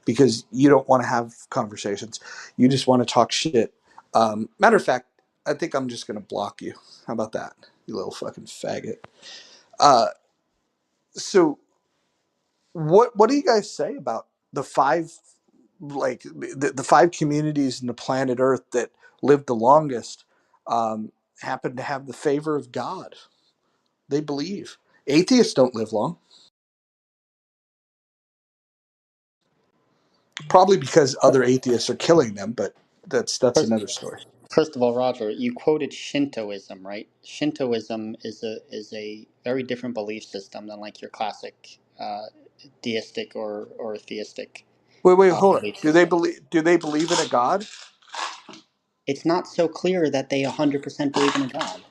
because you don't want to have conversations. You just want to talk shit. Matter of fact, I think I'm just going to block you. How about that, you little fucking faggot? Uh, so what do you guys say about the five, like the five communities in the planet Earth that lived the longest, happen to have the favor of God? They believe. Atheists don't live long, probably because other atheists are killing them, but that's First, another story. first of all, Roger, you quoted Shintoism, right? Shintoism is a very different belief system than like your classic deistic or theistic Wait, hold on. belief Do they systems. believe? Do they believe in a God? It's not so clear that they 100% believe in a god.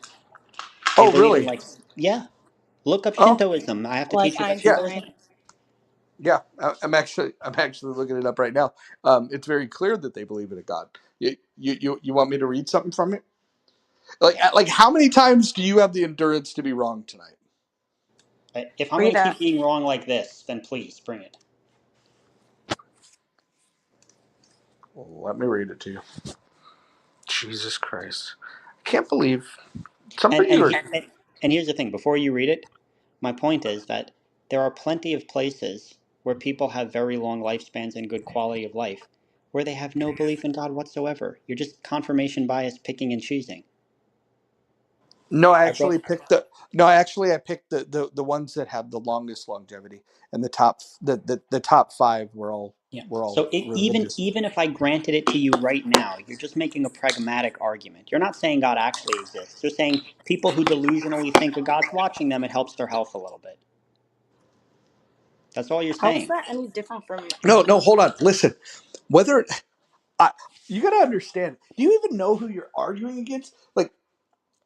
They Oh, believe in really? like, yeah, look up Oh, Shintoism. I have to Like teach you about yeah, Einstein. Shintoism. yeah. I'm actually looking it up right now. It's very clear that they believe in a God. You want me to read something from it? Like how many times do you have the endurance to be wrong tonight? If I'm going to Rita. keep being wrong like this, then please bring it. Well, let me read it to you. Jesus Christ! I can't believe some And of you and are. he, and here's the thing. Before you read it, my point is that there are plenty of places where people have very long lifespans and good quality of life, where they have no belief in God whatsoever. You're just confirmation bias, picking and choosing. No, I I brought actually picked the. No, I picked the ones that have the longest longevity, and the top five Yeah. were all So even religious. even if I granted it to you right now, you're just making a pragmatic argument. You're not saying God actually exists. You're saying people who delusionally think a God's watching them, it helps their health a little bit. That's all you're How is saying. that any different from No, hold on. Listen, whether I, you got to understand. Do you even know who you're arguing against? Like,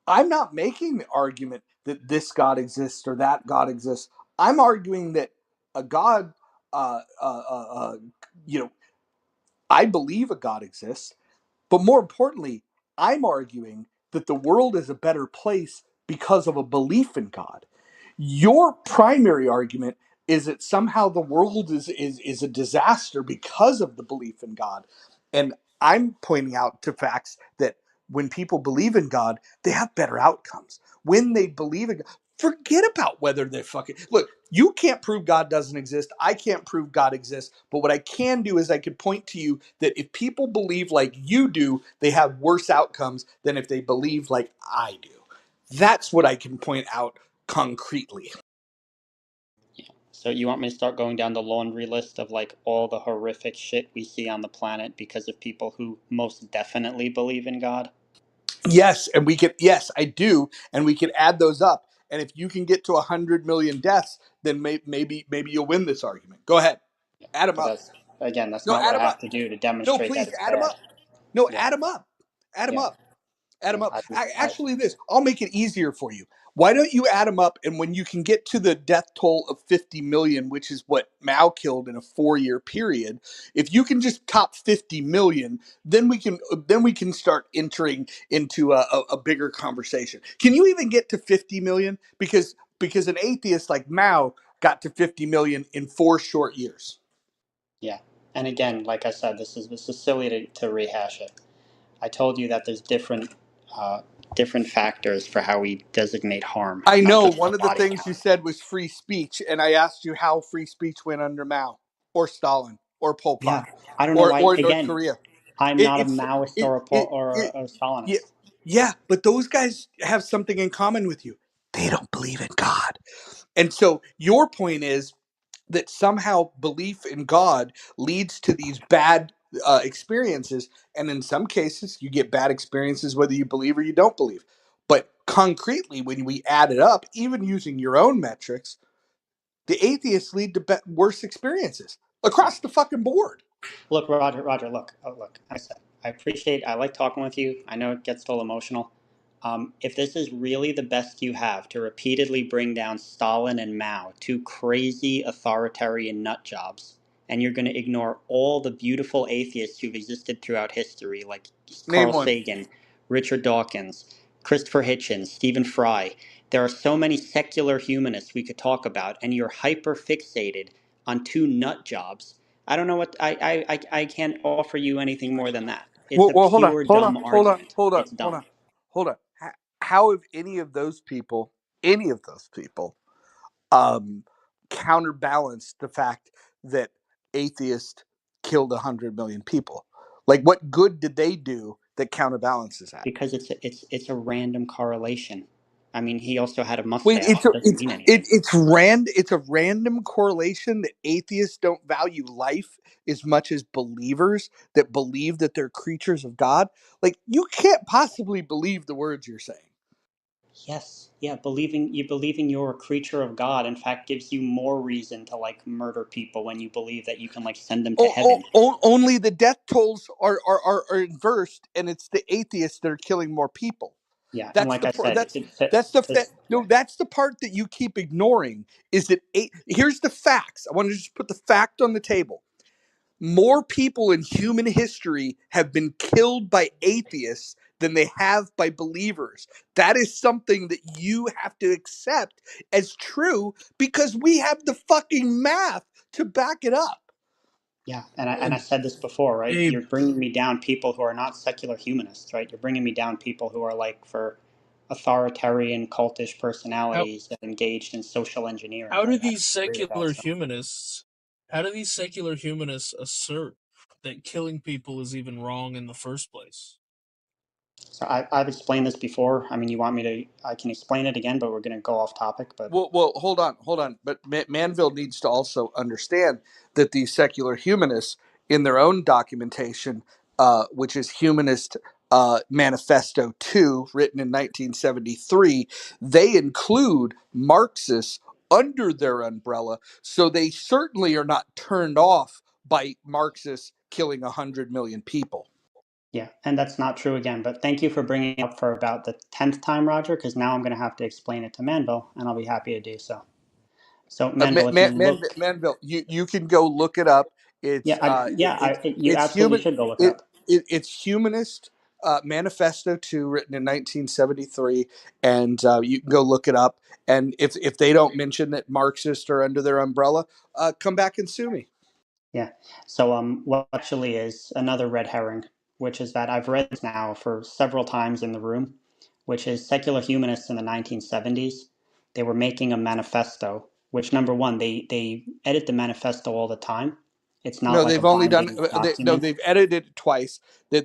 I'm not making the argument that this God exists or that God exists. I'm arguing that a God, uh, uh, uh, uh, you know, I believe a God exists. But more importantly, I'm arguing that the world is a better place because of a belief in God. Your primary argument is that somehow the world is a disaster because of the belief in God. And I'm pointing out to facts that when people believe in God, they have better outcomes. When they believe in God, forget about whether they're fucking look, you can't prove God doesn't exist. I can't prove God exists. But what I can do is I could point to you that if people believe like you do, they have worse outcomes than if they believe like I do. That's what I can point out concretely. So you want me to start going down the laundry list of like all the horrific shit we see on the planet because of people who most definitely believe in God? Yes, and we can. Yes, I do, and we can add those up. And if you can get to 100 million deaths, then maybe you'll win this argument. Go ahead, Yeah. add them But up. that's again, that's No, not what add I them have up. to do to No, demonstrate that please it's add them bad. up. No, Yeah. add them up. Add them Yeah. up. Add them Yeah. up. I Actually, this I'll make it easier for you. Why don't you add them up? And when you can get to the death toll of 50 million, which is what Mao killed in a 4-year period, if you can just top 50 million, then we can start entering into a bigger conversation. Can you even get to 50 million? Because an atheist like Mao got to 50 million in 4 short years. Yeah. And again, like I said, this is silly to rehash it. I told you that there's uh, different factors for how we designate harm, I not know just the one of the body things you count. said was free speech, and I asked you how free speech went under Mao or Stalin or Pol Yeah. Pot I don't know or why. or North Again, Korea. I'm It, not a it's Maoist it or a it or it a yeah, Stalinist. yeah, but those guys have something in common with you. They don't believe in God, and so your point is that somehow belief in God leads to these bad experiences. And in some cases, you get bad experiences whether you believe or you don't believe. But concretely, when we add it up, even using your own metrics, the atheists lead to worse experiences Yeah. across the fucking board. Look, Roger, look, look. I said, I like talking with you. I know it gets a little emotional. If this is really the best you have to repeatedly bring down Stalin and Mao, two crazy authoritarian nut jobs, and you're going to ignore all the beautiful atheists who've existed throughout history, like Name Carl one. Sagan, Richard Dawkins, Christopher Hitchens, Stephen Fry. There are so many secular humanists we could talk about, and you're hyper fixated on two nut jobs I don't know what I can't offer you anything more than that. It's a Well, hold on, pure hold on, dumb hold on, argument. hold on, It's hold dumb. on, hold on. How have any of those people, um, counterbalanced the fact that atheists killed 100 million people? Like, what good did they do that counterbalances that? Because it's a random correlation. I mean, he also had a Wait, mustache. It doesn't mean anything. it's a random correlation that atheists don't value life as much as believers that believe that they're creatures of God. Like, you can't possibly believe the words you're saying. Yes, yeah, believing you're a creature of God, in fact, gives you more reason to like murder people when you believe that you can like send them to heaven. Only the death tolls are inversed, and it's the atheists that are killing more people. Yeah, and That's like the I part. said, That's the this, no. That's the part that you keep ignoring. Is that here's the facts? I want to just put the fact on the table. More people in human history have been killed by atheists than they have by believers. That is something that you have to accept as true because we have the fucking math to back it up. yeah, and I said this before, right? Abe, You're bringing me down people who are not secular humanists, right? You're bringing me down people who are like for authoritarian cultish how personalities that engaged in social engineering, how do right? I these agree with that. secular So, humanists how do these secular humanists assert that killing people is even wrong in the first place? I've explained this before. I mean, you want me to? I can explain it again, but we're going to go off topic. But Well, hold on. But Manville needs to also understand that these secular humanists, in their own documentation, which is Humanist Manifesto 2, written in 1973, they include Marxists under their umbrella. So they certainly are not turned off by Marxists killing 100 million people. yeah, and that's not true again. But thank you for bringing it up for about the 10th time, Roger, because now I'm going to have to explain it to Manville, and I'll be happy to do so. So, Manville, if you look, Manville, you can go look it up. yeah, It's you it's absolutely human should go look it it, up. it's Humanist Manifesto 2, written in 1973, and you can go look it up. And if they don't mention that Marxists are under their umbrella, come back and sue me. Yeah. So, what actually is another red herring, which is that I've read this now for several times in the room, which is secular humanists in the 1970s. They were making a manifesto, which number one, they edit the manifesto all the time. It's not No, like a they've only done. binding document. They've edited it twice.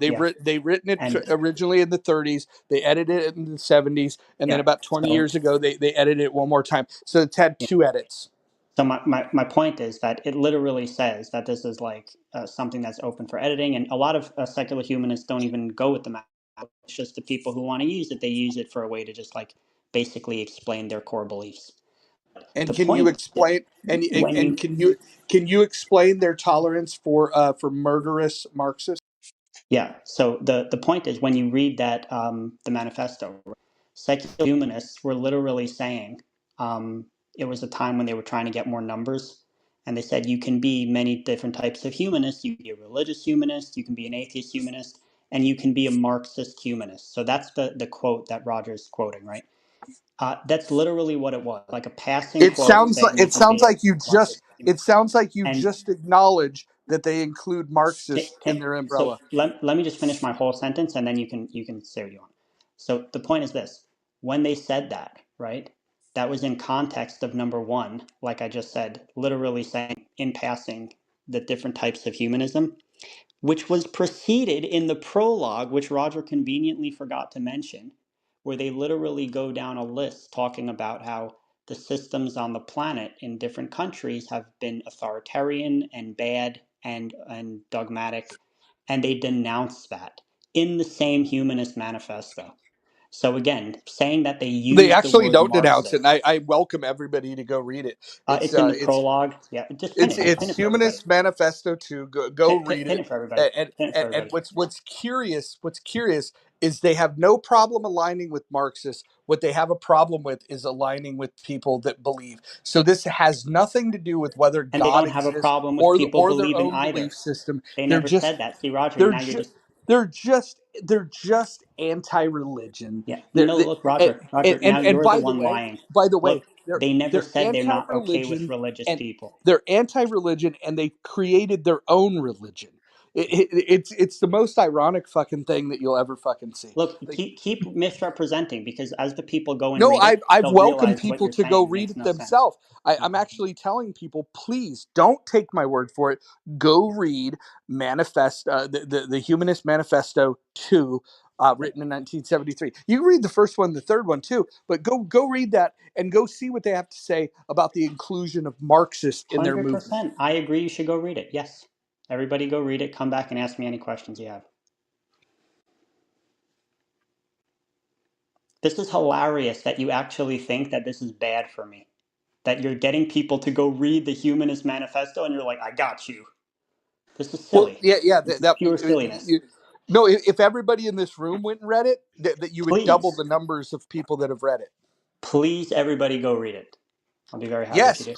Yeah. They've written it And originally in the 30s. They edited it in the 70s, and then yeah. about 20 So years ago, they edited it one more time. So it's had yeah. two edits. So my point is that it literally says that this is like something that's open for editing, and a lot of secular humanists don't even go with the map. It's just the people who want to use it, they use it for a way to just like basically explain their core beliefs. And The can you point explain when and you can you explain their tolerance for murderous Marxists? yeah, so the point is when you read that the manifesto, secular humanists were literally saying it was a time when they were trying to get more numbers, and they said you can be many different types of humanists. You can be a religious humanist, you can be an atheist humanist, and you can be a Marxist humanist. So that's the quote that Roger's quoting, right? That's literally what it was, like a passing quote saying you can be a Marxist It humanist. sounds like you And just acknowledge that they include Marxists in their so umbrella. let me just finish my whole sentence and then you can say what you want. So the point is this: when they said that, right, that was in context of number one, like I just said, literally saying in passing the different types of humanism, which was preceded in the prologue, which Roger conveniently forgot to mention, where they literally go down a list talking about how the systems on the planet in different countries have been authoritarian and bad and dogmatic, and they denounce that in the same humanist manifesto. So again, saying that they They use the actually word don't denounce it, and Marxist, I welcome everybody to go read it. it's in the prologue. Yeah, just It's pin it for everybody. Humanist Manifesto 2. Go read Pin it. it for everybody. Pin it for And everybody. what's curious is they have no problem aligning with Marxists. What they have a problem with is aligning with people that believe. So this has nothing to do with whether And they God don't have a exists problem with people or their believing own either. belief system. They They're never just said that. See, Roger, they're now you're just just they're just anti-religion. yeah. They're, No, they, look, Roger, Roger. Now and you're the by the one way, lying. by the way, Look. They never They're said they're not okay with anti-religion, religious and people. they're anti-religion, and they created their own religion. It's the most ironic fucking thing that you'll ever fucking see. Look, Like, keep misrepresenting, because as the people go and no, read it, I've they'll welcomed realize what people you're to go saying read makes it no sense. themselves. I'm actually telling people, please don't take my word for it. Go read the Humanist Manifesto 2, written in 1973. You can read the first one, the third one too, but go read that and go see what they have to say about the inclusion of Marxists in their movement. 100%. I agree. You should go read it. Yes. Everybody go read it. Come back and ask me any questions you have. This is hilarious that you actually think that this is bad for me. That you're getting people to go read the Humanist Manifesto and you're like, I got you. This is Well, silly. yeah, This is pure silliness. no. If everybody in this room went and read it, that you would double Please, the numbers of people that have read it. please, everybody go read it. I'll be very happy if you Yes, do.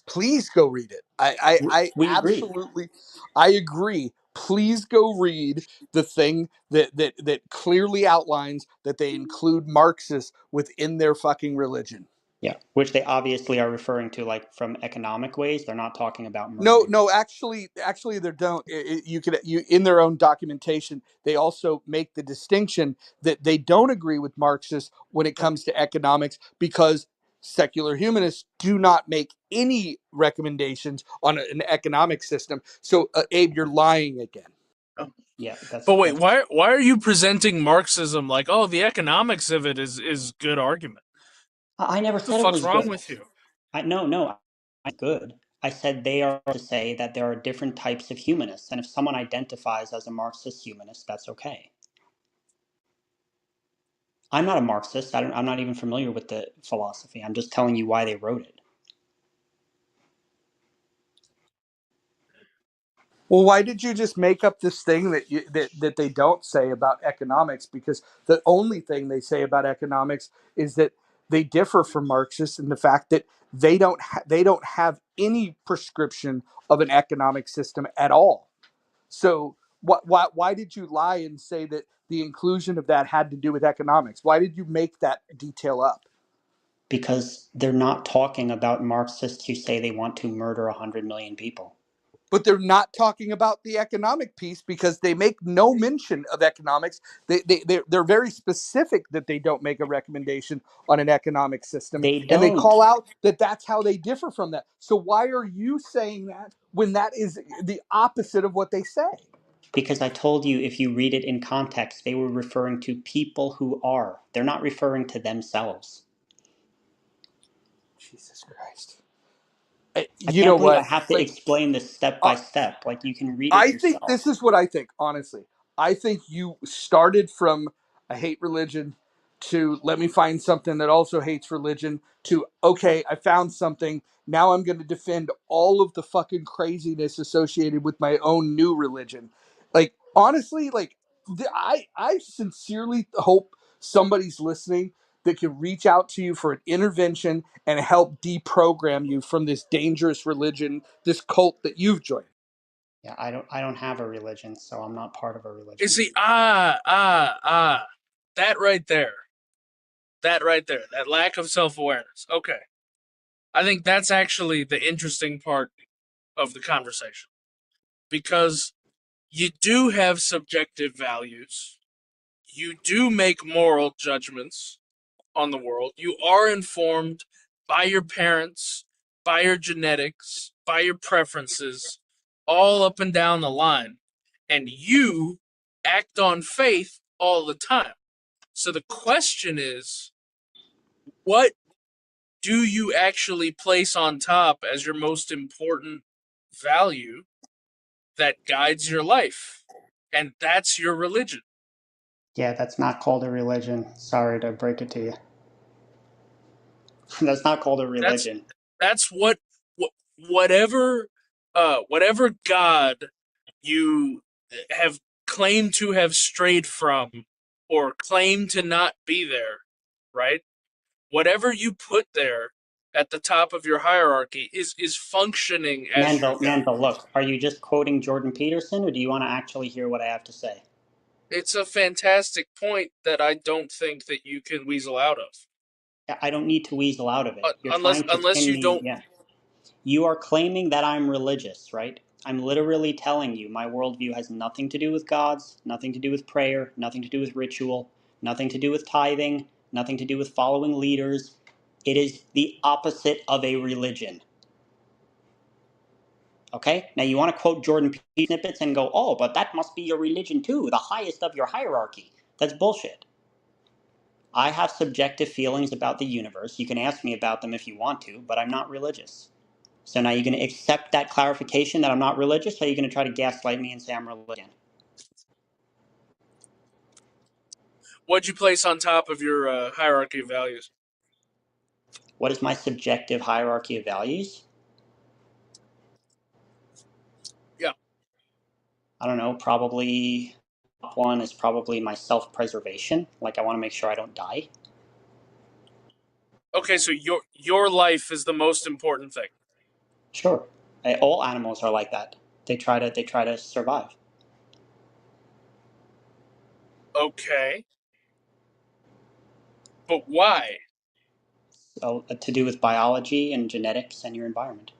please go read it. I We agree. absolutely, I agree. Please go read the thing that clearly outlines that they include Marxists within their fucking religion. Yeah, which they obviously are referring to like from economic ways. They're not talking about No, murdering no, people. actually, they don't. You could, you in their own documentation, they also make the distinction that they don't agree with Marxists when it comes to economics because secular humanists do not make any recommendations on an economic system. So, Abe, you're lying again. Oh. Yeah, But wait, that's why are you presenting Marxism like, oh, the economics of it is good argument? I never What the said it fuck's was wrong good. with you? No, I good. I said they are to say that there are different types of humanists, and if someone identifies as a Marxist humanist, that's okay. I'm not a Marxist. I'm not even familiar with the philosophy. I'm just telling you why they wrote it. Well, why did you just make up this thing that they don't say about economics? Because the only thing they say about economics is that they differ from Marxists in the fact that they don't have any prescription of an economic system at all. So why did you lie and say that the inclusion of that had to do with economics? Why did you make that detail up? Because they're not talking about Marxists who say they want to murder 100 million people. But they're not talking about the economic piece because they make no mention of economics. They're very specific that they don't make a recommendation on an economic system, They and they don't. call out that that's how they differ from that. So why are you saying that when that is the opposite of what they say? Because I told you if you read it in context, they were referring to people who are. They're not referring to themselves. Jesus Christ. I You can't know believe I what? have to Like, explain this step by uh, step. Like you can read it I think this yourself. is what I think, honestly. I think you started from I hate religion to let me find something that also hates religion to okay, I found something. Now I'm going to defend all of the fucking craziness associated with my own new religion. Like honestly, like I sincerely hope somebody's listening that can reach out to you for an intervention and help deprogram you from this dangerous religion, this cult that you've joined. Yeah, I don't have a religion, so I'm not part of a You religion. see, that right there, that lack of self awareness. Okay, I think that's actually the interesting part of the conversation because you do have subjective values, you do make moral judgments on the world, you are informed by your parents, by your genetics, by your preferences, all up and down the line, and you act on faith all the time. So the question is, what do you actually place on top as your most important value that guides your life? And that's your religion. Yeah, that's not called a religion. Sorry to break it to you. That's not called a That's religion. that's whatever whatever God you have claimed to have strayed from or claim to not be there, right? Whatever you put there at the top of your hierarchy is functioning as your God. Manville, look, are you just quoting Jordan Peterson, or do you want to actually hear what I have to say? It's a fantastic point that I don't think that you can weasel out of. I don't need to weasel out of it. You're unless trying to unless pin you me. don't. Yeah. You are claiming that I'm religious, right? I'm literally telling you my worldview has nothing to do with gods, nothing to do with prayer, nothing to do with ritual, nothing to do with tithing, nothing to do with following leaders. It is the opposite of a religion. Okay? Now you want to quote Jordan P. snippets and go, oh, but that must be your religion too, the highest of your hierarchy. That's bullshit. I have subjective feelings about the universe. You can ask me about them if you want to, but I'm not religious. So now you're going to accept that clarification that I'm not religious, or are you going to try to gaslight me and say I'm religious? What'd you place on top of your hierarchy of values? What is my subjective hierarchy of values? Yeah. I don't know, probably top one is probably my self-preservation. Like I want to make sure I don't die. Okay, so your life is the most important thing. Sure. All animals are like that. They try to survive. Okay, but why? So to do with biology and genetics and your environment.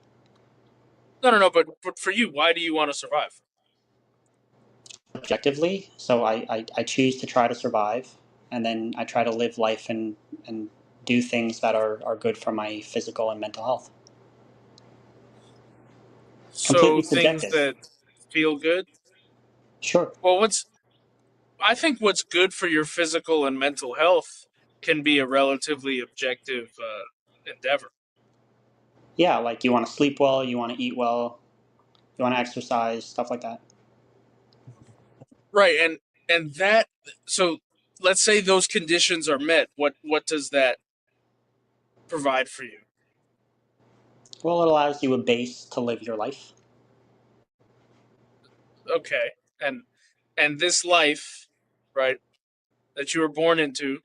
No. But for you, why do you want to survive? Objectively, so I choose to try to survive, and then I try to live life and do things that are good for my physical and mental health. So Completely things subjective. that feel good. Sure. Well, I think what's good for your physical and mental health can be a relatively objective endeavor. Yeah, like you want to sleep well, you want to eat well, you want to exercise, stuff like that. Right, and that so let's say those conditions are met. What does that provide for you? Well, it allows you a base to live your life. Okay, and this life, right, that you were born into,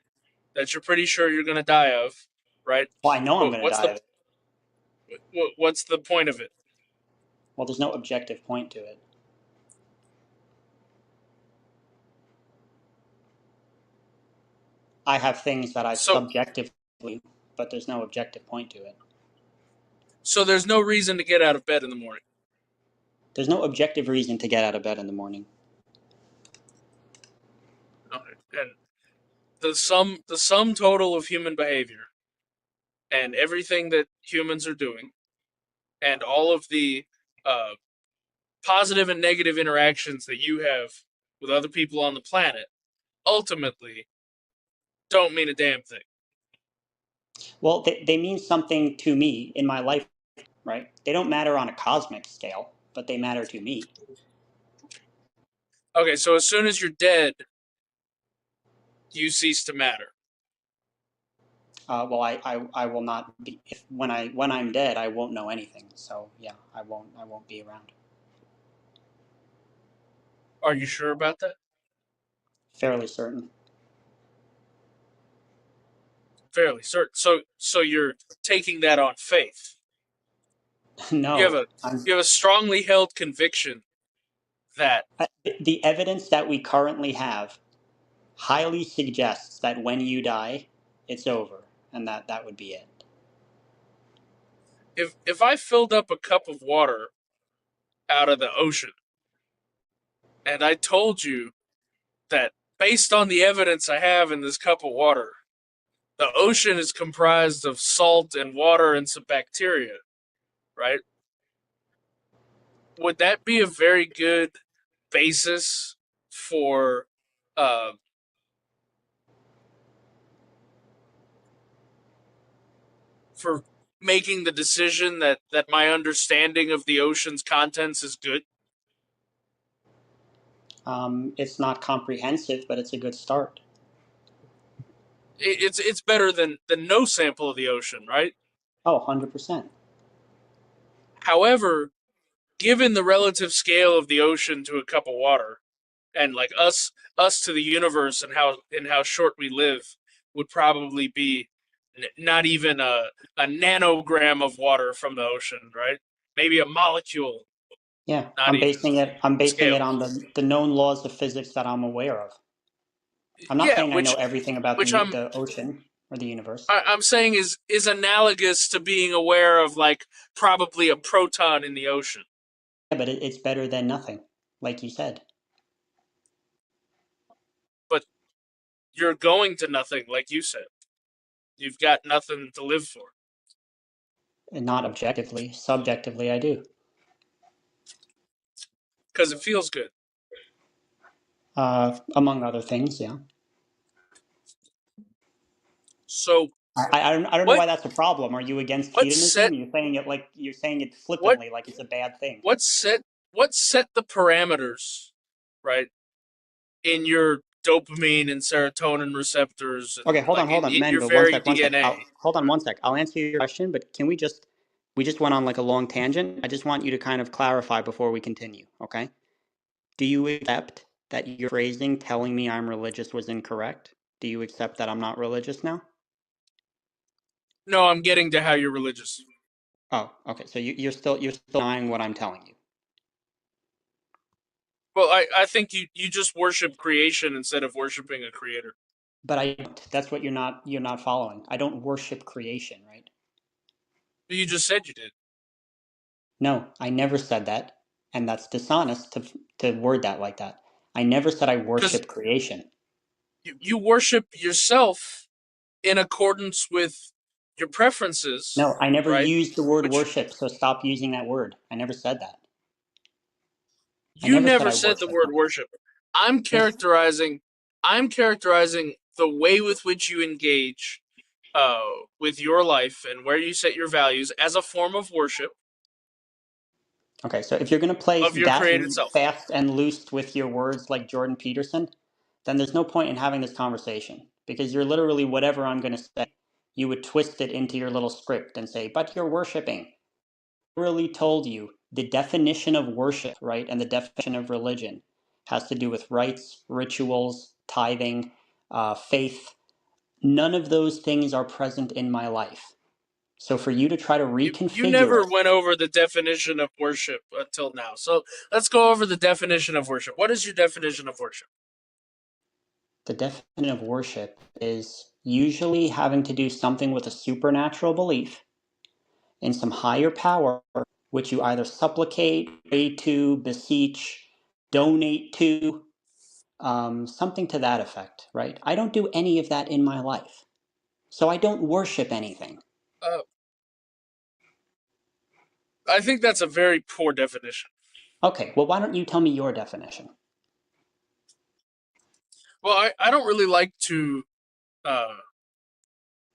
that you're pretty sure you're going to die of, right? Well, I know I'm But going to die of it. what's the point of it? Well, there's no objective point to it. I have things that I So subjectively, but there's no objective point to it. so there's no reason to get out of bed in the morning. There's no objective reason to get out of bed in the morning. Okay. And the sum total of human behavior and everything that humans are doing and all of the uh, positive and negative interactions that you have with other people on the planet ultimately don't mean a damn thing. Well, they mean something to me in my life, right? They don't matter on a cosmic scale, but they matter to me. Okay, so as soon as you're dead, you cease to matter. Well, I will not be if when I'm dead, I won't know anything. So yeah, I won't be around. Are you sure about that? Fairly certain. Fairly certain. So you're taking that on faith. You have No, a you have a strongly held conviction that the evidence that we currently have highly suggests that when you die, it's over, and that would be it. if I filled up a cup of water out of the ocean and I told you that based on the evidence I have in this cup of water, the ocean is comprised of salt and water and some bacteria, right? Would that be a very good basis for uh, for making the decision that my understanding of the ocean's contents is good? It's not comprehensive, but it's a good start. It's better than no sample of the ocean, right? Oh, 100%. However, given the relative scale of the ocean to a cup of water, and like us to the universe and how short we live would probably be not even a nanogram of water from the ocean, right? Maybe a molecule, Yeah, not I'm even basing it. I'm basing it scale. on the known laws of physics that I'm aware of. I'm not Yeah, saying I know everything about which I'm the ocean. or the universe. I'm saying is analogous to being aware of like probably a proton in the ocean. Yeah, but it's better than nothing, like you said. But you're going to nothing, like you said. You've got nothing to live for. And not objectively, subjectively, I do. Because it feels good. Among other things, yeah. So I don't know what why that's a problem. Are you against what hedonism? set You're saying it what flippantly, like it's a bad thing. what set what set the parameters, right, in your dopamine and serotonin receptors and Okay, like hold on, in men. your But one very sec, one sec. DNA. Hold on one sec. I'll answer your question, but can we just we just went on like a long tangent. I just want you to kind of clarify before we continue. Okay? Do you accept that your phrasing telling me I'm religious was incorrect? Do you accept that I'm not religious now? No, I'm getting to how you're religious. Oh, okay. So you're still denying what I'm telling you. Well, I think you just worship creation instead of worshiping a creator. But I don't. That's what you're not following. I don't worship creation, right? You just said you did. No, I never said that, and that's dishonest to word that like that. I never said I Because worship creation. you worship yourself in accordance with your preferences, No, I never right? used the word Which worship, so stop using that word. I never said that. I you never said never I said the worship. word worship. I'm Yes. characterizing I'm characterizing the way with which you engage with your life and where you set your values as a form of worship Okay, so if you're going to play of your that created self. fast and loose with your words like Jordan Peterson, then there's no point in having this conversation because you're literally whatever I'm going to say, you would twist it into your little script and say, but you're worshiping. I really told you the definition of worship, right, and the definition of religion has to do with rites, rituals, tithing, faith. None of those things are present in my life. So for you to try to You reconfigure never it, went over the definition of worship until now. So let's go over the definition of worship. What is your definition of worship? the definition of worship is usually having to do something with a supernatural belief in some higher power, which you either supplicate, pray to, beseech, donate to, something to that effect, right? I don't do any of that in my life. So I don't worship anything. Uh, I think that's a very poor definition. Okay, well, why don't you tell me your definition? Well, I don't really like to uh,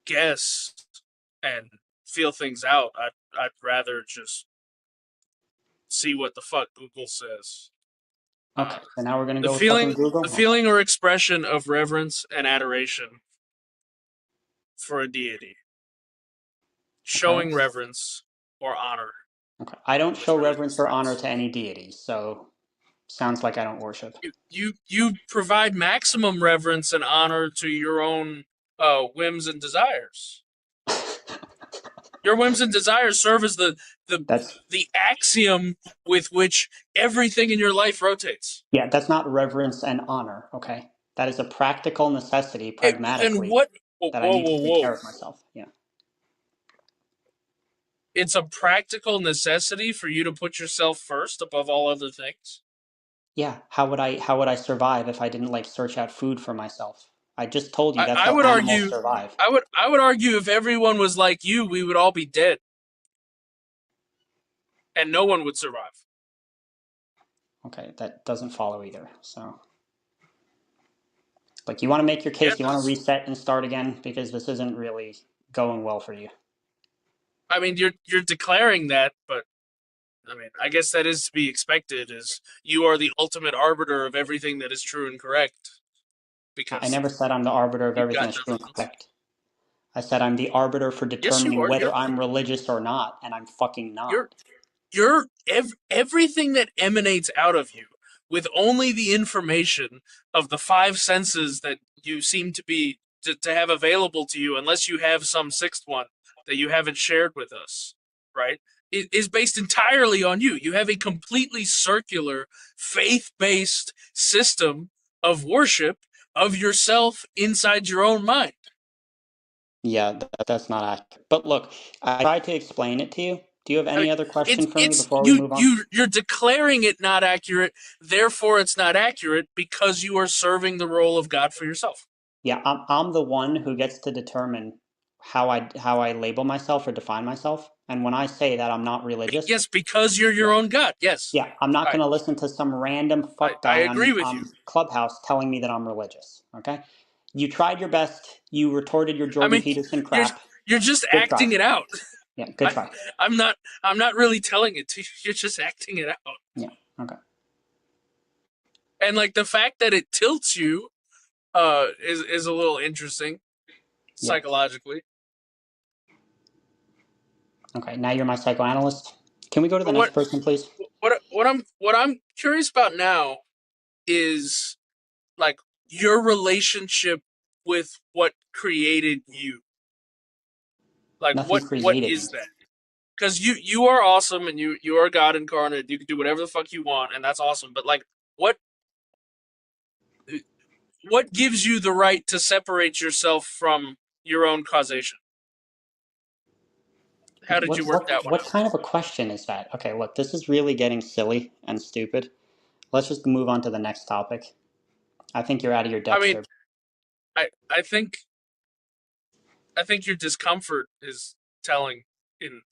guess and feel things out. I'd rather just see what the fuck Google says. Okay, Uh, so now we're going to the go with fucking feeling Google? the Okay. feeling or expression of reverence and adoration for a deity, Okay. showing reverence or honor Okay. I don't with show reverence or honor reverence. to any deities, so sounds like I don't worship. You provide maximum reverence and honor to your own whims and desires. Your whims and desires serve as the That's the axiom with which everything in your life rotates. Yeah, that's not reverence and honor, okay? That is a practical necessity Then pragmatically what? Whoa, that I whoa, need to whoa, take care whoa! of myself. Yeah. It's a practical necessity for you to put yourself first above all other things. Yeah, how would I survive if I didn't like search out food for myself? I just told you that's I how would animals argue, survive. I would argue if everyone was like you, we would all be dead, and no one would survive. Okay, that doesn't follow either. So, like you want to make your Yeah, case, it you want to does. reset and start again because this isn't really going well for you. I mean, you're declaring that, but I mean, I guess that is to be expected. Is you are the ultimate arbiter of everything that is true and correct I because never said I'm the arbiter of you've everything got that's true nothing and else. correct. I said I'm the arbiter for Yes, you determining are. whether I'm religious or not, and I'm fucking You're not. everything that emanates out of you with only the information of the five senses that you seem to be to have available to you, unless you have some sixth one that you haven't shared with us, right? It is based entirely on you. You have a completely circular, faith-based system of worship of yourself inside your own mind. Yeah, that's not accurate. But look, I tried to explain it to you. Do you have any other question for me It's before we move on? you're declaring it not accurate, therefore it's not accurate because you are serving the role of God for yourself. Yeah, I'm the one who gets to determine how I label myself or define myself. And when I say that I'm not religious, Yes, because you're yeah, your own God. Yes. yeah, I'm not going to listen to some random fuck I guy agree on with you. Clubhouse telling me that I'm religious. Okay, you tried your best. You retorted your I Jordan mean, Peterson you're crap. you're just Good try. acting it out. Yeah, good try. I'm not really telling it to you. You're just acting it out. Yeah, okay. And like the fact that it tilts you is a little interesting Yeah. psychologically. Okay, now you're my psychoanalyst. Can we go to the But next person, please? what I'm curious about now is like your relationship with what created you. Like Nothing what created me. is that? Because you are awesome and you are God incarnate. You can do whatever the fuck you want, and that's awesome. But like, what gives you the right to separate yourself from your own causation? How did you work that one What out? kind of a question is that? Okay, look, this is really getting silly and stupid. Let's just move on to the next topic. I think you're out of your I depth mean, here. I think your discomfort is telling in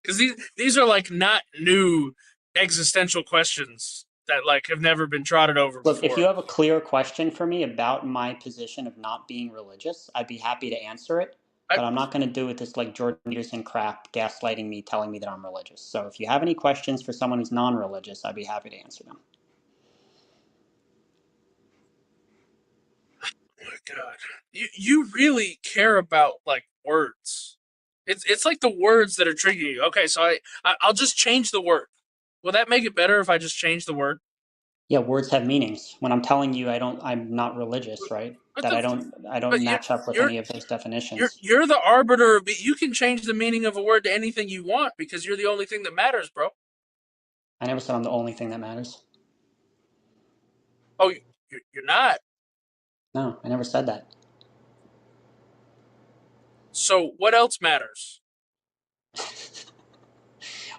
because these are like not new existential questions that like have never been trotted over Look, if you before. have a clear question for me about my position of not being religious, I'd be happy to answer it. I, But I'm not going to do it this like Jordan Peterson crap, gaslighting me, telling me that I'm religious. So if you have any questions for someone who's non-religious, I'd be happy to answer them. oh my God, you really care about like words. It's like the words that are triggering you. Okay, so I'll just change the word. Will that make it better if I just change the word? Yeah, words have meanings. When I'm telling you I'm not religious, right? What That the? I don't But match up with you're any of those you're definitions. you're the arbiter of. You can change the meaning of a word to anything you want because you're the only thing that matters, bro. I never said I'm the only thing that matters. Oh, you're not. No, I never said that. So what else matters?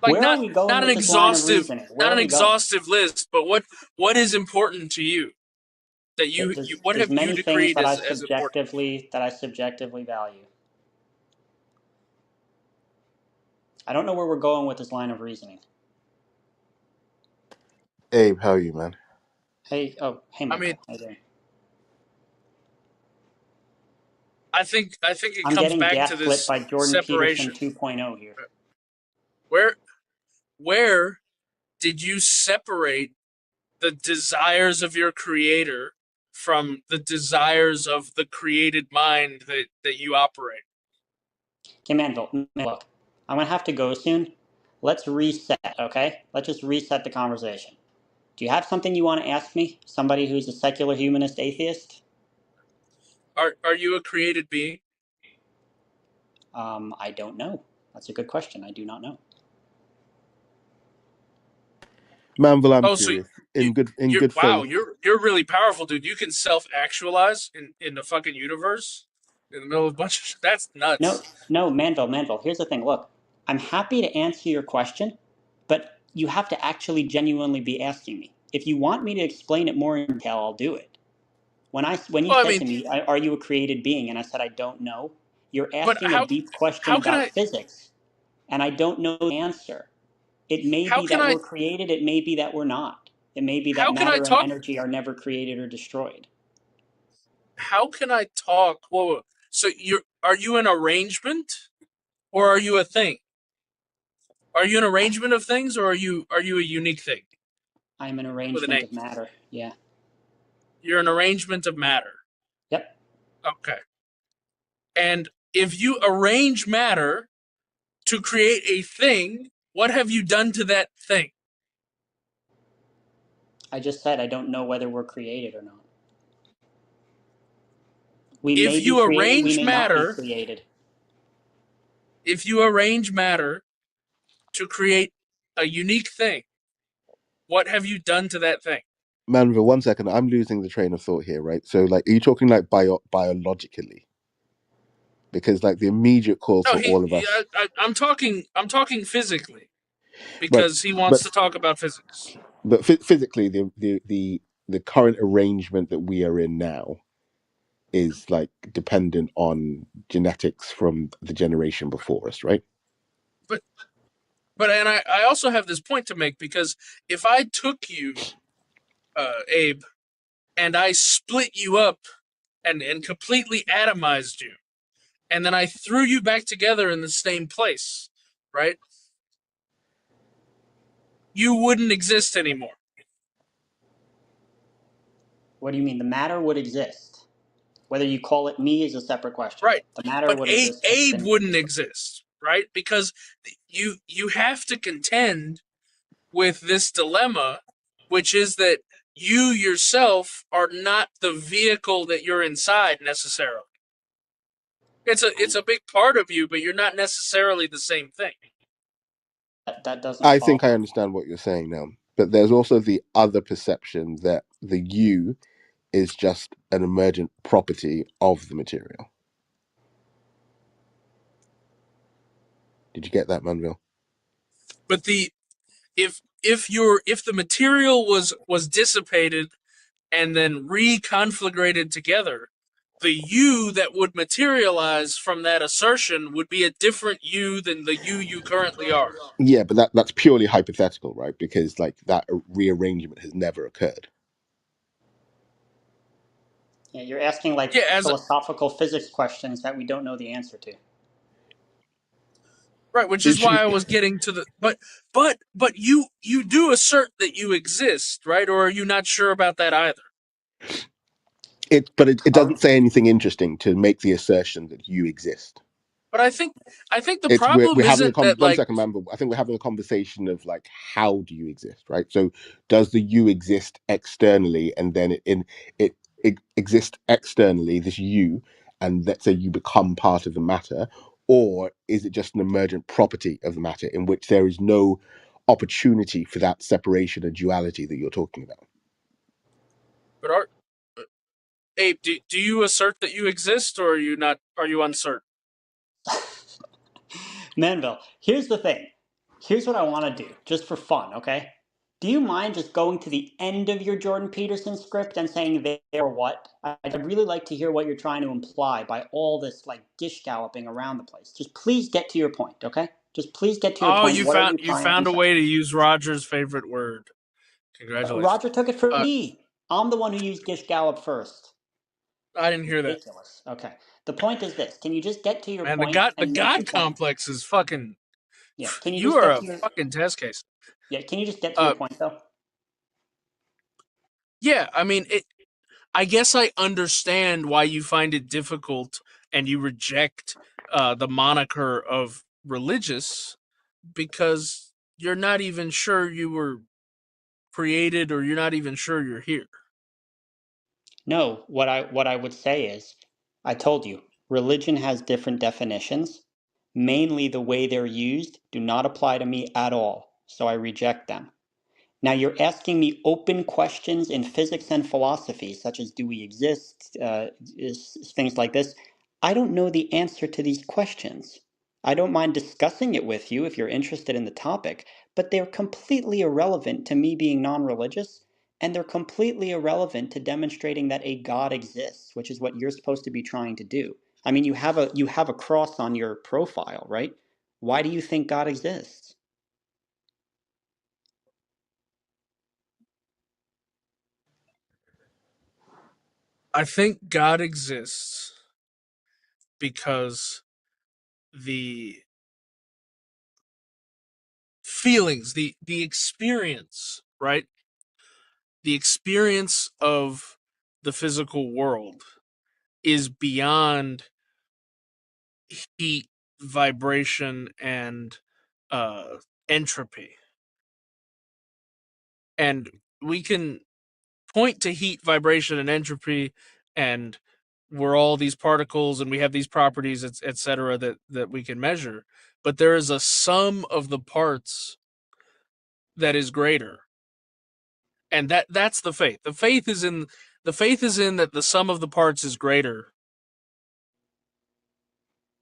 Like Where are we going not an with this line of exhaustive reasoning? Where not are an we going? exhaustive list, but what is important to you that you what There's have you many things decreed that as important? I subjectively value. I don't know where we're going with this line of reasoning. Abe, how are you, man? Hey, hey, I mean, Michael. How you doing? I think it I'm comes getting back to gaslit this by Jordan Peterson separation. 2.0 here. Where where did you separate the desires of your creator from the desires of the created mind that you operate? Okay, Manville, look, I'm going to have to go soon. Let's reset, okay? Let's just reset the conversation. Do you have something you want to ask me? Somebody who's a secular humanist atheist? Are you a created being? I don't know. That's a good question. I do not know. Manville, I'm Oh, so curious. In you're good wow, faith. you're really powerful, dude. You can self-actualize in the fucking universe in the middle of a bunch of that's No, nuts. no, Manville. Here's the thing. Look, I'm happy to answer your question, but you have to actually genuinely be asking me. If you want me to explain it more in detail, I'll do it. When you Well, I said mean, to me, "Are you a created being?" and I said I don't know, you're but asking a deep question how can about I physics, and I don't know the answer. It may how be can that I we're created. It may be that we're not. It may be that how can I matter and talk energy are never created or destroyed. how can I talk? Whoa, so are you an arrangement or are you a thing? Are you an arrangement of things or are you a unique thing I'm an with a arrangement name? of matter. Yeah. You're an arrangement of matter. Yep. Okay. And if you arrange matter to create a thing, what have you done to that thing? I just said I don't know whether we're created or not. We may If be you created, we arrange may not be matter, created. if you arrange matter to create a unique thing, what have you done to that thing? Manville, 1 second. I'm losing the train of thought here, right? So, like, are you talking like biologically? because like the immediate cause No, for all of us, I'm talking physically but because he wants but to talk about physics. but physically, the current arrangement that we are in now is like dependent on genetics from the generation before us, right? But and I also have this point to make because if I took you, Abe, and I split you up and completely atomized you, and then I threw you back together in the same place, right? You wouldn't exist anymore. What do you mean? The matter would exist. Whether you call it me is a separate question. Right. The matter But would exist just Abe in wouldn't physical. exist, right? Because you have to contend with this dilemma, which is that you yourself are not the vehicle that you're inside necessarily. It's a big part of you, but you're not necessarily the same thing. That doesn't I think follow. I understand what you're saying now, but there's also the other perception that the you is just an emergent property of the material. Did you get that, Manville? But the if the material was dissipated and then reconflagrated together, the you that would materialize from that assertion would be a different you than the you currently are. Yeah, but that's purely hypothetical, right? Because like that rearrangement has never occurred. Yeah, you're asking like Yeah, as philosophical physics questions that we don't know the answer to. right, which is It why should, I was getting to the but you do assert that you exist, right? Or are you not sure about that either? it Are we? doesn't say anything interesting to make the assertion that you exist. But I think the It's we're problem having isn't that one like second, man. But I think we're having a conversation of like, how do you exist, right? So does the you exist externally, and then it exists externally, this you, and let's say you become part of the matter, or is it just an emergent property of the matter in which there is no opportunity for that separation and duality that you're talking about? but are Abe, do you assert that you exist or are you not are you uncertain? Manville, here's the thing. Here's what I want to do, just for fun, okay? Do you mind just going to the end of your Jordan Peterson script and saying there or what? I'd really like to hear what you're trying to imply by all this like dish galloping around the place. Just please get to your point, okay? Just please get to your Oh, point. What are you you trying to found a say? way to use Roger's favorite word. Congratulations. Roger took it from Uh, me. I'm the one who used dish gallop first. I didn't hear that. Ridiculous. Okay. The point is this. Can you just get to your Man, point the and make your God point? complex is fucking. Yeah. Can you You just are get a to your fucking test case. Yeah, can you just get to your Uh, point though? yeah. I mean, it. I guess I understand why you find it difficult and you reject the moniker of religious because you're not even sure you were created or you're not even sure you're here. No, what I would say is, I told you, religion has different definitions. Mainly the way they're used do not apply to me at all, so I reject them. Now you're asking me open questions in physics and philosophy, such as do we exist, things like this. I don't know the answer to these questions. I don't mind discussing it with you if you're interested in the topic, but they're completely irrelevant to me being non religious, and they're completely irrelevant to demonstrating that a God exists, which is what you're supposed to be trying to do. I mean, you have a cross on your profile, right? Why do you think God exists? I think God exists because the feelings, the experience, right? The experience of the physical world is beyond heat, vibration, and entropy. And we can point to heat, vibration, and entropy, and we're all these particles and we have these properties, etc., that we can measure. But there is a sum of the parts that is greater, and that's the faith. The faith is in that the sum of the parts is greater.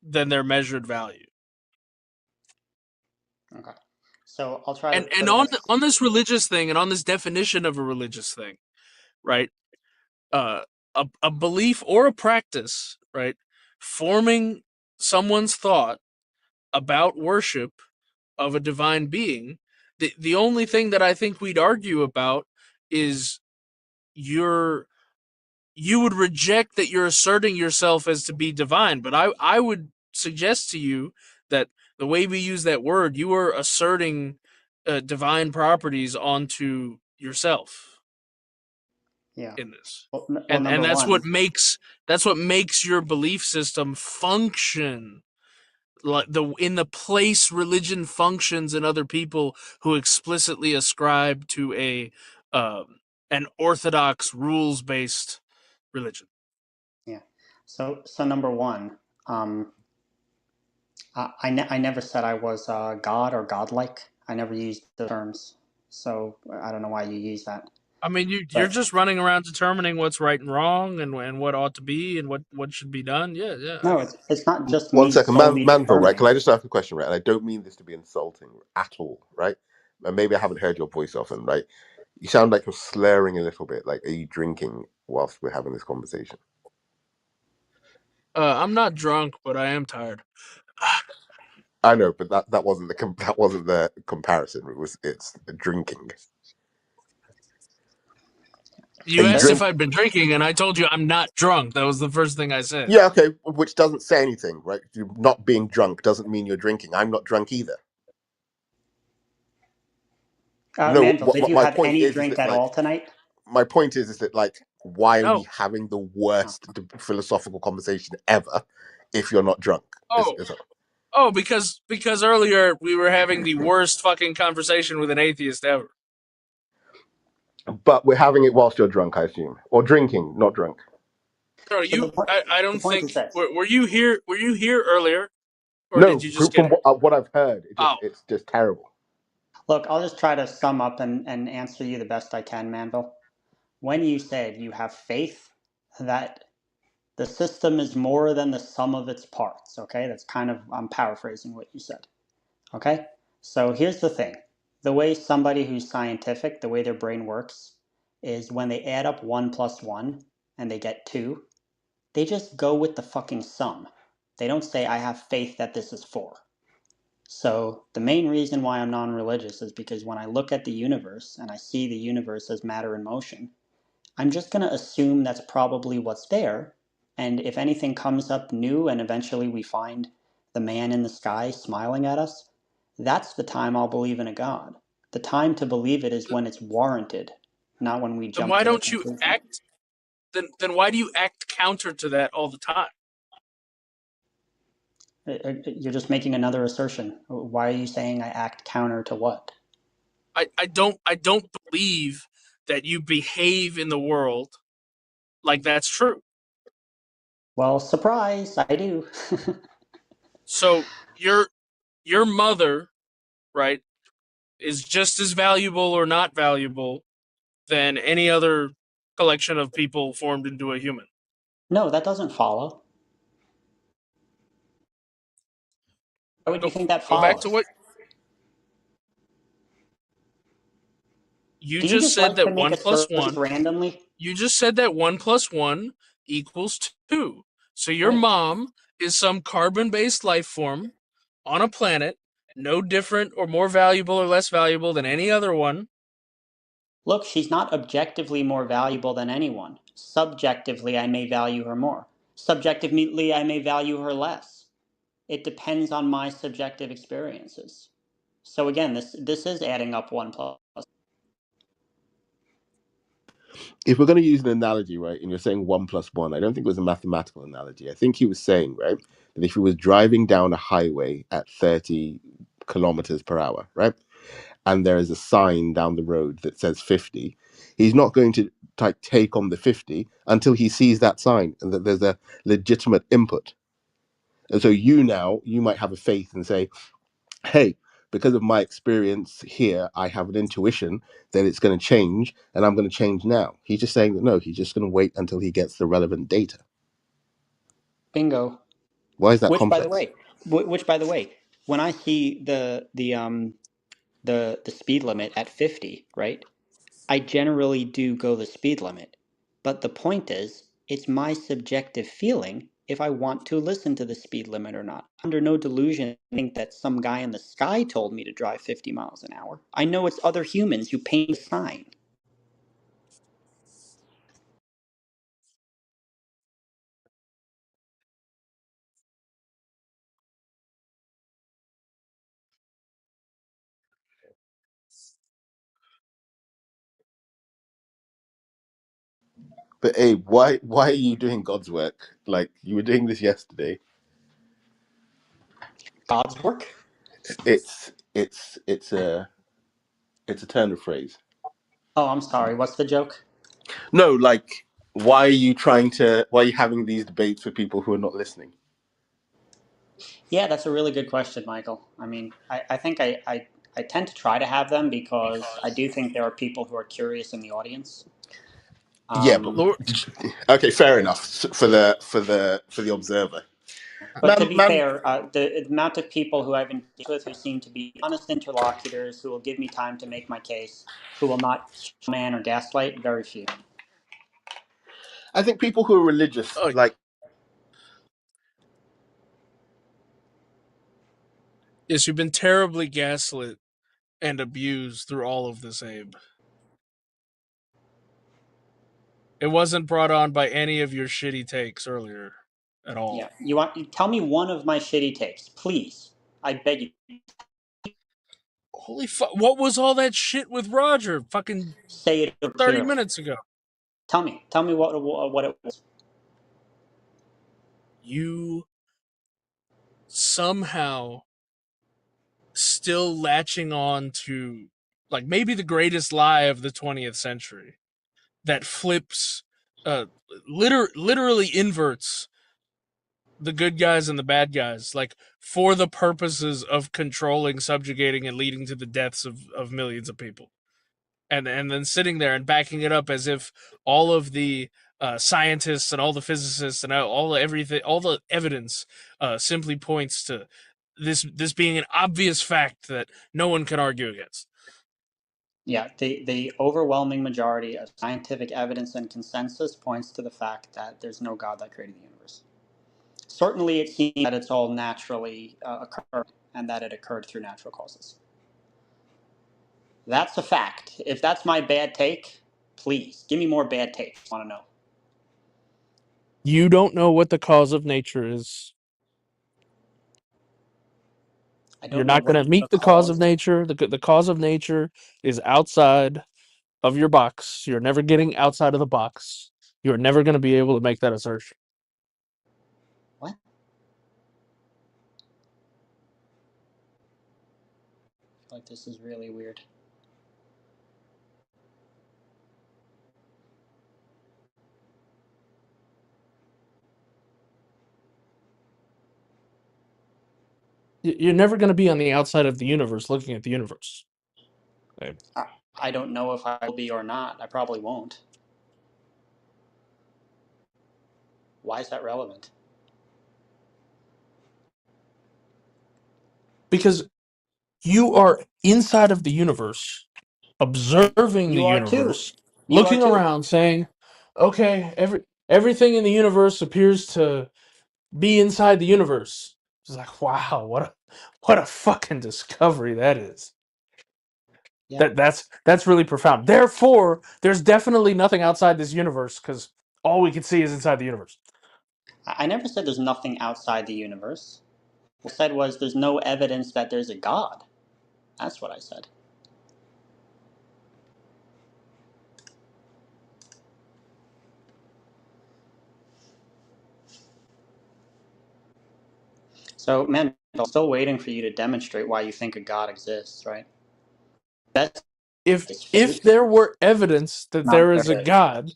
than their measured value. Okay. So I'll try to And put it on as on this religious thing and on this definition of a religious thing, right? Uh, a belief or a practice, right? Forming someone's thought about worship of a divine being. The only thing that I think we'd argue about is your you would reject that you're asserting yourself as to be divine, but I would suggest to you that the way we use that word, you are asserting divine properties onto yourself yeah. in this, Well, and number one, that's what makes your belief system function like in the place religion functions in other people who explicitly ascribe to a an orthodox rules based religion. yeah. So number one, um, I never said I was God or godlike. I never used the terms. So I don't know why you use that. I mean, you're But just running around determining what's right and wrong and what ought to be and what should be done. Yeah, yeah. no, it's not just One me second, solely Manville, right? Can determining. I just ask a question, right? And I don't mean this to be insulting at all, right? And maybe I haven't heard your voice often, right? You sound like you're slurring a little bit. Like, are you drinking whilst we're having this conversation? I'm not drunk, but I am tired. I know, but that wasn't that wasn't the comparison. It's drinking. Are You you asked But if drink? I'd been drinking, and I told you I'm not drunk. That was the first thing I said. Yeah, okay. Which doesn't say anything, right? You not being drunk doesn't mean you're drinking. I'm not drunk either. No, Manville, did what you my have point any is drink that at all like tonight? my point is that like why are we No. having the Oh. worst philosophical conversation ever if you're not drunk? Oh, because earlier we were having the worst fucking conversation with an atheist ever. But we're having it whilst you're drunk, I assume, or drinking, not drunk. No, So I the don't point think. is this. Were you here? Were you here earlier, or did No, you just get from here? what I've heard, Oh, it's just terrible. Look, I'll just try to sum up and answer you the best I can, Manville. When you said you have faith that the system is more than the sum of its parts, okay? That's kind of, I'm paraphrasing what you said, okay? So here's the thing. The way somebody who's scientific, the way their brain works, is when they add up 1 plus 1 and they get 2, they just go with the fucking sum. They don't say, I have faith that this is 4. So the main reason why I'm non-religious is because when I look at the universe and I see the universe as matter in motion, I'm just going to assume that's probably what's there. And if anything comes up new and eventually we find the man in the sky smiling at us, that's the time I'll believe in a God. The time to believe it is when it's warranted, not when we then jump why to the don't you conclusion. act? Then why do you act counter to that all the time? You're just making another assertion. Why are you saying I act counter to what? I don't believe that you behave in the world like that's true. Well, surprise, I do. So your mother, right, is just as valuable or not valuable than any other collection of people formed into a human. No, that doesn't follow. Why would you Go think that go back to follows? what you Do you just just said, like to that make one plus assertions one. randomly? You just said that 1 plus 1 equals 2. So your Right. mom is some carbon-based life form on a planet, no different or more valuable or less valuable than any other one. Look, she's not objectively more valuable than anyone. Subjectively, I may value her more. Subjectively, I may value her less. It depends on my subjective experiences. So again, this is adding up 1 plus. If we're going to use an analogy, right, and you're saying 1 plus 1, I don't think it was a mathematical analogy. I think he was saying, right, that if he was driving down a highway at 30 kilometers per hour, right, and there is a sign down the road that says 50, he's not going to take on the 50 until he sees that sign and that there's a legitimate input. And so you might have a faith and say, hey, because of my experience here, I have an intuition that it's going to change and I'm going to change now. He's just saying that no, he's just going to wait until he gets the relevant data. Bingo. Why is that Which, by the complex? way, when I see the speed limit at 50, right? I generally do go the speed limit. But the point is, it's my subjective feeling if I want to listen to the speed limit or not. Under no delusion, I think that some guy in the sky told me to drive 50 miles an hour. I know it's other humans who paint a sign. But Abe, why are you doing God's work? Like you were doing this yesterday. God's work? It's a turn of phrase. Oh, I'm sorry. What's the joke? No, like why are you having these debates with people who are not listening? Yeah, that's a really good question, Michael. I mean, I think I tend to try to have them because I do think there are people who are curious in the audience. Yeah, but Um, Lord, okay, fair enough for the observer. but to be Man, fair, the amount of people who I've been with who seem to be honest interlocutors, who will give me time to make my case, who will not man or gaslight, very few. I think people who are religious, oh, like yes, you've been terribly gaslit and abused through all of this, Abe. It wasn't brought on by any of your shitty takes earlier at Yeah, all. you tell me one of my shitty takes, please. I beg you. Holy fuck! What was all that shit with Roger? Fucking Say it 30 clearly. minutes ago. Tell me what it was. You somehow still latching on to like maybe the greatest lie of the 20th century that flips uh literally inverts the good guys and the bad guys like for the purposes of controlling, subjugating and leading to the deaths of millions of people. And then sitting there and backing it up as if all of the scientists and all the physicists and all everything, all the evidence simply points to this being an obvious fact that no one can argue against. Yeah, the overwhelming majority of scientific evidence and consensus points to the fact that there's no God that created the universe. Certainly, it seems that it's all naturally occurred and that it occurred through natural causes. That's a fact. If that's my bad take, please give me more bad takes. I want to know. You don't know what the cause of nature is. I You're don't know not what going to meet the the cause of cause. nature. The cause of nature is outside of your box. You're never getting outside of the box. You're never going to be able to make that assertion. What? I feel like this is really weird. You're never going to be on the outside of the universe looking at the universe. Okay? I don't know if I will be or not. I probably won't. Why is that relevant? Because you are inside of the universe, observing the You are too. universe, You are looking too. around, saying, "Okay, everything in the universe appears to be inside the universe." It's like, wow, what a fucking discovery that is. Yeah. That's really profound. Therefore, there's definitely nothing outside this universe because all we can see is inside the universe. I never said there's nothing outside the universe. What I said was there's no evidence that there's a God. That's what I said. So, man, I'm still waiting for you to demonstrate why you think a God exists, right? That's is If faith, there were evidence that not there is a verification. God,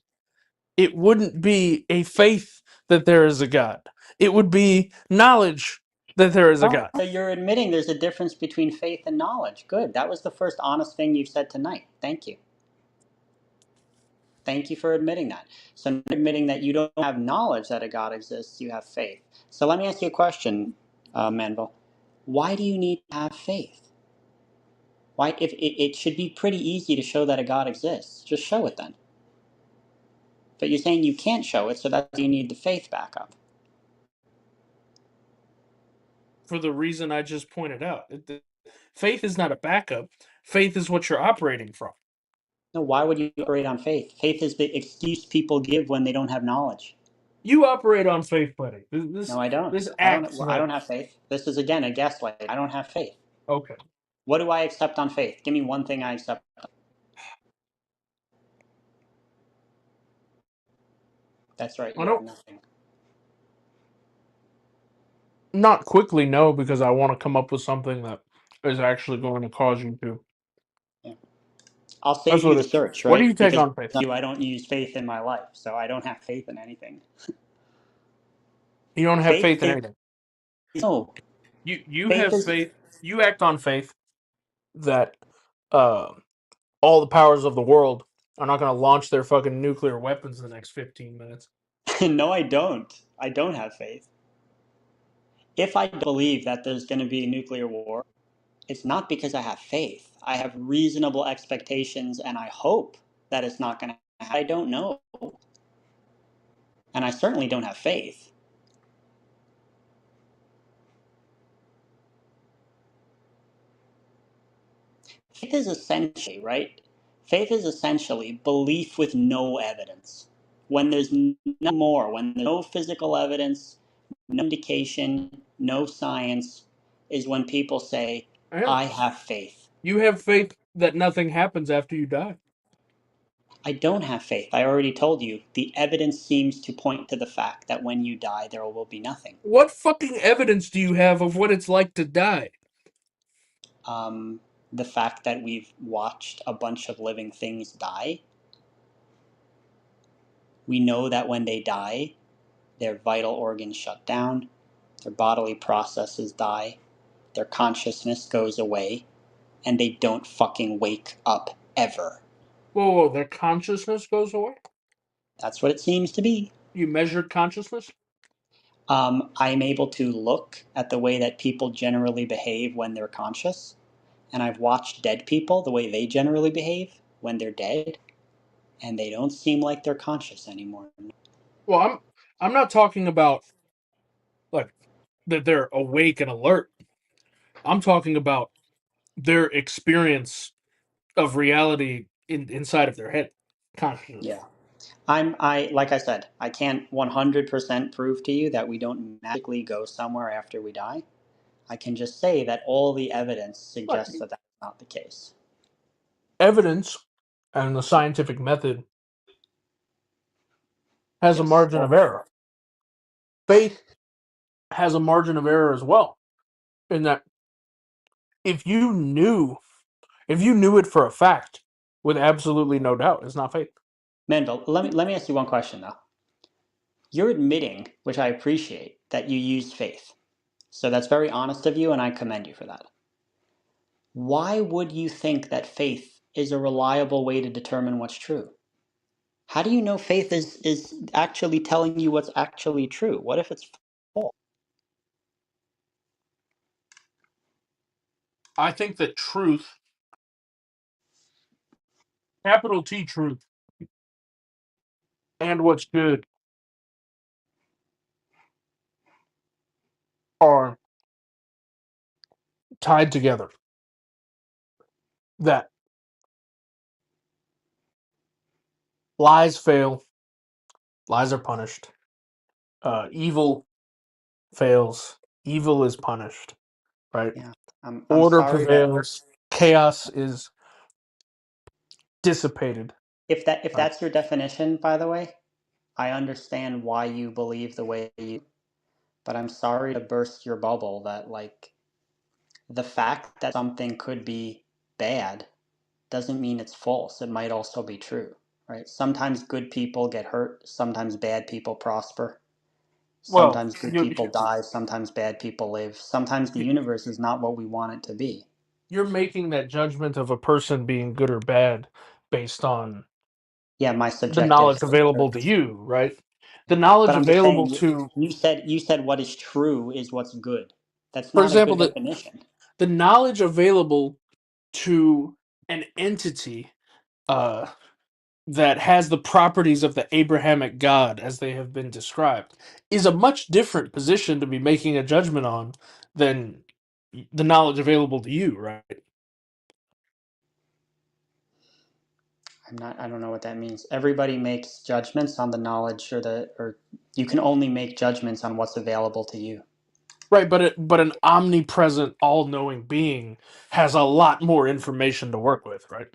it wouldn't be a faith that there is a God. It would be knowledge that there is a Oh, God. so you're admitting there's a difference between faith and knowledge. Good. That was the first honest thing you've said tonight. Thank you. Thank you for admitting that. So, not admitting that you don't have knowledge that a God exists, you have faith. So, let me ask you a question, Manville. Why do you need to have faith? Why, if it should be pretty easy to show that a God exists, just show it then. But you're saying you can't show it, so that's why you need the faith backup. For the reason I just pointed out. Faith is not a backup. Faith is what you're operating from. No, why would you operate on faith? Faith is the excuse people give when they don't have knowledge. You operate on faith, buddy. No, I don't. This acts I like don't have faith. This is again a gaslight. I don't have faith. okay. What do I accept on faith? Give me one thing I accept. That's right. I You have don't nothing. not quickly no because I want to come up with something that is actually going to cause you to. Yeah. I'll That's save you what the it. search, What do right? you take Because on faith? I don't use faith in my life, so I don't have faith in anything. You don't have Faith faith in is anything. no. You Faith have is faith. You act on faith that uh, all the powers of the world are not going to launch their fucking nuclear weapons in the next 15 minutes. no. I don't. I don't have faith. If I believe that there's going to be a nuclear war, it's not because I have faith. I have reasonable expectations, and I hope that it's not going to happen. I don't know, and I certainly don't have faith. Faith is essentially, right? Faith is essentially belief with no evidence. When there's no more, when there's no physical evidence, no indication, no science, is when people say, Yeah. I have faith. You have faith that nothing happens after you die. I don't have faith. I already told you. The evidence seems to point to the fact that when you die, there will be nothing. What fucking evidence do you have of what it's like to die? Um, the fact that we've watched a bunch of living things die. We know that when they die, their vital organs shut down, their bodily processes die, their consciousness goes away, and they don't fucking wake up ever. Whoa, their consciousness goes away? That's what it seems to be. You measured consciousness? I'm able to look at the way that people generally behave when they're conscious, and I've watched dead people, the way they generally behave when they're dead, and they don't seem like they're conscious anymore. Well, I'm not talking about like that they're awake and alert. I'm talking about their experience of reality inside of their head, consciousness. Yeah. I like I said, I can't 100% prove to you that we don't magically go somewhere after we die. I can just say that all the evidence Like, suggests that that's not the case. evidence and the scientific method has a Yes. margin of error. Faith has a margin of error as well. In that if you knew if you knew it for a fact with absolutely no doubt, it's not faith. Manville, let me ask you one question though. You're admitting, which I appreciate, that you used faith. So that's very honest of you, and I commend you for that. Why would you think that faith is a reliable way to determine what's true? How do you know faith is actually telling you what's actually true? What if it's false? I think that truth, capital T truth, and what's good are tied together. That lies fail, lies are punished. Evil fails, evil is punished. Right? Yeah. I'm Order sorry to prevails, chaos is dissipated. if Right? that's your definition, by the way, I understand why you believe the way you, but I'm sorry to burst your bubble that like the fact that something could be bad doesn't mean it's false. It might also be true, right? Sometimes good people get hurt, sometimes bad people prosper. Well, Sometimes good people die, sometimes bad people live. Sometimes the universe is not what we want it to be. you're making that judgment of a person being good or bad based on Yeah, my the subjective. knowledge available to you, right? The knowledge But I'm just available saying, to, you said what is true is what's good. That's for not a example, good definition. the knowledge available to an entity uh, that has the properties of the Abrahamic God as they have been described is a much different position to be making a judgment on than the knowledge available to you, right? I don't know what that means. Everybody makes judgments on the knowledge or you can only make judgments on what's available to you. Right, but an omnipresent, all-knowing being has a lot more information to work with, right?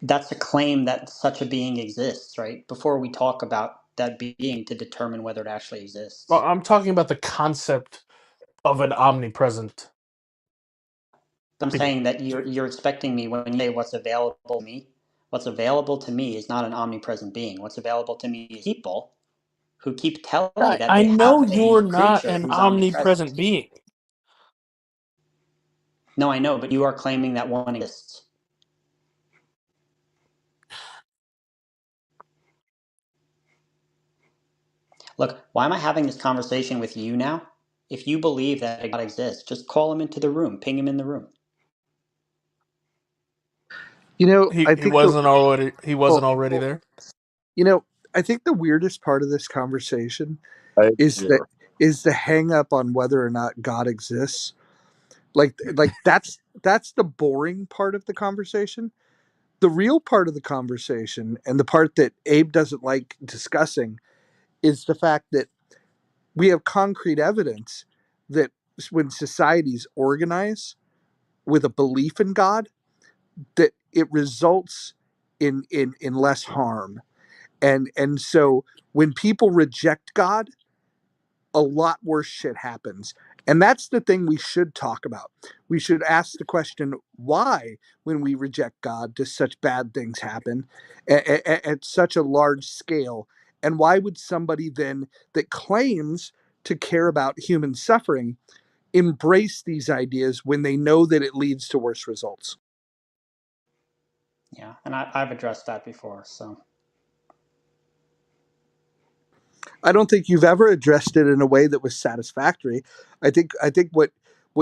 That's a claim that such a being exists, right? Before we talk about that being to determine whether it actually Well, exists. I'm talking about the concept of an omnipresent I'm being. saying that you're expecting me when you say what's available to me. What's available to me is not an omnipresent being. What's available to me is people who keep telling me that I they know have a you're not creature an who's omnipresent. omnipresent being. No, I know, but you are claiming that one exists. Look, why am I having this conversation with you now? If you believe that a God exists, just call him into the room, ping him in the room. You know, He I he think the wasn't already he well, wasn't already there. you know, I think the weirdest part of this conversation I, is yeah. that is the hang up on whether or not God exists. Like that's the boring part of the conversation. The real part of the conversation and the part that Abe doesn't like discussing is the fact that we have concrete evidence that when societies organize with a belief in God, that it results in less harm. And so when people reject God, a lot worse shit happens. And that's the thing we should talk about. We should ask the question, why, when we reject God, does such bad things happen at such a large scale? And why would somebody then that claims to care about human suffering embrace these ideas when they know that it leads to worse results? Yeah, and I've addressed that before, so. I don't think you've ever addressed it in a way that was satisfactory. I think what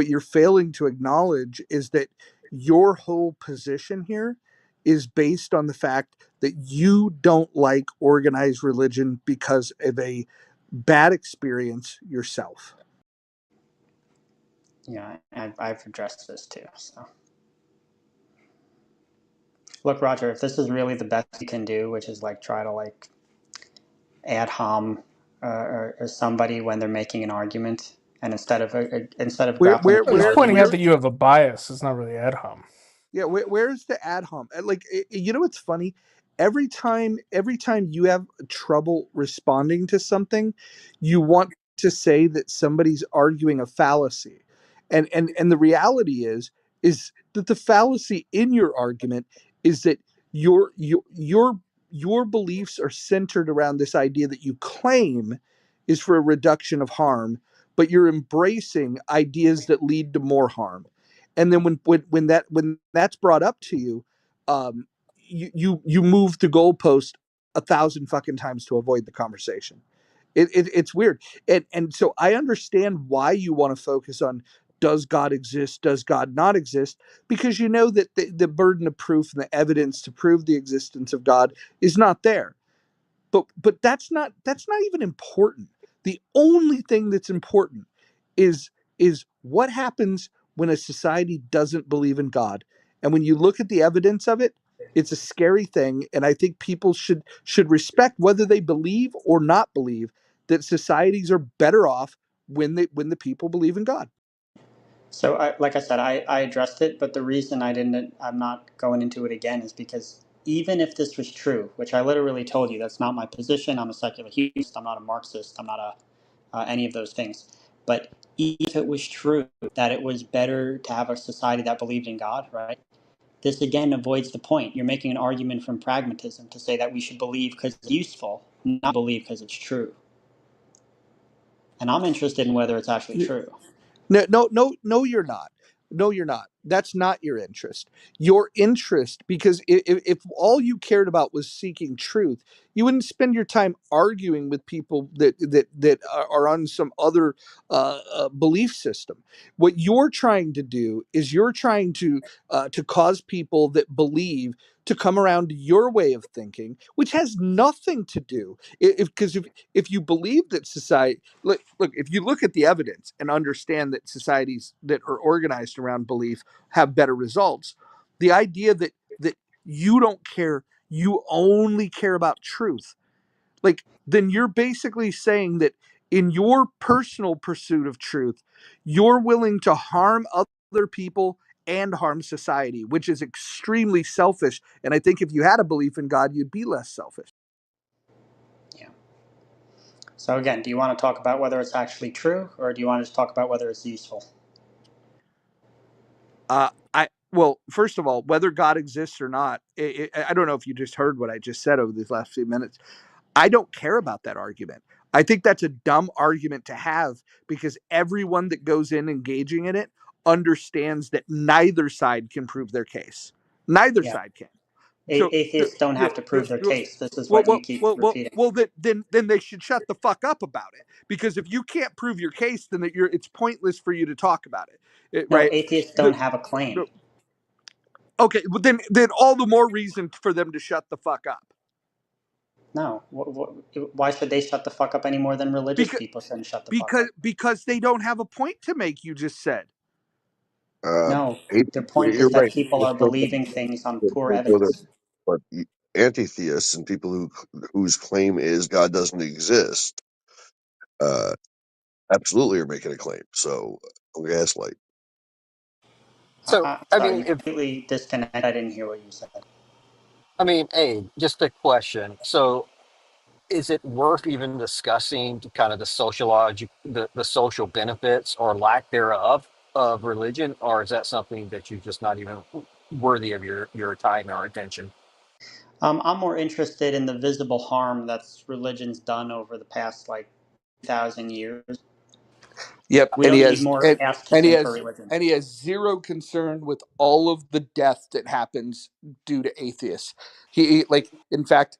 you're failing to acknowledge is that your whole position here is based on the fact that you don't like organized religion because of a bad experience yourself. Yeah, I've addressed this too, so. Look, Roger, if this is really the best you can do, which is like try to like ad hom or somebody when they're making an argument, and instead of Where grappling where with the I'm just where pointing out argument. where that you have a bias. It's not really ad hom. Yeah, where's the ad hom? Like, you know what's funny? Every time you have trouble responding to something, you want to say that somebody's arguing a fallacy, and the reality is that the fallacy in your argument is that your beliefs are centered around this idea that you claim is for a reduction of harm, but you're embracing ideas that lead to more harm. And then when that's brought up to you, you move the goalpost 1,000 fucking times to avoid the conversation. It's weird, and so I understand why you want to focus on, does God exist, does God not exist, because you know that the burden of proof and the evidence to prove the existence of God is not there. But that's not even important. The only thing that's important is what happens when a society doesn't believe in God. And when you look at the evidence of it, it's a scary thing, and I think people should respect whether they believe or not believe that societies are better off when the people believe in God. So, like I said, I addressed it, but the reason I'm not going into it again is because even if this was true, which I literally told you, that's not my position. I'm a secular humanist. I'm not a Marxist. I'm not any of those things. But if it was true that it was better to have a society that believed in God, right? This again avoids the point. You're making an argument from pragmatism to say that we should believe because it's useful, not believe because it's true. And I'm interested in whether it's actually true. No, no, no, no, you're not. No, you're not. that's not your interest. Your interest, because if all you cared about was seeking truth, you wouldn't spend your time arguing with people that are on some other belief system. What you're trying to do is you're trying to cause people that believe to come around to your way of thinking, which has nothing to do if you believe that society look if you look at the evidence and understand that societies that are organized around belief have better results, the idea that you don't care, you only care about truth, like then you're basically saying that in your personal pursuit of truth, you're willing to harm other people and harm society, which is extremely selfish. And I think if you had a belief in God, you'd be less selfish. Yeah. So again, do you want to talk about whether it's actually true, or do you want to just talk about whether it's useful? Well, first of all, whether God exists or not, I don't know if you just heard what I just said over these last few minutes. I don't care about that argument. I think that's a dumb argument to have because everyone that goes in engaging in it understands that neither side can prove their case. Neither Yeah. side can. So, Atheists don't yeah, have to prove their case. This is well, what you keep repeating. then they should shut the fuck up about it because if you can't prove your case, then it's pointless for you to talk about it, No, right? atheists The, don't have a claim. okay, well, then all the more reason for them to shut the fuck up. No. Why should they shut the fuck up any more than religious Because people shouldn't shut the fuck because up? because they don't have a point to make. You just said. Uh, No. Their point is you're that right. people are believing things on poor So evidence. but anti-theists and people whose claim is God doesn't exist, uh, absolutely are making a claim. So gaslight. So, I'm I sorry, mean, you if completely disconnected. I didn't hear what you said. I mean, hey, just a question. So, is it worth even discussing kind of the social benefits or lack thereof of religion, or is that something that you're just not even worthy of your time or attention? I'm more interested in the visible harm that's religion's done over the past like 1,000 years. Yep, We and don't need more ass he kissing for has religion. zero concern with all of the death that happens due to atheists. Like in fact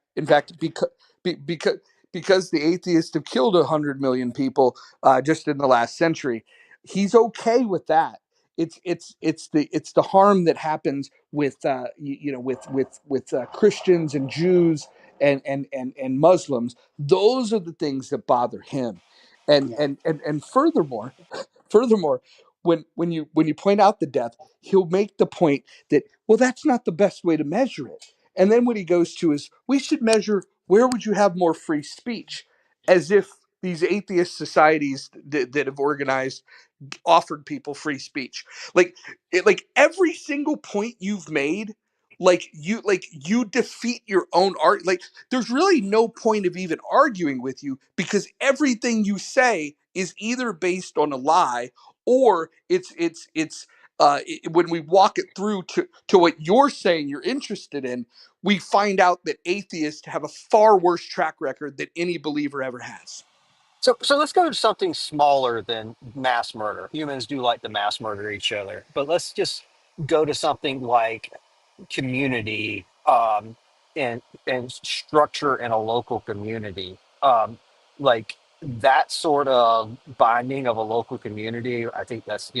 because the atheists have killed 100 million people just in the last century, he's okay with that. It's the harm that happens with Christians and Jews and Muslims. Those are the things that bother him, and Yeah. furthermore, when you point out the death, he'll make the point that, well, that's not the best way to measure it. And then what he goes to is, we should measure where would you have more free speech, as if these atheist societies that have organized offered people free speech. Like every single point you've made, like you defeat your own art. Like there's really no point of even arguing with you because everything you say is either based on a lie or when we walk it through to what you're saying you're interested in, we find out that atheists have a far worse track record than any believer ever has. So let's go to something smaller than mass murder. Humans do like to mass murder each other, but let's just go to something like community and structure in a local community. Like that sort of binding of a local community. I think that's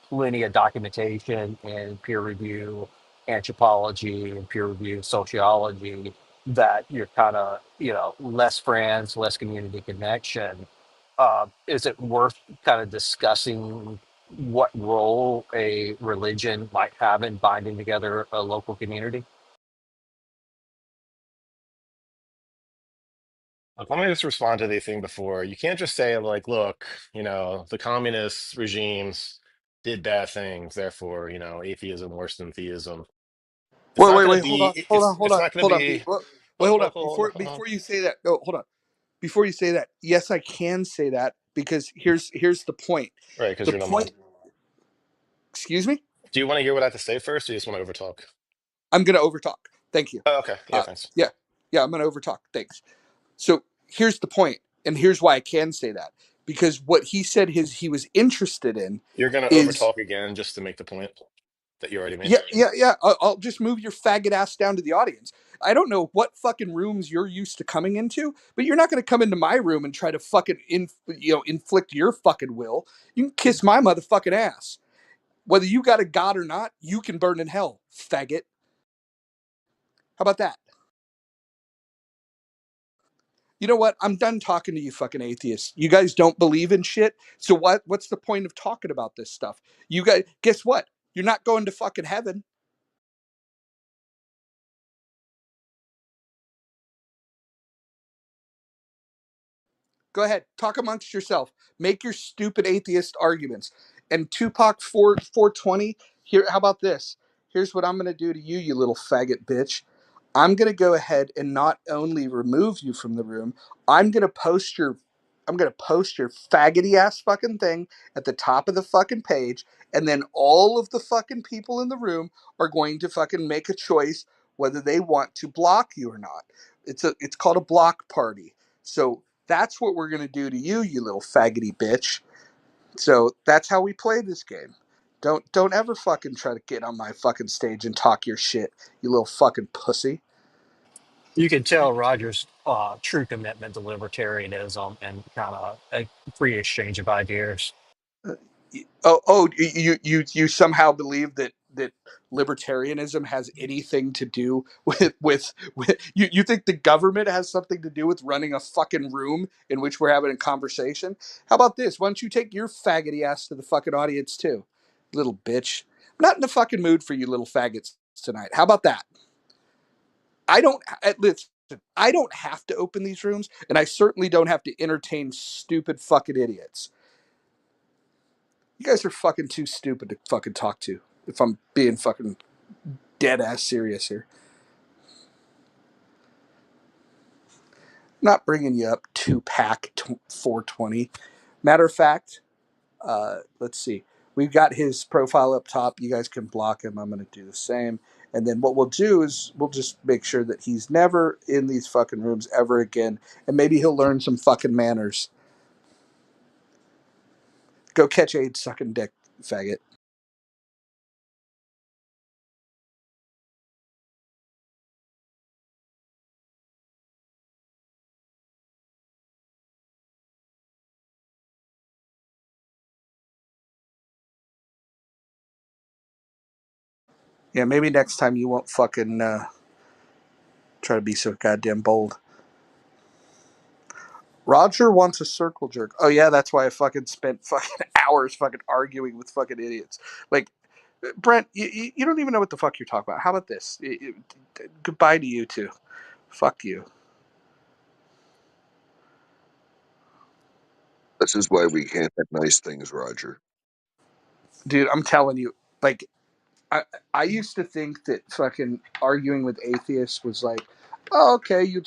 plenty of documentation and peer review anthropology and peer review sociology that you're kind of less friends, less community connection. Is it worth kind of discussing what role a religion might have in binding together a local community? Look, let me just respond to the thing before. You can't just say, like, look, the communist regimes did bad things, therefore, atheism worse than theism. It's not going to Wait, hold on, be, hold on, hold it's on, not going to hold on. be, Wait, hold on. hold on. Before you say that, no, hold on. Before you say that, yes, I can say that because here's the point. Right, because The you're numb. point. Excuse me. Do you want to hear what I have to say first, or you just want to overtalk? I'm gonna overtalk. Thank you. Oh, okay. Yeah, Uh, thanks. yeah, yeah, I'm gonna overtalk. Thanks. So here's the point, and here's why I can say that because what he said he was interested in You're going to is overtalk again just to make the point. that you already made? Yeah. I'll just move your faggot ass down to the audience. I don't know what fucking rooms you're used to coming into, but you're not going to come into my room and try to fucking inflict your fucking will. You can kiss my motherfucking ass. Whether you got a god or not, you can burn in hell, faggot. How about that? You know what? I'm done talking to you fucking atheists. You guys don't believe in shit. So what's the point of talking about this stuff? You guys, guess what? You're not going to fucking heaven. Go ahead, talk amongst yourself. Make your stupid atheist arguments. And Tupac 420, here, how about this? Here's what I'm going to do to you, you little faggot bitch. I'm going to go ahead and not only remove you from the room, I'm going to post your I'm going to post your faggoty ass fucking thing at the top of the fucking page, and then all of the fucking people in the room are going to fucking make a choice whether they want to block you or not. It's called a block party. So that's what we're gonna do to you, you little faggoty bitch. So that's how we play this game. Don't ever fucking try to get on my fucking stage and talk your shit, you little fucking pussy. You can tell Roger's true commitment to libertarianism and kind of a free exchange of ideas. You somehow believe that libertarianism has anything to do with you think the government has something to do with running a fucking room in which we're having a conversation? How about this? Why don't you take your faggoty ass to the fucking audience too, little bitch? I'm not in the fucking mood for you little faggots tonight. How about that? I don't listen. I don't have to open these rooms, and I certainly don't have to entertain stupid fucking idiots. You guys are fucking too stupid to fucking talk to. If I'm being fucking dead ass serious here, not bringing you up 2-pack 420. Matter of fact, let's see. We've got his profile up top. You guys can block him. I'm going to do the same. And then what we'll do is we'll just make sure that he's never in these fucking rooms ever again. And maybe he'll learn some fucking manners. Go catch AIDS sucking dick, faggot. Yeah, maybe next time you won't fucking try to be so goddamn bold. Roger wants a circle jerk. Oh yeah, that's why I fucking spent fucking hours fucking arguing with fucking idiots. Like Brent, you don't even know what the fuck you're talking about. How about this? Goodbye to you two. Fuck you, This is why we can't have nice things, Roger. dude. I'm telling you. Like I I used to think that fucking arguing with atheists was like, oh okay, you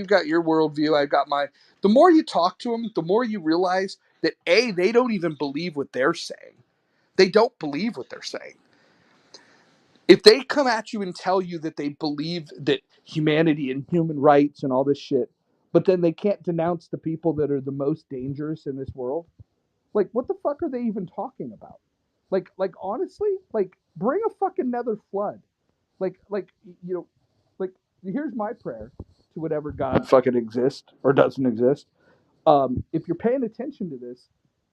got your worldview, I got mine. The more you talk to them, the more you realize that they don't even believe what they're saying. They don't believe what they're saying. If they come at you and tell you that they believe that humanity and human rights and all this shit, but then they can't denounce the people that are the most dangerous in this world, like what the fuck are they even talking about? Like honestly, like bring a fucking nether flood. Like you know, like here's my prayer to whatever God fucking exists or doesn't exist. If you're paying attention to this,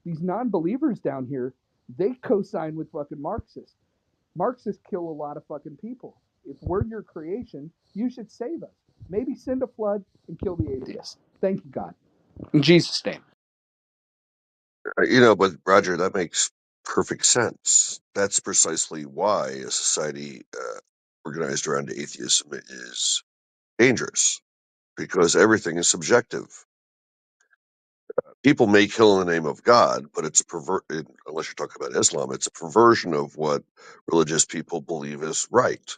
these non-believers down here, they co-sign with fucking Marxists. Marxists kill a lot of fucking people. If we're your creation, you should save us. Maybe send a flood and kill the atheists. Thank you, God. In Jesus' name. But Roger, that makes perfect sense. That's precisely why a society organized around atheism is dangerous, because everything is subjective. People may kill in the name of God, but it's unless you're talking about Islam, it's a perversion of what religious people believe is right.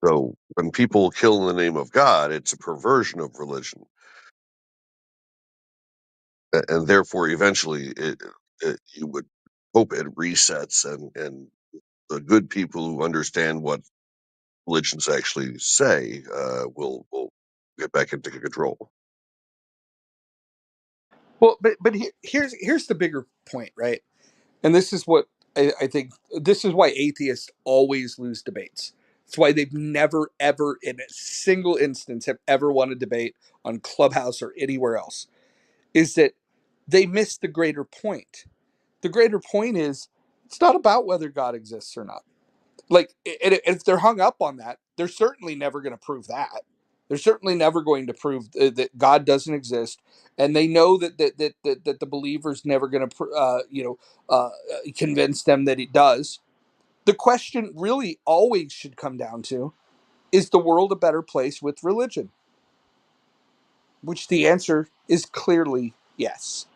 So when people kill in the name of God, it's a perversion of religion, and therefore eventually you would hope it resets, and the good people who understand what religions actually say will get back into control. Well, but here's the bigger point, right? And this is what I think this is why atheists always lose debates. It's why they've never, ever, in a single instance, have ever won a debate on Clubhouse or anywhere else. Is that they miss the greater point. The greater point is it's not about whether God exists or not. Like, if they're hung up on that, they're certainly never going to prove that. They're certainly never going to prove that God doesn't exist, and they know that the believer's never going to, convince them that it does. The question really always should come down to: is the world a better place with religion? Which the answer is clearly yes.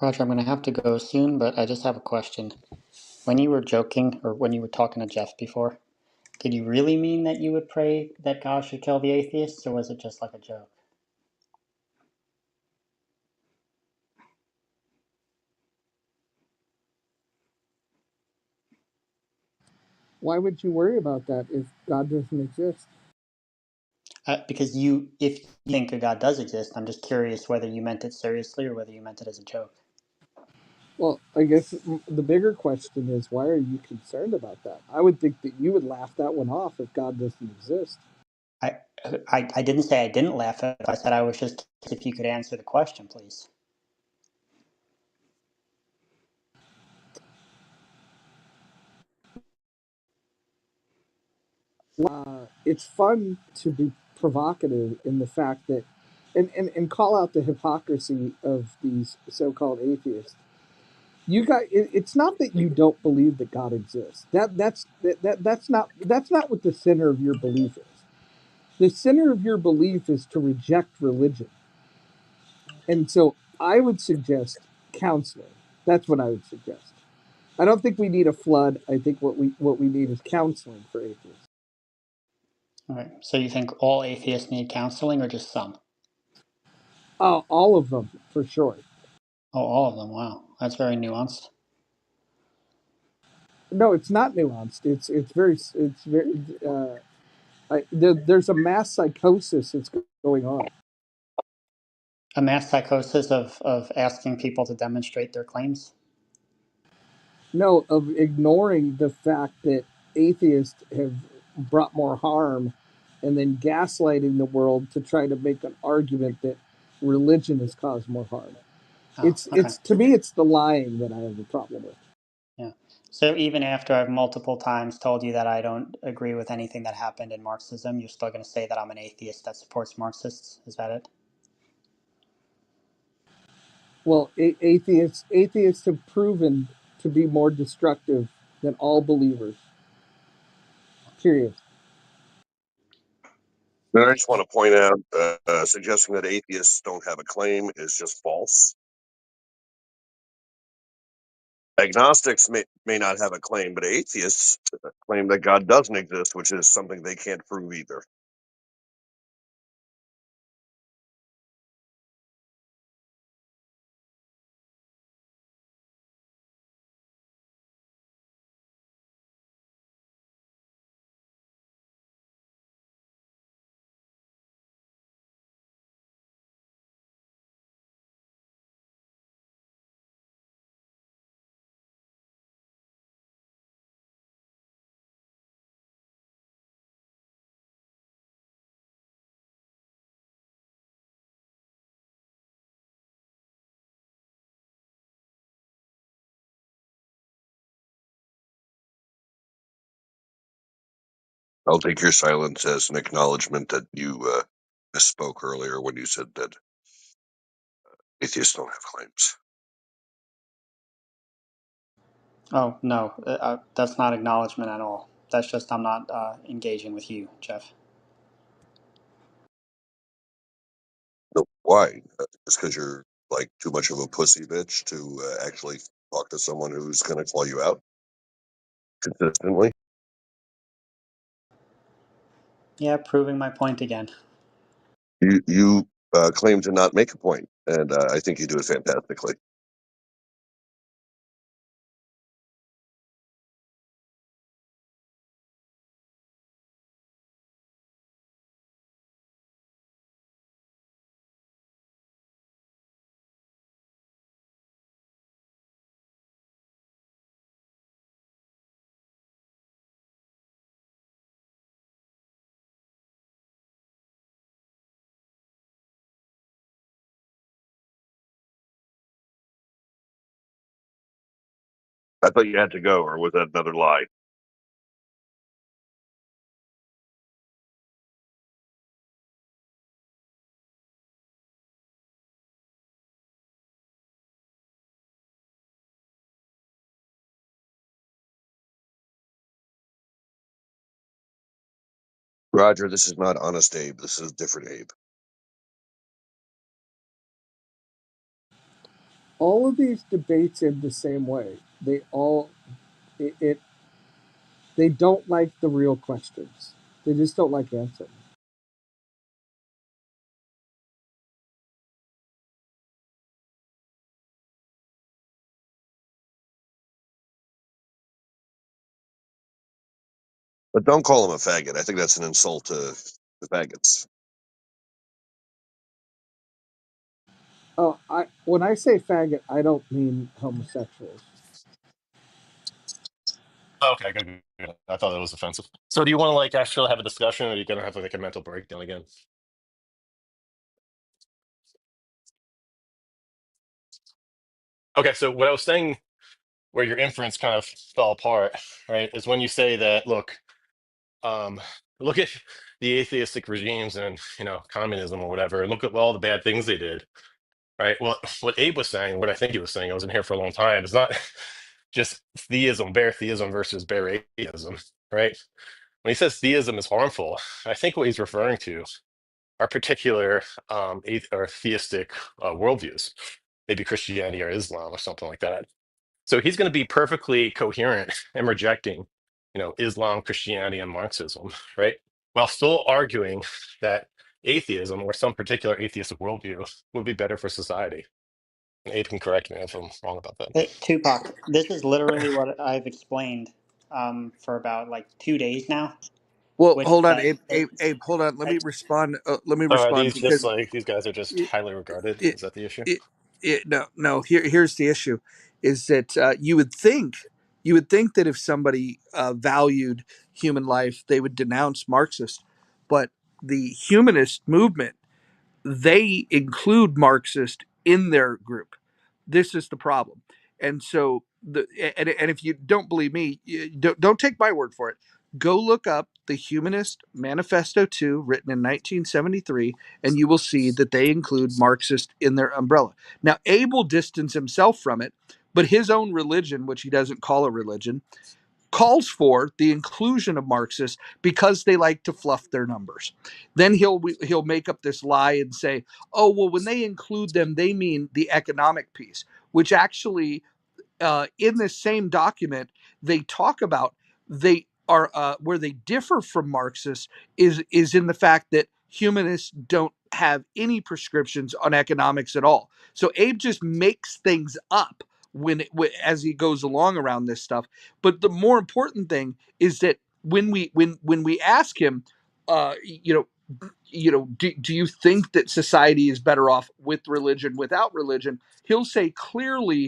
Roger, I'm going to have to go soon, but I just have a question. When you were joking, or when you were talking to Jeff before, did you really mean that you would pray that God should kill the atheists, or was it just like a joke? Why would you worry about that if God doesn't exist? Because if you think a God does exist, I'm just curious whether you meant it seriously or whether you meant it as a joke. Well, I guess the bigger question is, why are you concerned about that? I would think that you would laugh that one off if God doesn't exist. I, I didn't say I didn't laugh at it. I said I was just curious if you could answer the question, please. It's fun to be provocative in the fact that, and call out the hypocrisy of these so-called atheists. It's not that you don't believe that God exists. That's not what the center of your belief is. The center of your belief is to reject religion. And so I would suggest counseling. That's what I would suggest. I don't think we need a flood. I think what we need is counseling for atheists. All right. So you think all atheists need counseling, or just some? All of them for sure. Oh, all of them. Wow, that's very nuanced. No, it's not nuanced. It's very. There's a mass psychosis that's going on. A mass psychosis of asking people to demonstrate their claims. No, of ignoring the fact that atheists have brought more harm, and then gaslighting the world to try to make an argument that religion has caused more harm. Oh, okay. It's to me, it's the lying that I have a problem with. Yeah. So even after I've multiple times told you that I don't agree with anything that happened in Marxism, you're still going to say that I'm an atheist that supports Marxists? Is that it? Well, atheists have proven to be more destructive than all believers. Period. And I just want to point out, suggesting that atheists don't have a claim is just false. Agnostics may not have a claim, but atheists claim that God doesn't exist, which is something they can't prove either. I'll take your silence as an acknowledgement that you misspoke earlier when you said that atheists don't have claims. Oh, no, that's not acknowledgement at all. That's just I'm not engaging with you, Jeff. No, why? Just because you're like too much of a pussy bitch to actually talk to someone who's going to call you out consistently? Yeah, proving my point again. You claim to not make a point, and I think you do it fantastically. I thought you had to go, or was that another lie? Roger, this is not honest Abe. This is different Abe. All of these debates end the same way. They all it they don't like the real questions. They just don't like answering. But don't call him a faggot. I think that's an insult to the faggots. Oh, I when I say faggot, I don't mean homosexuals. Okay, good, good, good. I thought that was offensive. So, do you want to like actually have a discussion, or are you gonna have like a mental breakdown again? Okay, so what I was saying, where your inference kind of fell apart, right, is when you say that, um, look at the atheistic regimes and communism or whatever, and look at all the bad things they did, right? Well, what Abe was saying, what I think he was saying, I was in here for a long time, is not just theism, bare theism versus bare atheism, right? When he says theism is harmful, I think what he's referring to are particular or theistic worldviews, maybe Christianity or Islam or something like that. So he's going to be perfectly coherent in rejecting, Islam, Christianity, and Marxism, right? While still arguing that atheism or some particular atheistic worldview would be better for society. And Abe can correct me if I'm wrong about that. Tupac, this is literally what I've explained for about like 2 days now, Well, which is hold on, that, Abe, hold on. Let me respond. Let me Are respond these just because like these guys are just it, highly regarded? it, Is that the issue? no. Here's the issue: is that you would think that if somebody valued human life, they would denounce Marxist, but the humanist movement, they include Marxist in their group. This is the problem. And so and if you don't believe me, don't take my word for it. Go look up the Humanist Manifesto 2, written in 1973, and you will see that they include Marxist in their umbrella. Now, Abe will distance himself from it, but his own religion, which he doesn't call a religion, calls for the inclusion of Marxists because they like to fluff their numbers. Then he'll make up this lie and say, "Oh, well, when they include them, they mean the economic piece," which actually in this same document they talk about. They are where they differ from Marxists is in the fact that humanists don't have any prescriptions on economics at all. So Abe just makes things up as he goes along around this stuff. But the more important thing is that when we ask him, uh, you know, do you think that society is better off with religion, without religion? He'll say clearly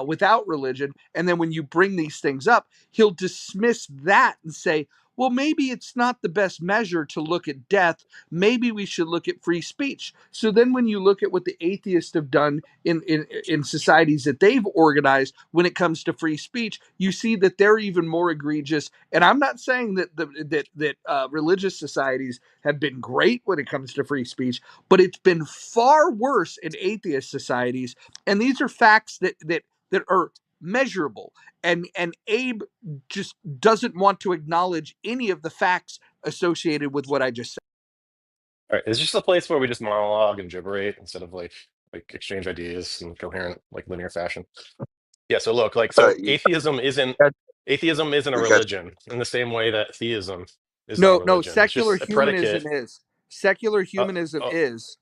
without religion. And then when you bring these things up, he'll dismiss that and say, well, maybe it's not the best measure to look at death. Maybe we should look at free speech. So then when you look at what the atheists have done in societies that they've organized when it comes to free speech, you see that they're even more egregious. And I'm not saying that religious societies have been great when it comes to free speech, but it's been far worse in atheist societies. And these are facts that are measurable. And Abe just doesn't want to acknowledge any of the facts associated with what I just said. All right, it's just a place where we just monologue and gibberate instead of like exchange ideas in coherent, like linear fashion. Yeah, so look, like so You atheism isn't a got religion in the same way that theism is not a No, religion. It's secular just a humanism predicate. is. Secular Uh, humanism uh, is.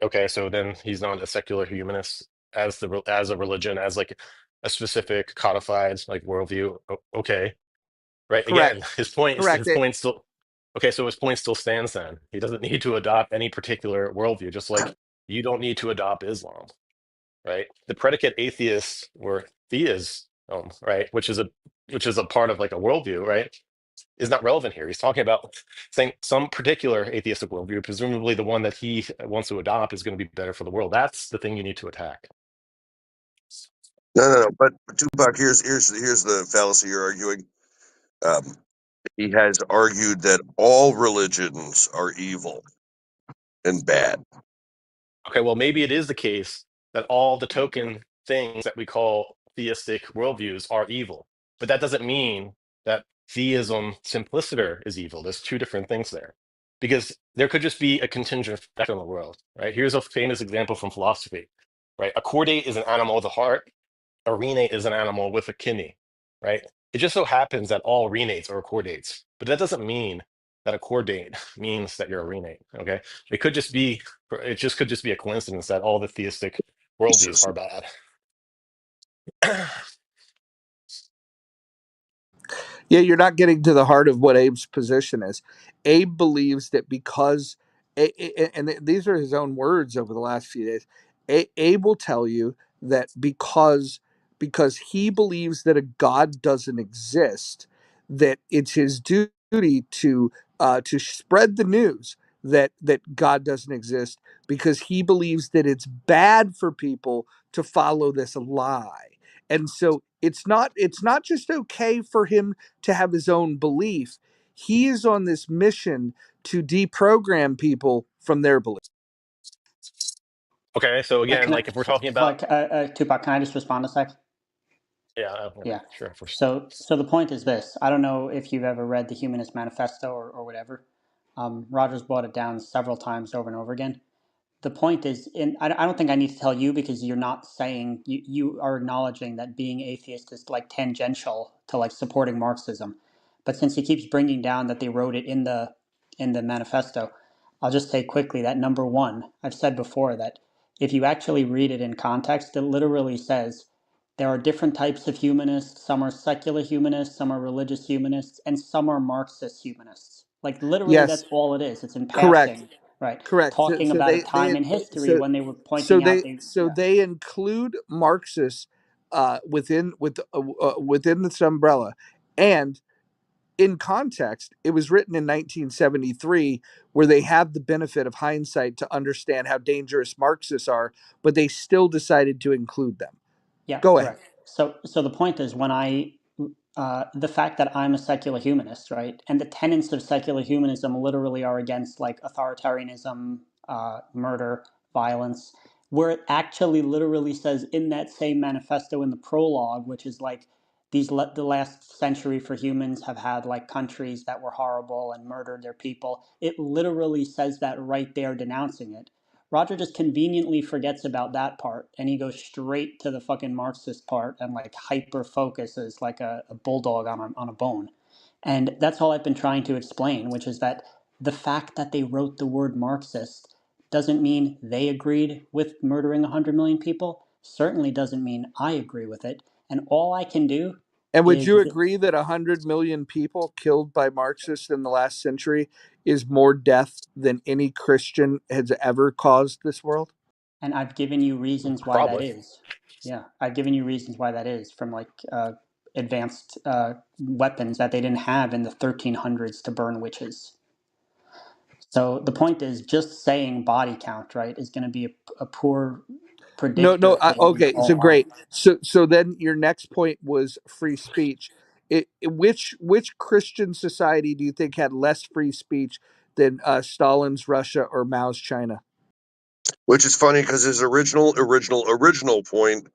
okay, so then he's not a secular humanist as a religion, as like a specific codified like worldview. Okay, right? Correct. Again, his point is Correct. his point still okay. So his point still stands. Then he doesn't need to adopt any particular worldview, just like you don't need to adopt Islam, right? The predicate atheist or theism, right, which is a part of like a worldview, right, is not relevant here. He's talking about saying some particular atheistic worldview, presumably the one that he wants to adopt is going to be better for the world. That's the thing you need to attack. no. But Tupac, here's the fallacy you're arguing. Um, he has argued that all religions are evil and bad. Okay, well, maybe it is the case that all the token things that we call theistic worldviews are evil, but that doesn't mean that theism simpliciter is evil. There's two different things there, because there could just be a contingent effect on the world, right? Here's a famous example from philosophy, right? A chordate is an animal with a heart. A renate is an animal with a kidney, right? It just so happens that all renates are chordates, but that doesn't mean that a chordate means that you're a renate. Okay, it just could just be a coincidence that all the theistic worldviews are bad. Yeah, you're not getting to the heart of what Abe's position is. Abe believes that because, and these are his own words over the last few days, Abe will tell you that because he believes that a God doesn't exist, that it's his duty to spread the news that God doesn't exist, because he believes that it's bad for people to follow this lie. And so it's not just okay for him to have his own belief. He is on this mission to deprogram people from their belief. Okay, so again, Can I, like if we're talking about, Tupac, can I just respond a sec? yeah, Yeah. sure, of course. So the point is this. I don't know if you've ever read the Humanist Manifesto or whatever. Rogers brought it down several times over and over again. The point is, I don't think I need to tell you, because you're not saying, you are acknowledging that being atheist is like tangential to like supporting Marxism. But since he keeps bringing down that they wrote it in the manifesto, I'll just say quickly that number one, I've said before that if you actually read it in context, it literally says there are different types of humanists. Some are secular humanists, some are religious humanists, and some are Marxist humanists. Like literally, Yes, that's all it is. It's in correct, passing, right? correct. Talking So about a they time in history so when they were so pointing out they they, so yeah, they include Marxists within this umbrella. And in context, it was written in 1973, where they have the benefit of hindsight to understand how dangerous Marxists are, but they still decided to include them. yeah, Go ahead. correct. So the point is, when the fact that I'm a secular humanist, right, and the tenets of secular humanism literally are against like authoritarianism, murder, violence, where it actually literally says in that same manifesto in the prologue, which is like the last century for humans have had like countries that were horrible and murdered their people. It literally says that right there, denouncing it. Roger just conveniently forgets about that part, and he goes straight to the fucking Marxist part and like hyper focuses like a bulldog on a bone. And that's all I've been trying to explain, which is that the fact that they wrote the word Marxist doesn't mean they agreed with murdering 100 million people, certainly doesn't mean I agree with it. And all I can do And would is, you agree that 100 million people killed by Marxists in the last century is more death than any Christian has ever caused this world? and I've given you reasons why that Probably. is. Yeah, I've given you reasons why that is, from like advanced weapons that they didn't have in the 1300s to burn witches. So the point is, just saying body count, right, is going to be a poor No, predictor no. for what we Okay, call so harm. great. So then your next point was free speech. Which Christian society do you think had less free speech than Stalin's Russia or Mao's China? Which is funny because his original point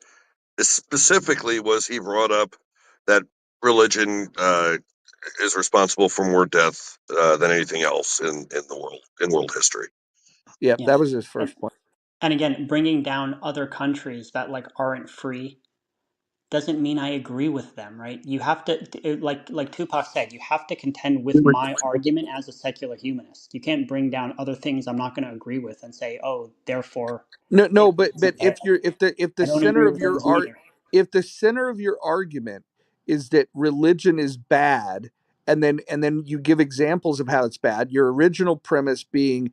specifically was he brought up that religion is responsible for more death than anything else in the world, in world history. Yeah, Yeah. that was his And, first point. and again, bringing down other countries that like aren't free doesn't mean I agree with them, right? You have to, like Tupac said, you have to contend with my argument as a secular humanist. You can't bring down other things I'm not going to agree with and say, oh, therefore No, but atheism is bad. if the I don't center agree of with your those neither. if the center of your argument is that religion is bad, and then you give examples of how it's bad, your original premise being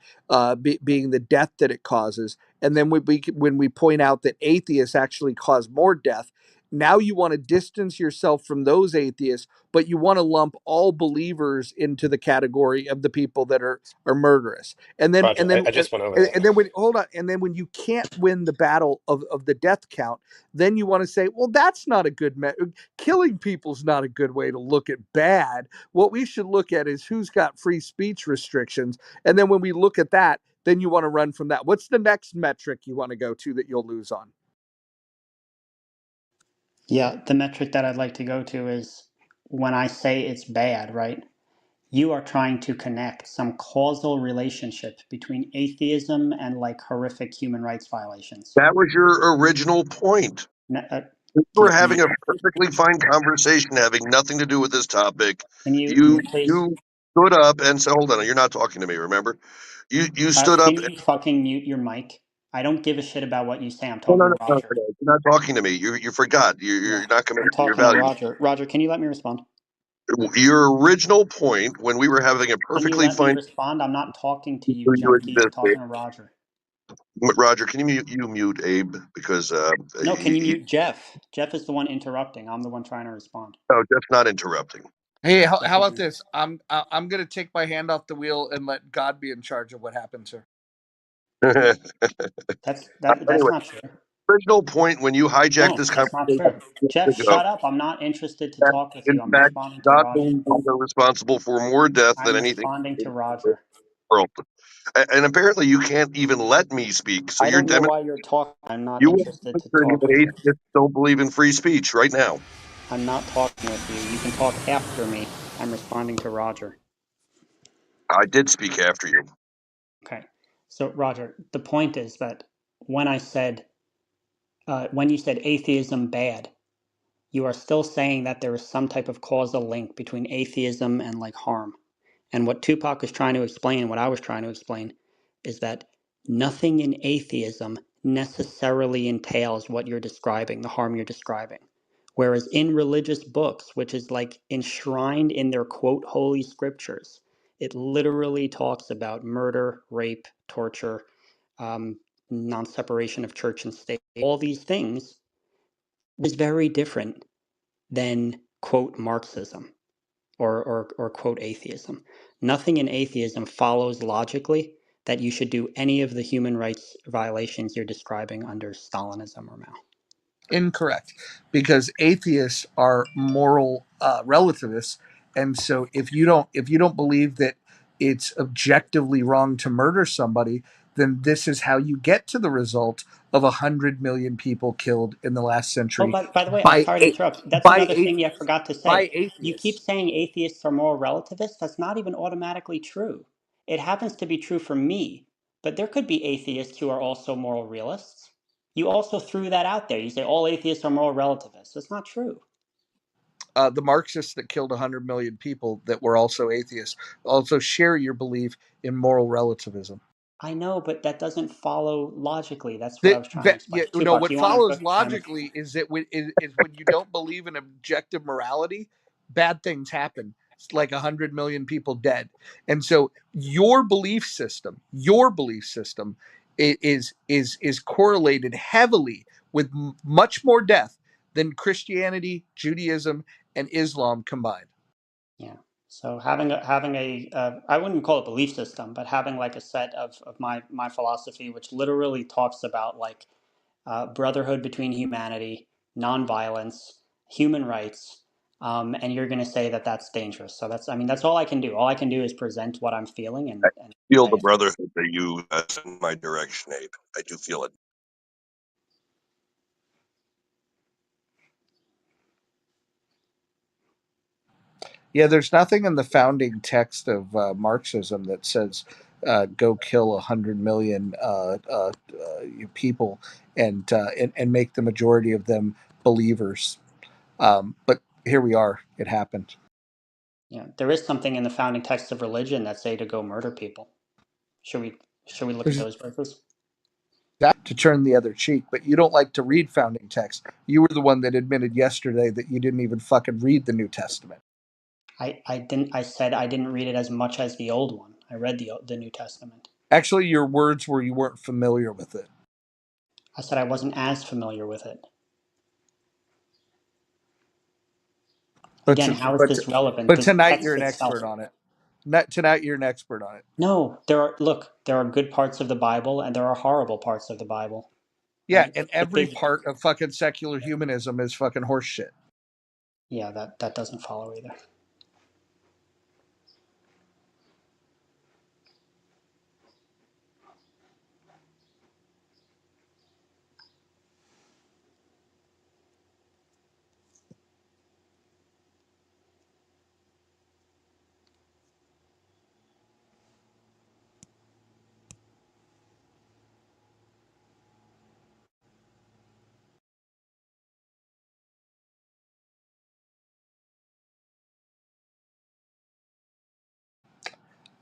being the death that it causes, and then when we point out that atheists actually cause more death, now you want to distance yourself from those atheists, but you want to lump all believers into the category of the people that are murderous, and then Roger, I just went over and, that. and then when hold on, and then when you can't win the battle of the death count, then you want to say, well, that's not a good killing people's not a good way to look at bad. What we should look at is who's got free speech restrictions, and then when we look at that, then you want to run from that. What's the next metric you want to go to that you'll lose on? Yeah, the metric that I'd like to go to is when I say it's bad, right? You are trying to connect some causal relationship between atheism and like horrific human rights violations. That was your original point. N- uh, We Can were you having a perfectly fine conversation having nothing to do with this topic. can you You please you stood up and said, "Hold on, you're not talking to me." Remember, you stood up. can you fucking mute your mic? I don't give a shit about what you say. I'm No, talking to no, Roger. you're not talking to me. You forgot. Yeah, You're not coming I'm to your talking to values. Roger. Roger, can you let me respond? Your original point when we were having a Can you perfectly let me fine respond? I'm not talking to you, you junkie. I'm existed. talking to Roger. Roger, can you mute Abe because No, can you he mute Jeff? Jeff is the one interrupting. I'm the one trying to respond. no, just not interrupting. Hey, Jeff how is about this? I'm gonna take my hand off the wheel and let God be in charge of what happens here. that's Anyway, not true. original point when you hijacked No, this that's not conversation true. Jeff, ago, shut up. I'm not interested to that talk with in you. I'm fact responding to God Roger. believes are responsible for more death I'm than anything responding in to the Roger. world. And apparently you can't even let me speak. So I you're don't know why demonstrating you're talking. I'm not you are interested to demonstrating talk that with you. atheists don't believe in free speech right now. I'm not talking with you. You can talk after me. I'm responding to Roger. I did speak after you. Okay. So, Roger, the point is that when I said, when you said atheism bad, you are still saying that there is some type of causal link between atheism and like harm. And what Tupac was trying to explain, what I was trying to explain, is that nothing in atheism necessarily entails what you're describing, the harm you're describing. Whereas in religious books, which is like enshrined in their quote holy scriptures, it literally talks about murder, rape, torture, non separation of church and state. All these things is very different than quote Marxism or quote atheism. Nothing in atheism follows logically that you should do any of the human rights violations you're describing under Stalinism or Mao. Incorrect, because atheists are moral relativists, and so if you don't believe that it's objectively wrong to murder somebody, then this is how you get to the result of 100 million people killed in the last Oh, century by the way, I'm by sorry to interrupt. That's by another thing you forgot to by say. You keep atheists. saying atheists are moral relativists. That's not even automatically true. It happens to be true for me, but there could be atheists who are also moral realists. You also threw that out there. You say all atheists are moral relativists. That's not true. The Marxists that killed 100 million people that were also atheists also share your belief in moral relativism. I know, but that doesn't follow logically. That's what I was trying to explain. Tupac, What you want to follows interrupt your time? logically is that is when you don't believe in objective morality, bad things happen. It's like 100 million people dead, and so your belief system is correlated heavily with much more death than Christianity, Judaism, and Islam combined. Yeah. So having a I wouldn't call it belief system, but having like a set of my philosophy, which literally talks about like brotherhood between humanity, nonviolence, human rights, and you're going to say that that's dangerous. So that's, I mean, that's all I can do. All I can do is present what I'm feeling and Feel say the it. brotherhood that you in my direction, Abe. I do feel it. Yeah, there's nothing in the founding text of Marxism that says go kill 100 million people and make the majority of them believers. But here we are. It happened. Yeah, there is something in the founding texts of religion that say to go murder people. Should we should we look at There's those verses? that to turn the other cheek, but you don't like to read founding text. You were the one that admitted yesterday that you didn't even fucking read the New Testament. I didn't. I said I didn't read it as much as the old one. I read the New Testament. Actually, your words were you weren't familiar with it. I said I wasn't as familiar with it. But Again, to, how is but this relevant? but The tonight you're text an itself. expert on it. Tonight you're an expert on it. No, there are good parts of the Bible and there are horrible parts of the Bible, Yeah, right? and The every big, part of fucking secular humanism is fucking horseshit. yeah, that doesn't follow either.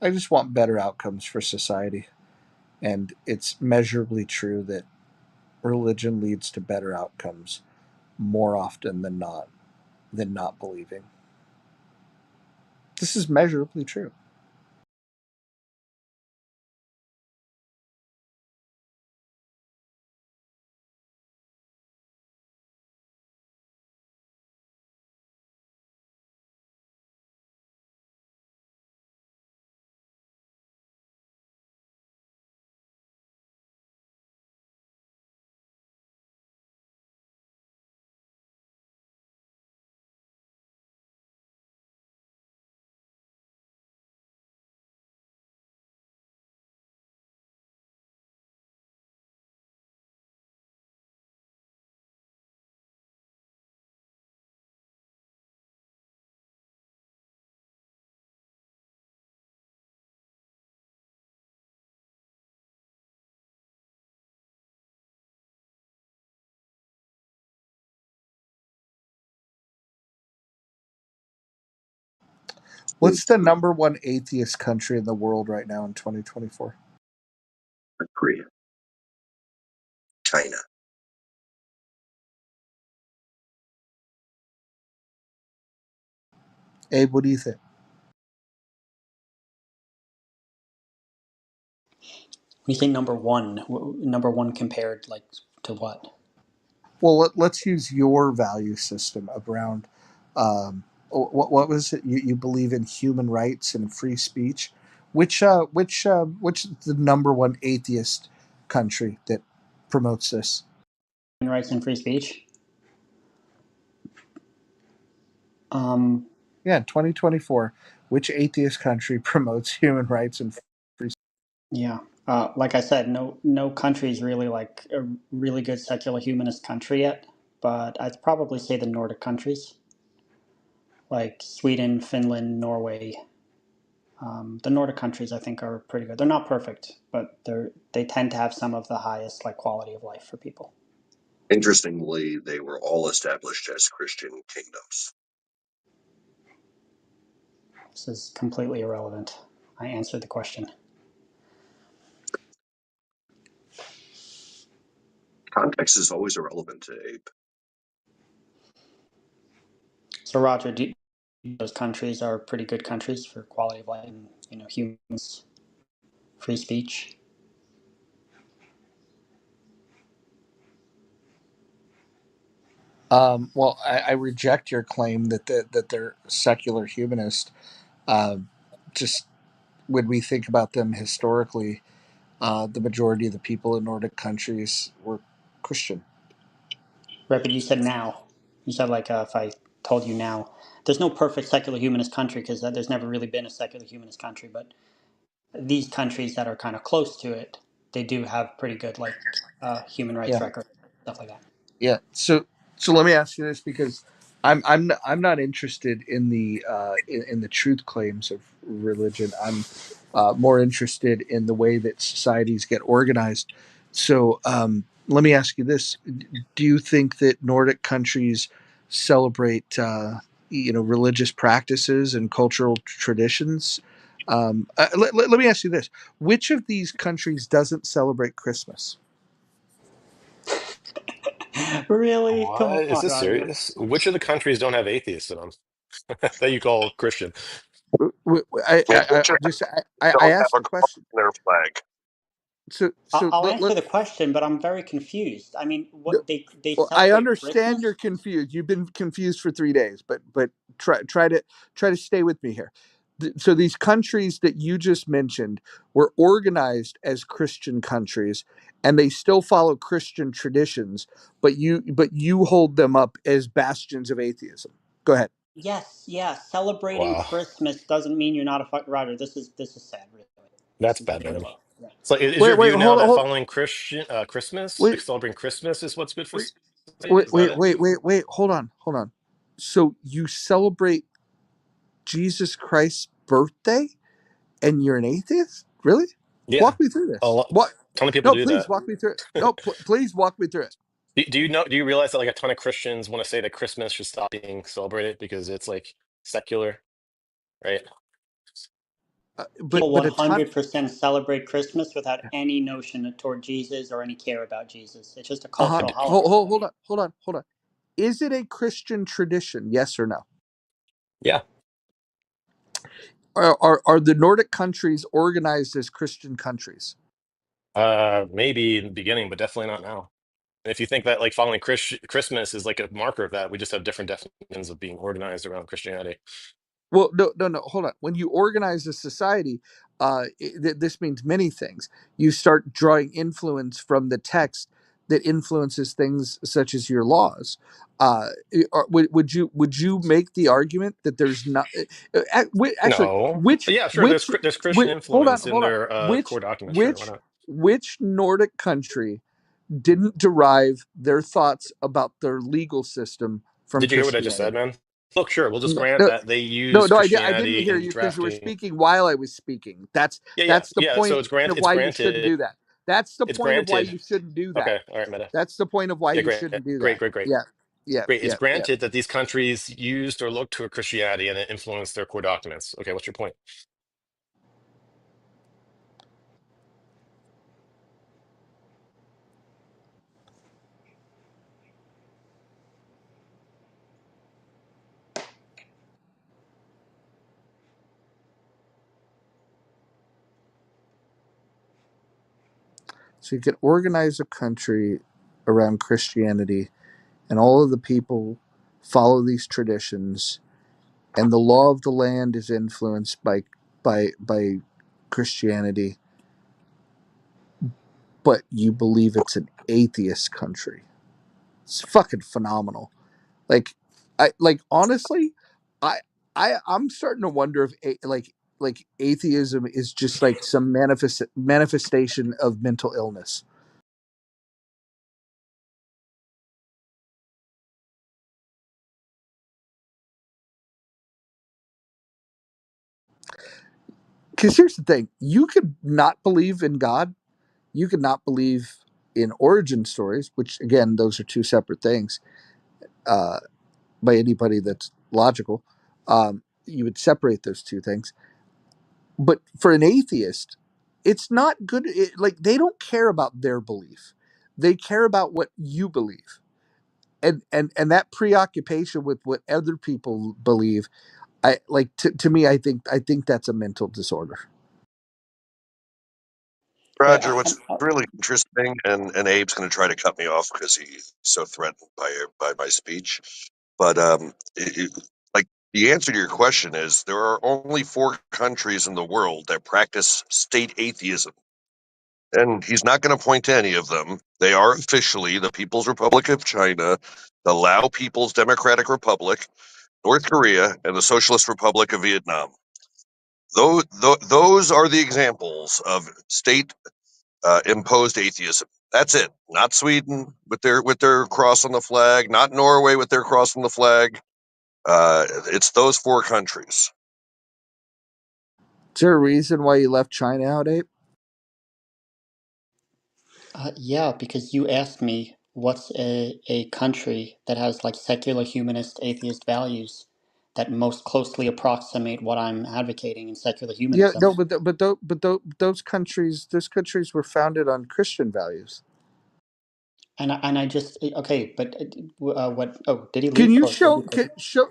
I just want better outcomes for society. And it's measurably true that religion leads to better outcomes more often than not believing. This is measurably true. What's the number one atheist country in the world right now in 2024? Korea, China. Abe, what do you think? We say number one compared like to what? Well, let's use your value system around what was it? You believe in human rights and free speech. Which is the number one atheist country that promotes this? Human rights and free speech. Um, Yeah, in 2024, which atheist country promotes human rights and free speech? yeah. Like I said, no country is really like a really good secular humanist country yet, but I'd probably say the Nordic countries like Sweden, Finland, Norway. The Nordic countries, I think, are pretty good. They're not perfect, but they tend to have some of the highest like quality of life for people. Interestingly, they were all established as Christian kingdoms. This is completely irrelevant. I answered the question. Context is always irrelevant to Abe. So, Roger, those countries are pretty good countries for quality of life and humans, free speech. Well, I reject your claim that they're secular humanist. Just when we think about them historically, the majority of the people in Nordic countries were Christian. Right, but you said now. You said like if I told you now, there's no perfect secular humanist country because there's never really been a secular humanist country. But these countries that are kind of close to it, they do have pretty good like human rights Yeah. record, stuff like that. Yeah. So let me ask you this because I'm not interested in in the truth claims of religion. I'm more interested in the way that societies get organized. So let me ask you this: do you think that Nordic countries celebrate religious practices and cultural traditions? Let me ask you this: which of these countries doesn't celebrate Christmas? Really? Come What? Is on, this Roger. serious? Which of the countries don't have atheists in them that you call Christian? I just I Don't have asked a the cross question. in their flag. So I'll answer the question, but I'm very confused. I mean, what they well, I celebrate understand Christmas? you're confused. You've been confused for 3 days, but try to stay with me here. So these countries that you just mentioned were organized as Christian countries, and they still follow Christian traditions, but you hold them up as bastions of atheism. Go ahead. Yes, yeah. Celebrating Wow, Christmas doesn't mean you're not a fuck. Roger, this is sad. Really, this that's is bad, really man. low. Yeah. So is Wait, your wait, view now hold on, that hold. following Christian Christmas, like Wait, celebrating Christmas, is what's good for wait, society? wait, Is that wait, it? wait. Hold on. So you celebrate Jesus Christ's birthday? And you're an atheist? Really? Yeah, Walk me through a this. lot, What? ton of people No, do please that. walk me through it. No, please walk me through it. Do you know? Do you realize that like a ton of Christians want to say that Christmas should stop being celebrated because it's like secular, right? But People a ton. 100% celebrate Christmas without any notion toward Jesus or any care about Jesus. It's just a Uh huh. cultural holiday. Hold on. Is it a Christian tradition? Yes or no? Yeah, Are the Nordic countries organized as Christian countries? maybe in the beginning, but definitely not now. And if you think that like following Christmas is like a marker of that, we just have different definitions of being organized around Christianity. Well, no. Hold on. When you organize a society, this means many things. You start drawing influence from the text that influences things such as your laws. Would you make the argument that there's not actually No, which but yeah, sure. which There's Christian influence in hold on their core which documents. Sure, why which not? which Nordic country didn't derive their thoughts about their legal system from Did you hear what I just said, Christianity? man? Look, sure, we'll just No, grant no, that they no, use no, I didn't Christianity hear in you because you were drafting. speaking while I was speaking. Yeah. That's the Yeah. So point of it's why you shouldn't granted. do that. That's the It's point of why granted. you shouldn't do that. Okay, all right, Meta. That's the point of why Yeah, you great, shouldn't do great, that. great, great, Yeah, yeah, great. It's yeah, yeah. granted that these countries used or looked to Christianity and it influenced their core documents. Okay, what's your point? So you can organize a country around Christianity, and all of the people follow these traditions, and the law of the land is influenced by Christianity, but you believe it's an atheist country. It's fucking phenomenal. Like, honestly, I I'm starting to wonder if like atheism is just like some manifestation of mental illness. Because here's the thing: you could not believe in God, you could not believe in origin stories, which again, those are two separate things. Uh, by anybody that's logical, you would separate those two things. But for an atheist, it's not good. Like they don't care about their belief; they care about what you believe, and that preoccupation with what other people believe. I like to me. I think that's a mental disorder. Okay, Roger, what's really interesting, and Abe's going to try to cut me off because he's so threatened by my speech. But like the answer to your question is there are only 4 countries in the world that practice state atheism, and he's not going to point to any of them. They are officially the People's Republic of China, the Lao People's Democratic Republic, North Korea, and the Socialist Republic of Vietnam. Those are the examples of state imposed atheism. That's it. Not Sweden with their cross on the flag. Not Norway with their cross on the flag. It's those 4 countries. Is there a reason why you left China out, Abe? yeah, because you asked me what's a country that has like secular humanist atheist values that most closely approximate what I'm advocating in secular Yeah, humanism. no, those countries were founded on Christian values. And I just okay, but what? Oh, did he Can leave? you Or did he,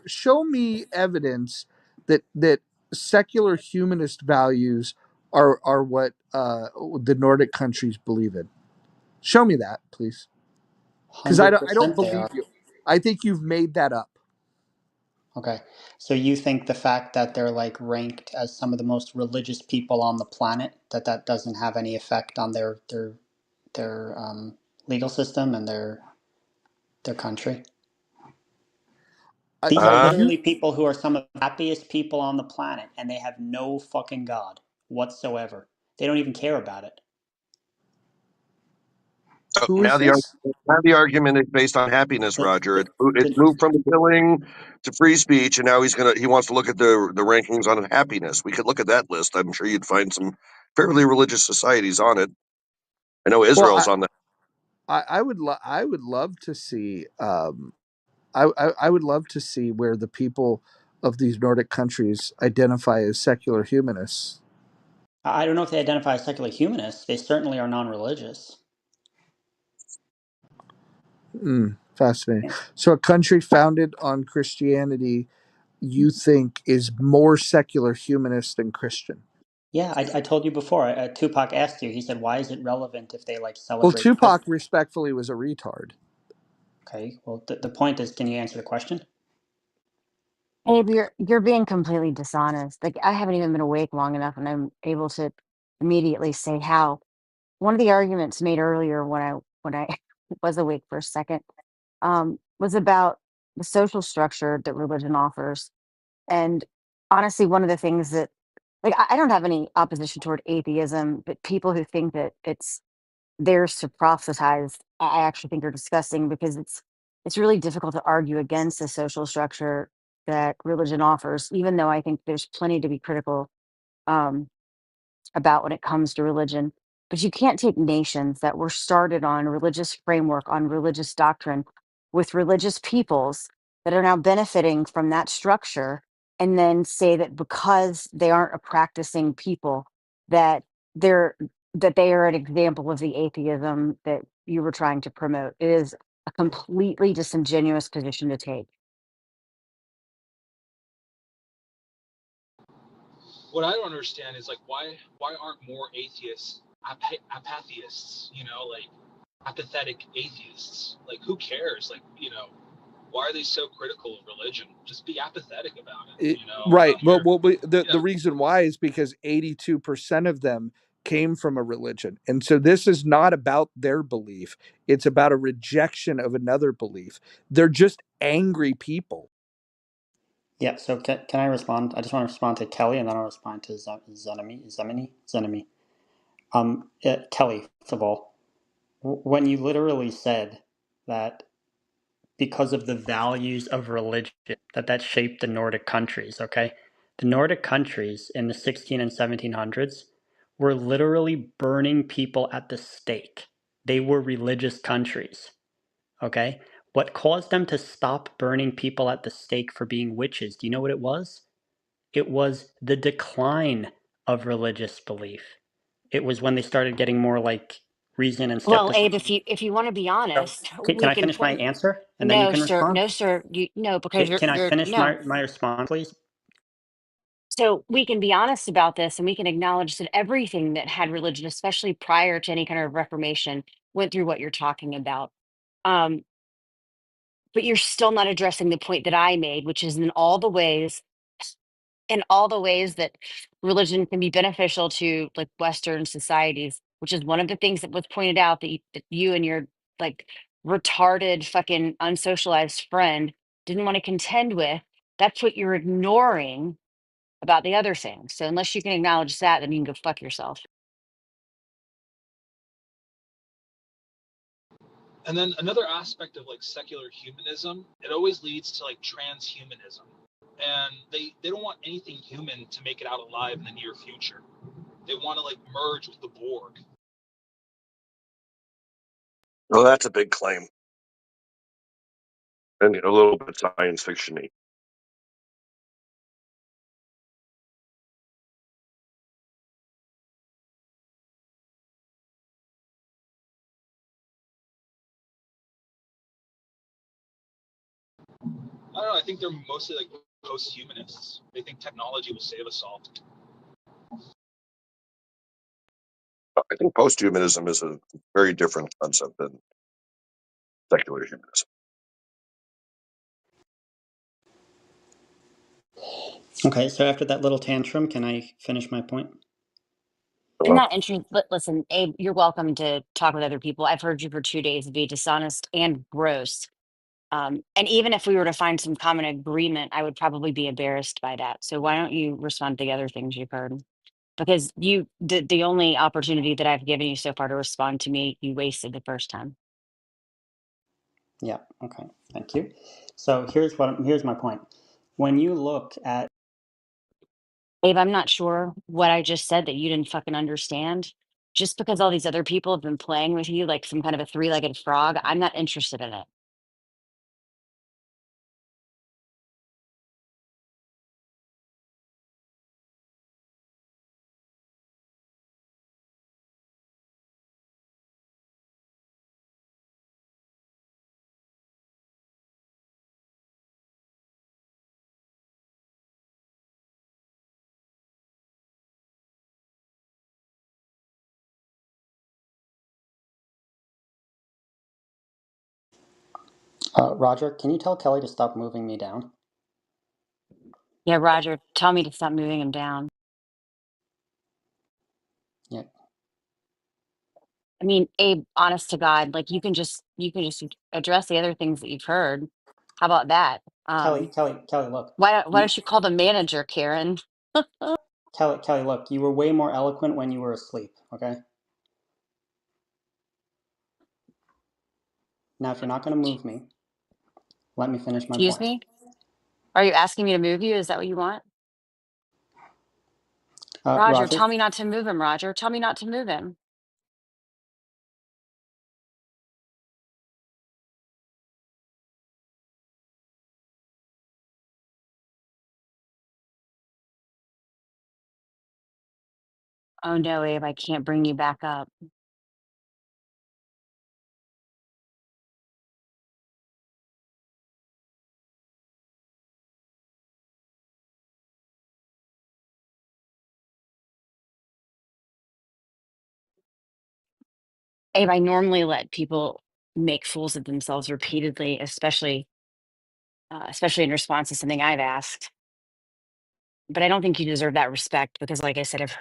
show me evidence that secular humanist values are what the Nordic countries believe in? Show me that, please, because I don't 100% they believe are. you. I think you've made that up. Okay, so you think the fact that they're like ranked as some of the most religious people on the planet that doesn't have any effect on their legal system and their country? These are Uh, literally You people who are some of the happiest people on the planet, and they have no fucking God whatsoever. They don't even care about it. Who now is the this? now the argument is based on happiness, The, Roger. the, It's the, moved from killing to free speech, and now he wants to look at the rankings on happiness. We could look at that list. I'm sure you'd find some fairly religious societies on it. I know Well, Israel's on that. I would love to see I would love to see where the people of these Nordic countries identify as secular humanists. I don't know if they identify as secular humanists. They certainly are non-religious. Fascinating. So, a country founded on Christianity, you think, is more secular humanist than Christian? Yeah, I told you before. Tupac asked you. He said, "Why is it relevant if they like Well, celebrate Tupac Christmas?" respectfully was a retard. Okay. Well, the point is, can you answer the question? Abe, you're being completely dishonest. Like I haven't even been awake long enough, and I'm able to immediately say how. One of the arguments made earlier when I was awake for a second was about the social structure that religion offers. And honestly, one of the things that like I don't have any opposition toward atheism, but people who think that it's theirs to proselytize, I actually think are disgusting because it's really difficult to argue against the social structure that religion offers, even though I think there's plenty to be critical um, about when it comes to religion. But you can't take nations that were started on religious framework, on religious doctrine, with religious peoples that are now benefiting from that structure, and then say that because they aren't a practicing people, that they're that they are an example of the atheism that you were trying to promote. It is a completely disingenuous position to take. What I don't understand is like why aren't more atheists apatheists? You know, like apathetic atheists. Like who cares? Like why are they so critical of religion? Just be apathetic about it. You know, Right. Well, you're the reason why is because 82% of them came from a religion. And so this is not about their belief, it's about a rejection of another belief. They're just angry people. Yeah. So can I respond? I just want to respond to Kelly, and then I'll respond to Zenemi. Kelly, first of all, when you literally said that because of the values of religion that shaped the Nordic countries, okay? The Nordic countries in the 16 and 1700s were literally burning people at the stake. They were religious countries, okay? What caused them to stop burning people at the stake for being witches? Do you know what it was? It was the decline of religious belief. It was when they started getting more like reason and Well, Abe, skepticism. if you want to be So, honest, can we I can finish my point. answer and then you No, can sir. respond? No, sir. You no, because Can I you're finish no. my response, please? So we can be honest about this and we can acknowledge that everything that had religion, especially prior to any kind of reformation, went through what you're talking about. Um, but you're still not addressing the point that I made, which is in all the ways that religion can be beneficial to like Western societies, which is one of the things that was pointed out that you and your like retarded fucking unsocialized friend didn't want to contend with. That's what you're ignoring about the other things. So unless you can acknowledge that, then you can go fuck yourself. And then another aspect of like secular humanism, it always leads to like transhumanism. And they don't want anything human to make it out alive in the near future. They want to like merge with the Borg. Well, that's a big claim and a little bit science fiction-y. I don't know. I think they're mostly like post-humanists. They think technology will save us all. I think post-humanism is a very different concept than secular humanism. Okay, so after that little tantrum, can I finish my point? I'm Well, not interested, but listen, Abe, you're welcome to talk with other people. I've heard you for 2 days be dishonest and gross. And even if we were to find some common agreement, I would probably be embarrassed by that. So why don't you respond to the other things you've heard? Because the only opportunity that I've given you so far to respond to me, you wasted the first time. Yeah, okay, thank you. So here's my point. When you look at Abe, I'm not sure what I just said that you didn't fucking understand. Just because all these other people have been playing with you like some kind of a three-legged frog, I'm not interested in it. Roger, can you tell Kelly to stop moving me down? Yeah, Roger, tell me to stop moving him down. Yeah, I mean, Abe, honest to God, like you can just address the other things that you've heard. How about that? Kelly, look, Why you, don't you call the manager, Karen? Kelly, look, you were way more eloquent when you were asleep. Okay, now if you're not going to move me, let me finish my Excuse point. me? Are you asking me to move you? Is that what you want? Roger, Roger, tell me not to move him, Roger. Tell me not to move him. Oh no, Abe, I can't bring you back up. Abe, I normally let people make fools of themselves repeatedly, especially in response to something I've asked. But I don't think you deserve that respect because, like I said, I've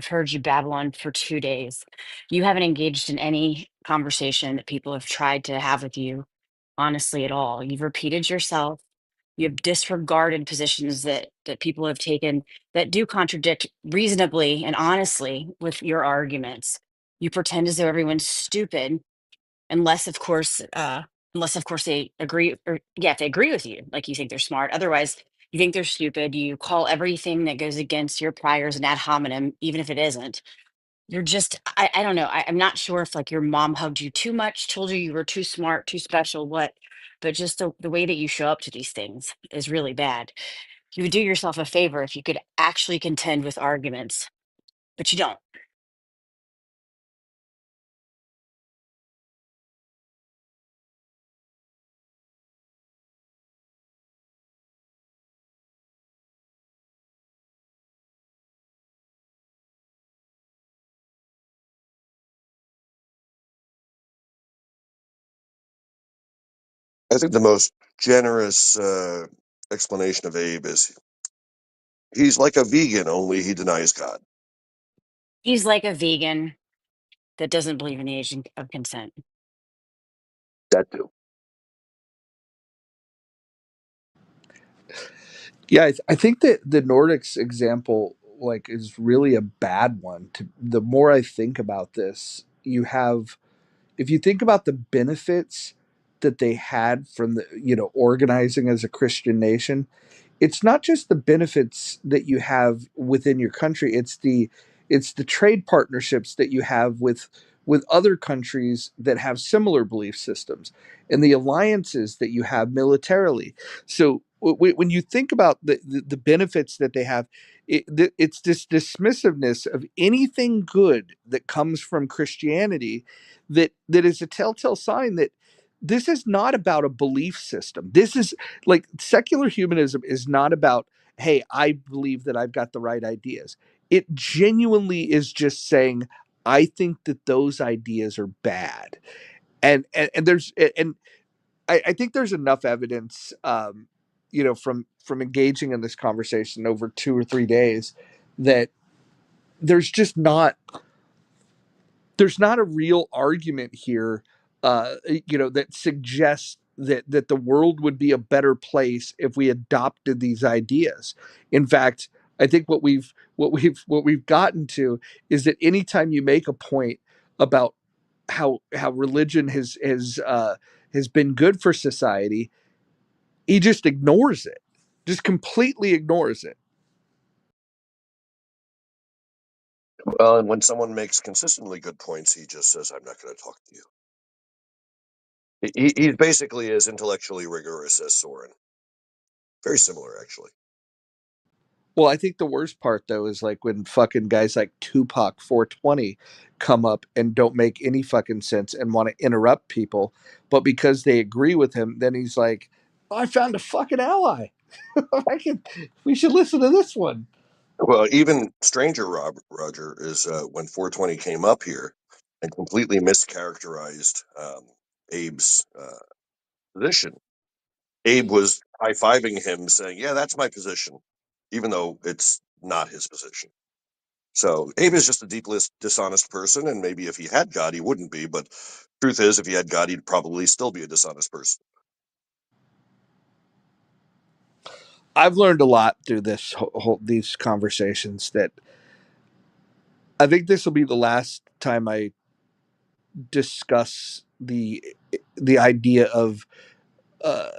heard you babble on for 2 days. You haven't engaged in any conversation that people have tried to have with you, honestly, at all. You've repeated yourself. You have disregarded positions that people have taken that do contradict reasonably and honestly with your arguments. You pretend as though everyone's stupid unless of course they agree, or yeah, if they agree with you, like you think they're smart. Otherwise you think they're stupid. You call everything that goes against your priors an ad hominem, even if it isn't. You're just I don't know. I'm not sure if like your mom hugged you too much, told you you were too smart, too special, what, but just the way that you show up to these things is really bad. You would do yourself a favor if you could actually contend with arguments, but you don't. I think the most generous explanation of Abe is he's like a vegan, only he denies God. He's like a vegan that doesn't believe in the age of consent. That too. Yeah, I think that the Nordics example like is really a bad one. The more I think about this, you have if you think about the benefits that they had from the organizing as a Christian nation, it's not just the benefits that you have within your country, it's the trade partnerships that you have with other countries that have similar belief systems, and the alliances that you have militarily. So when you think about the benefits that they have, it's this dismissiveness of anything good that comes from Christianity that is a telltale sign that this is not about a belief system. This is like secular humanism is not about, hey, I believe that I've got the right ideas. It genuinely is just saying, I think that those ideas are bad. And there's and I think there's enough evidence from engaging in this conversation over 2 or 3 days that there's just not there's not a real argument here, that suggests that the world would be a better place if we adopted these ideas. In fact, I think what we've gotten to is that anytime you make a point about how religion has been good for society, he just ignores it, just completely ignores it. Well, and when someone makes consistently good points, he just says, "I'm not going to talk to you." He's basically as intellectually rigorous as Soren. Very similar, actually. Well, I think the worst part though is like when fucking guys like Tupac 420 come up and don't make any fucking sense and want to interrupt people, but because they agree with him, then he's like, I found a fucking ally. We should listen to this one. Well, even stranger, Roger, is when 420 came up here and completely mischaracterized Abe's position. Abe was high fiving him, saying, "Yeah, that's my position," even though it's not his position. So Abe is just a deeply dishonest person, and maybe if he had God, he wouldn't be. But truth is, if he had God, he'd probably still be a dishonest person. I've learned a lot through these conversations that I think this will be the last time I discuss the idea of uh,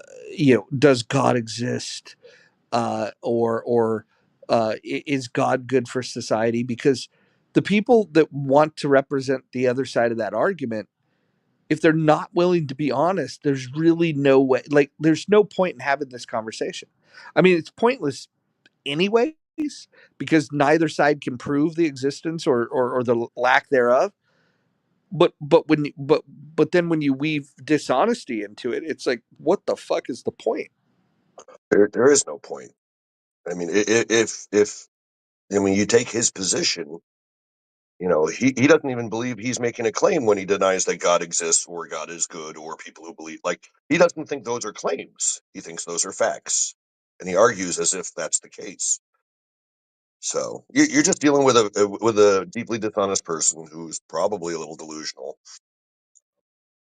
does God exist, or is God good for society? Because the people that want to represent the other side of that argument, if they're not willing to be honest, there's really no way. Like, there's no point in having this conversation. I mean, it's pointless anyways because neither side can prove the existence or the lack thereof. But then when you weave dishonesty into it, it's like, what the fuck is the point? There is no point. I mean, if I mean you take his position, he doesn't even believe he's making a claim when he denies that God exists or God is good or people who believe like he doesn't think those are claims. He thinks those are facts, and he argues as if that's the case. So you're just dealing with a deeply dishonest person who's probably a little delusional,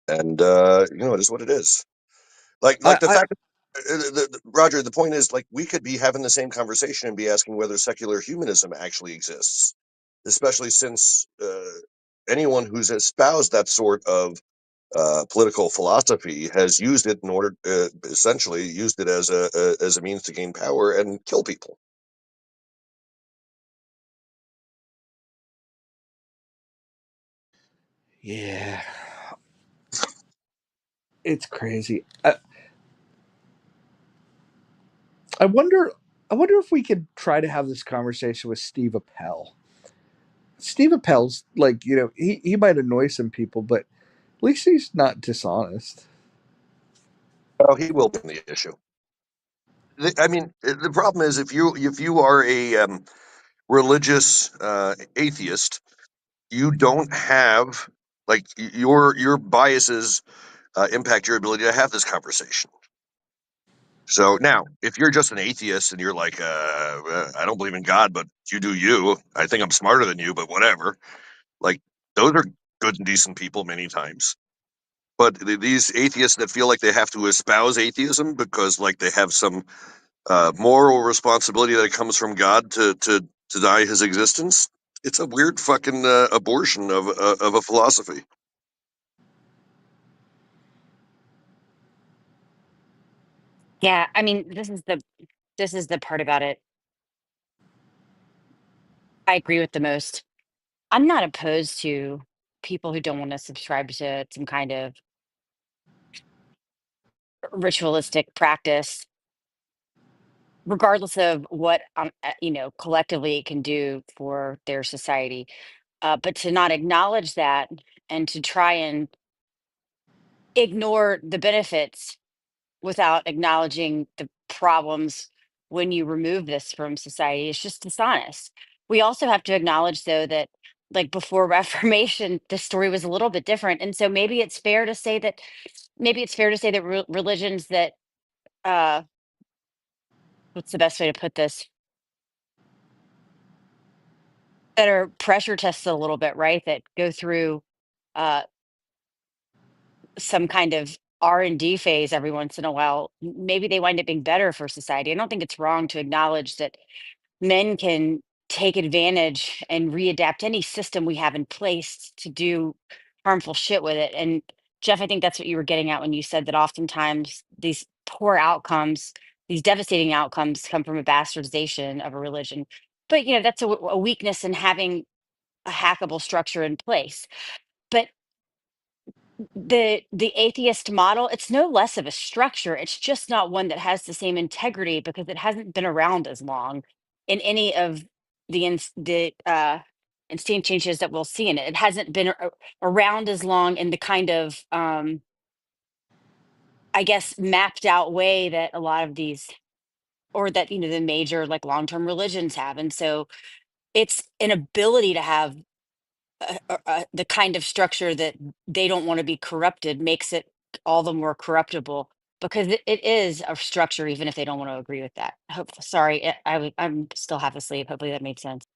and it is what it is. Like the I fact, Roger. The point is, like, we could be having the same conversation and be asking whether secular humanism actually exists, especially since anyone who's espoused that sort of political philosophy has used it in order, essentially, used it as a means to gain power and kill people. Yeah, it's crazy. I wonder. I wonder if we could try to have this conversation with Steve Appel. Steve Appel's like, he might annoy some people, but at least he's not dishonest. Oh, he will be the issue. I mean, the problem is if you are a religious atheist, you don't have like your biases impact your ability to have this conversation. So now, if you're just an atheist and you're like, I don't believe in God, but you do you. I think I'm smarter than you, but whatever. Like, those are good and decent people many times. But these atheists that feel like they have to espouse atheism because, like, they have some moral responsibility that comes from God to deny his existence, it's a weird fucking abortion of a philosophy. Yeah, I mean, this is the part about it I agree with the most. I'm not opposed to people who don't want to subscribe to some kind of ritualistic practice, regardless of what collectively it can do for their society. But to not acknowledge that and to try and ignore the benefits without acknowledging the problems when you remove this from society is just dishonest. We also have to acknowledge, though, that like before Reformation, the story was a little bit different, and so maybe it's fair to say that religions that uh, what's the best way to put this, that are pressure tested a little bit, right? That go through uh, some kind of R&D phase every once in a while. Maybe they wind up being better for society. I don't think it's wrong to acknowledge that men can take advantage and readapt any system we have in place to do harmful shit with it. And Jeff, I think that's what you were getting at when you said that oftentimes these poor outcomes, these devastating outcomes come from a bastardization of a religion. But that's a weakness in having a hackable structure in place. But the atheist model, it's no less of a structure, it's just not one that has the same integrity because it hasn't been around as long in any of the instant changes that we'll see in it. It hasn't been around as long in the kind of I guess mapped out way that a lot of these, or that the major like long-term religions have. And so it's an ability to have the kind of structure that they don't want to be corrupted makes it all the more corruptible because it is a structure, even if they don't want to agree with that. Sorry, I'm still half asleep. Hopefully that made sense.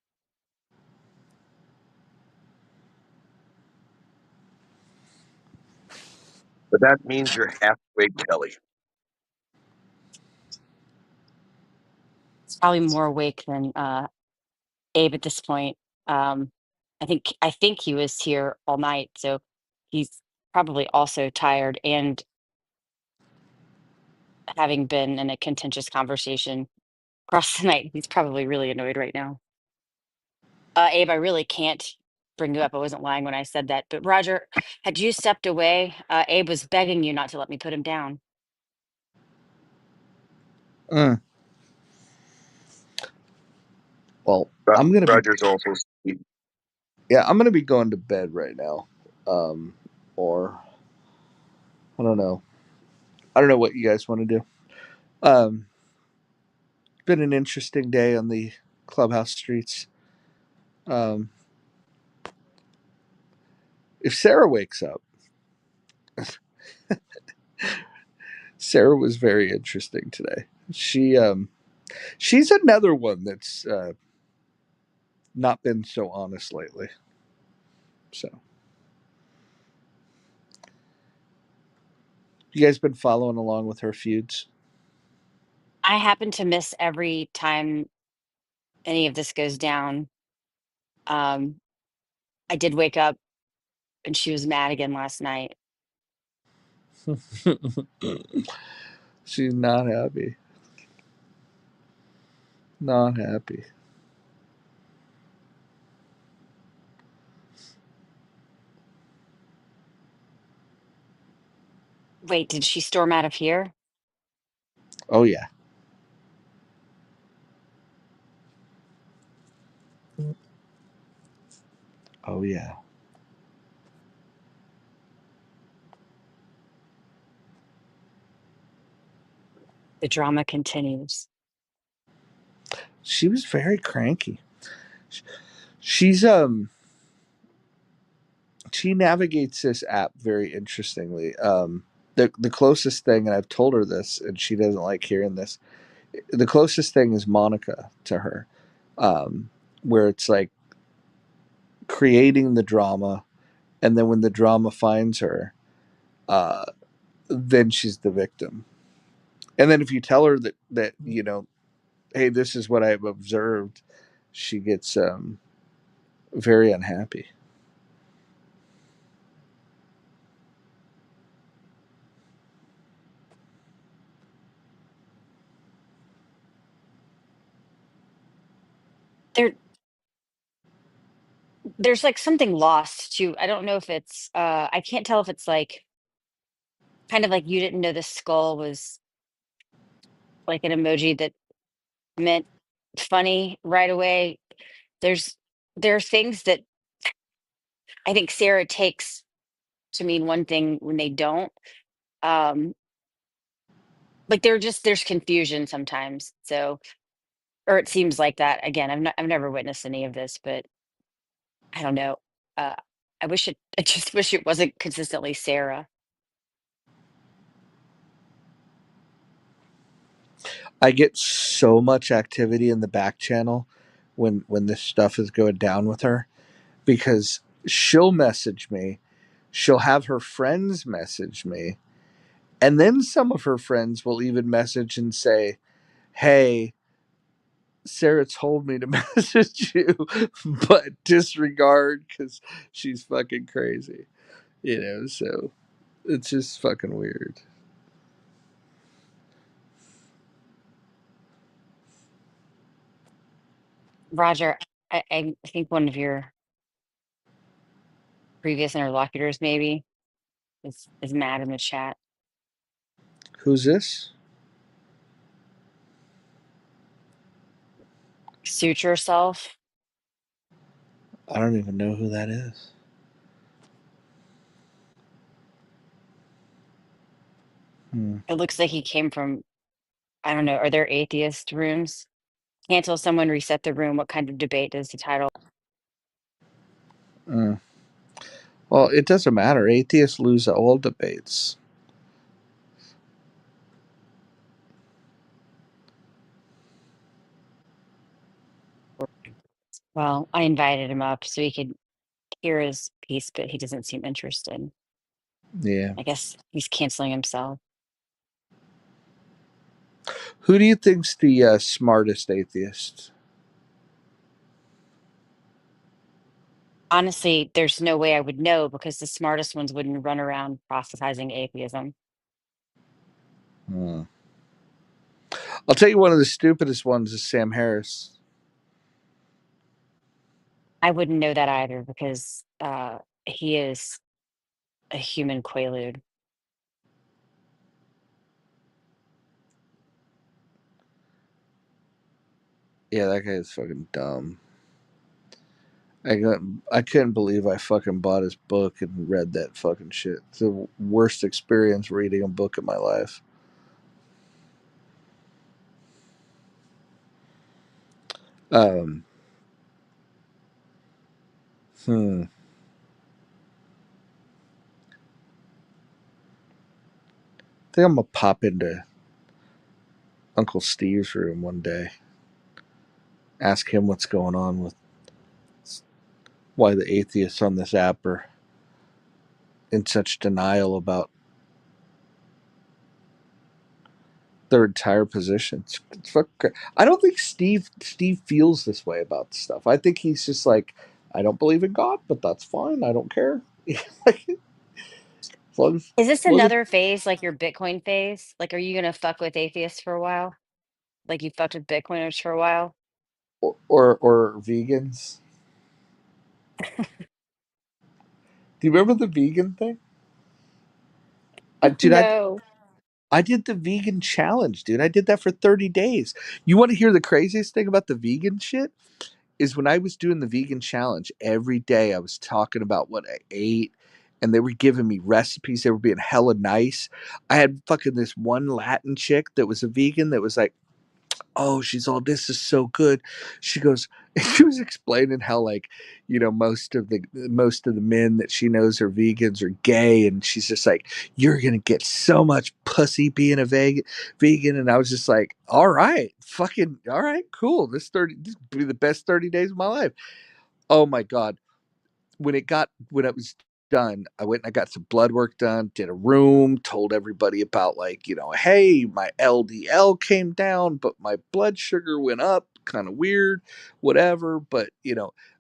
But that means you're halfway, Kelly. It's probably more awake than Abe at this point. Um, I think he was here all night, so he's probably also tired and having been in a contentious conversation across the night. He's probably really annoyed right now. Abe, I really can't bring you up. I wasn't lying when I said that. But Roger, had you stepped away, Abe was begging you not to let me put him down. Mm. Well, I'm gonna be Roger's also. yeah, I'm gonna be going to bed right now. Or I don't know. I don't know what you guys want to do. Um, been an interesting day on the clubhouse streets. Um, if Sarah wakes up, Sarah was very interesting today. She's another one that's not been so honest lately. So, you guys been following along with her feuds? I happen to miss every time any of this goes down. Um, I did wake up and she was mad again last night. She's not happy. Not happy. Wait, did she storm out of here? Oh yeah. Oh yeah. The drama continues. She was very cranky. She's she navigates this app very interestingly. The closest thing, and I've told her this, and she doesn't like hearing this. The closest thing is Monica to her, where it's like creating the drama, and then when the drama finds her, uh, then she's the victim. And then if you tell her that hey, this is what I've observed, she gets very unhappy. There, there's like something lost too. I don't know if it's I can't tell if it's like kind of like you didn't know the skull was like an emoji that meant funny right away. There's there are things that I think Sarah takes to mean one thing when they don't. Um like there's confusion sometimes. So or it seems like that. Again, I've never witnessed any of this, but I don't know. Uh I just wish it wasn't consistently Sarah. I get so much activity in the back channel when this stuff is going down with her, because she'll message me, she'll have her friends message me, and then some of her friends will even message and say, "Hey, Sarah told me to message you, but disregard because she's fucking crazy." So it's just fucking weird. Roger, I think one of your previous interlocutors maybe is mad in the chat. Who's this? Suture self. I don't even know who that is. Hmm. It looks like he came from, I don't know, are there atheist rooms? Can't tell someone reset the room. What kind of debate does the title? Mm. Well, it doesn't matter. Atheists lose all debates. Well, I invited him up so he could hear his piece, but he doesn't seem interested. Yeah. I guess he's canceling himself. Who do you think's the smartest atheist? Honestly, there's no way I would know because the smartest ones wouldn't run around proselytizing atheism. Hmm. I'll tell you one of the stupidest ones is Sam Harris. I wouldn't know that either because he is a human quaalude. Yeah, that guy is fucking dumb. I couldn't believe I fucking bought his book and read that fucking shit. It's the worst experience reading a book in my life. Um, hmm. I think I'm gonna pop into Uncle Steve's room one day. Ask him what's going on with why the atheists on this app are in such denial about their entire position. It's fucking. I don't think Steve feels this way about stuff. I think he's just like, I don't believe in God, but that's fine. I don't care. Like, Is this as long as, another phase like your Bitcoin phase? Like, are you gonna fuck with atheists for a while? Like you fucked with Bitcoiners for a while? or vegans. Do you remember the vegan thing? Dude, No. I did the vegan challenge, dude. I did that for 30 days. You want to hear the craziest thing about the vegan shit? Is when I was doing the vegan challenge, every day I was talking about what I ate, and they were giving me recipes. They were being hella nice. I had fucking this one Latin chick that was a vegan that was like, oh, she's all, this is so good. She goes, she was explaining how, like, most of the men that she knows are vegans or gay, and she's just like, you're gonna get so much pussy being a vegan. And I was just like, all right, fucking all right, cool. This will be the best 30 days of my life. Oh my god. When it was done, I went and I got some blood work done, did a room, told everybody about, like, hey, my LDL came down, but my blood sugar went up, kind of weird, whatever. But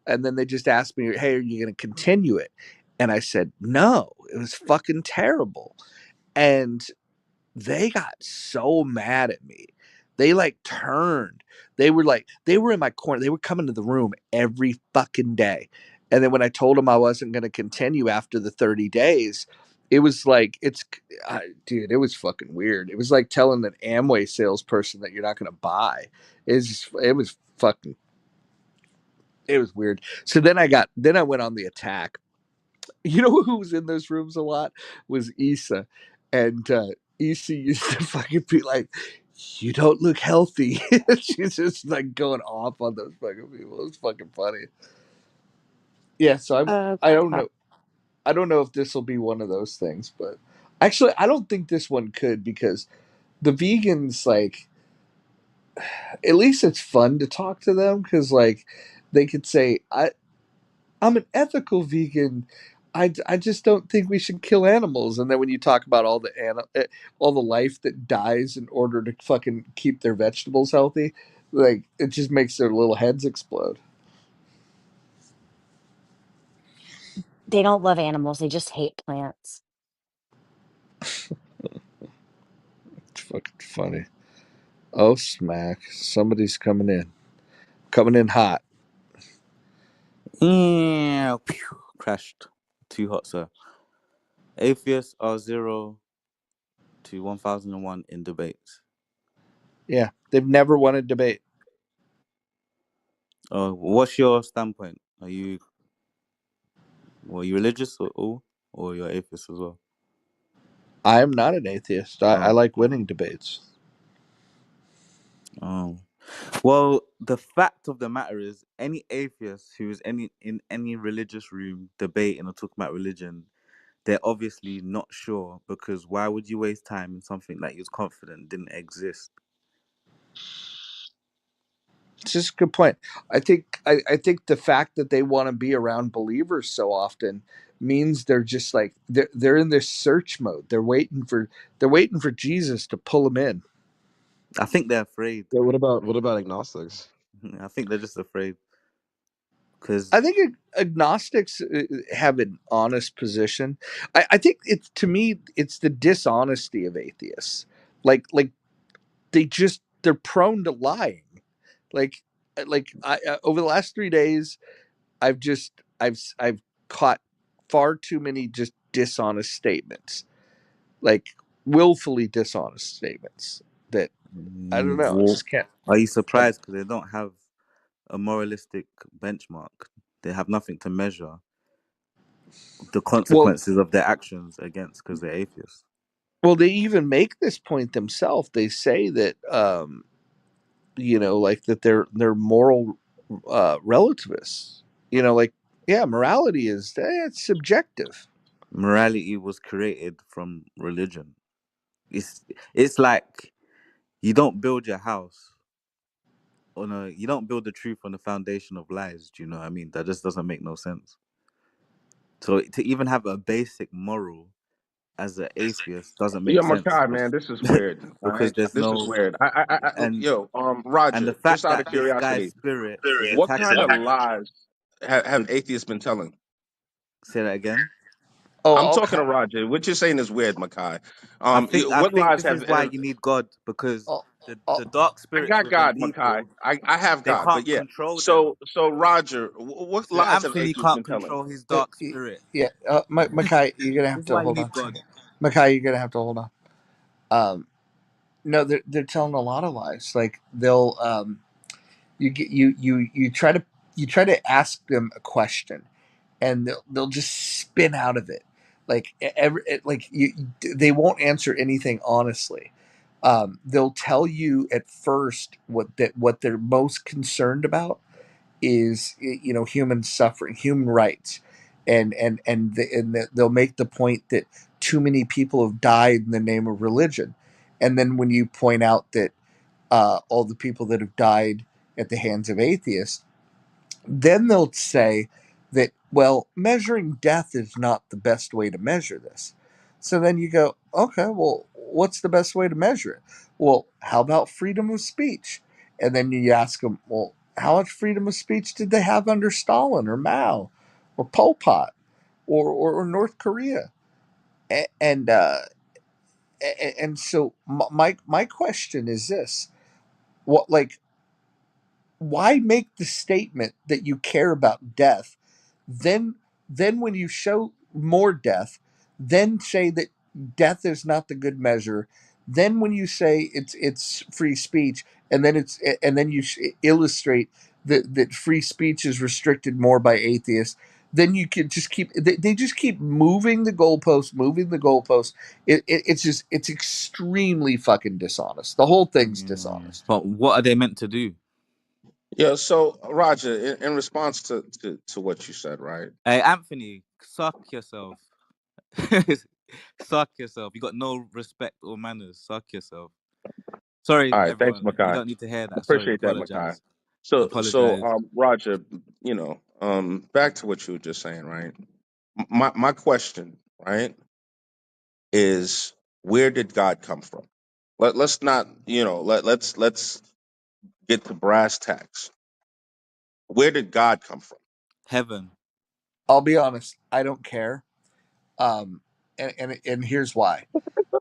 and then they just asked me, hey, are you going to continue it? And I said, no, it was fucking terrible. And they got so mad at me. They like turned. They were in my corner. They were coming to the room every fucking day. And then when I told them I wasn't going to continue after the 30 days, it was like, dude, it was fucking weird. It was like telling an Amway salesperson that you're not going to buy. It was fucking, it was weird. So then I went on the attack. You know who was in those rooms a lot was Issa, and Issa used to fucking be like, "You don't look healthy." She's just like going off on those fucking people. It's fucking funny. Yeah, so Uh, I don't uh, know. I don't know if this will be one of those things, but actually, I don't think this one could, because the vegans, like, at least it's fun to talk to them, because like they could say, I'm an ethical vegan. I just don't think we should kill animals. And then when you talk about all the life that dies in order to fucking keep their vegetables healthy, like, it just makes their little heads explode. they don't love animals. They just hate plants. It's fucking funny. Oh, smack! Somebody's coming in hot. Yeah, pew, crashed. Too hot, sir. Atheists are 0 to 1001 in debates. Yeah, they've never won a debate. What's your standpoint? Are you religious or you're atheist as well? I am not an atheist. I Oh, like winning debates. oh. Well, the fact of the matter is, any atheist who is in any religious room debating or talking about religion, they're obviously not sure, because why would you waste time in something that you're confident didn't exist? It's just a good point. I think the fact that they want to be around believers so often means they're just like, they're in this search mode. They're waiting for Jesus to pull them in. I think they're afraid. Yeah, what about agnostics? I think they're just afraid because I think agnostics have an honest position. I think it's, to me, it's the dishonesty of atheists. Like they're prone to lying. Like over the last 3 days, I've caught far too many just dishonest statements, like willfully dishonest statements that I don't know. I just can't. are you I, surprised because they don't have a moralistic benchmark? They have nothing to measure the well, consequences of their actions against because they're atheists. they even make this point themselves. They say that like that they're moral relativists. Like, yeah, morality is it's subjective. Morality was created from religion. It's it's like you don't build your house you don't build the truth on the foundation of lies. Do you know what I mean? That just doesn't make no sense. So to even have a basic moral as an atheist doesn't Yo, make sense Makai, man, this is weird. All because right, there's this is no weird. and Yo, and the Roger, just fact out of that this guy's curiosity, spirit is what kind attacking of you. lies have The atheists been telling? say that again. Oh, I'm all talking to kind. Roger. What you're saying is weird, Makai. I What think lies this is why you need God, because All, the all, dark I spirits got within God, Makai. people, I have they God, but can't yeah. control them. So Roger, what They lies have absolutely atheists can't been telling? control his dark spirit. yeah, Makai, you're gonna This have is to why you hold need on. God. Makai, you're gonna have to hold on. No, they're telling a lot of lies. Like, they'll you get you try to ask them a question, and they'll just spin out of it, like, like they won't answer anything honestly. They'll tell you at first what they're most concerned about is, human suffering, human rights, they'll make the point that too many people have died in the name of religion, and then when you point out that all the people that have died at the hands of atheists, then they'll say that, well, measuring death is not the best way to measure this. So then you go, okay, well, what's the best way to measure it? Well, how about freedom of speech? And then you ask them, well, how much freedom of speech did they have under Stalin or Mao or Pol Pot or North Korea? And so my question is this: what, like, why make the statement that you care about death, then when you show more death, then say that death is not the good measure, then when you say it's free speech, and then you illustrate that free speech is restricted more by atheists, then you can just keep they just keep moving the goalpost. It's extremely fucking dishonest. The whole thing's Yeah. dishonest. But what are they meant to do? Yeah. So Roger, in response to what you said, right? Hey, Anthony, suck yourself. Suck yourself. You got no respect or manners. Suck yourself. Sorry, All right. Thanks, everyone. You Makai. don't need to hear that. Sorry. Appreciate that, Makai. Apologize. So, Apologize. Roger, back to what you were just saying, right? My question, right, is where did God come from? Let's not, let's get to brass tacks. Where did God come from? Heaven. I'll be honest, I don't care. Um, and here's why: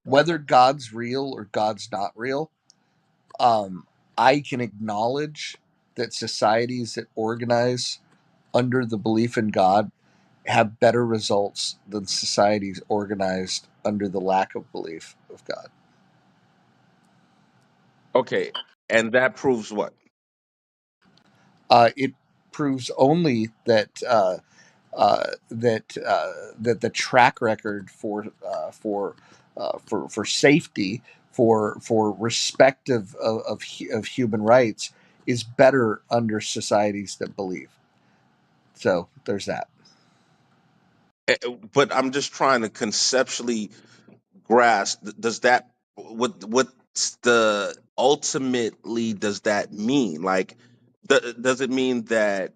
whether God's real or God's not real, um, I can acknowledge that societies that organize under the belief in God have better results than societies organized under the lack of belief of God. Okay, and that proves what? It proves only that the track record for safety, for respect of human rights, is better under societies that believe. So there's that. But I'm just trying to conceptually grasp. Does that what's the ultimately does that mean? Like, does it mean that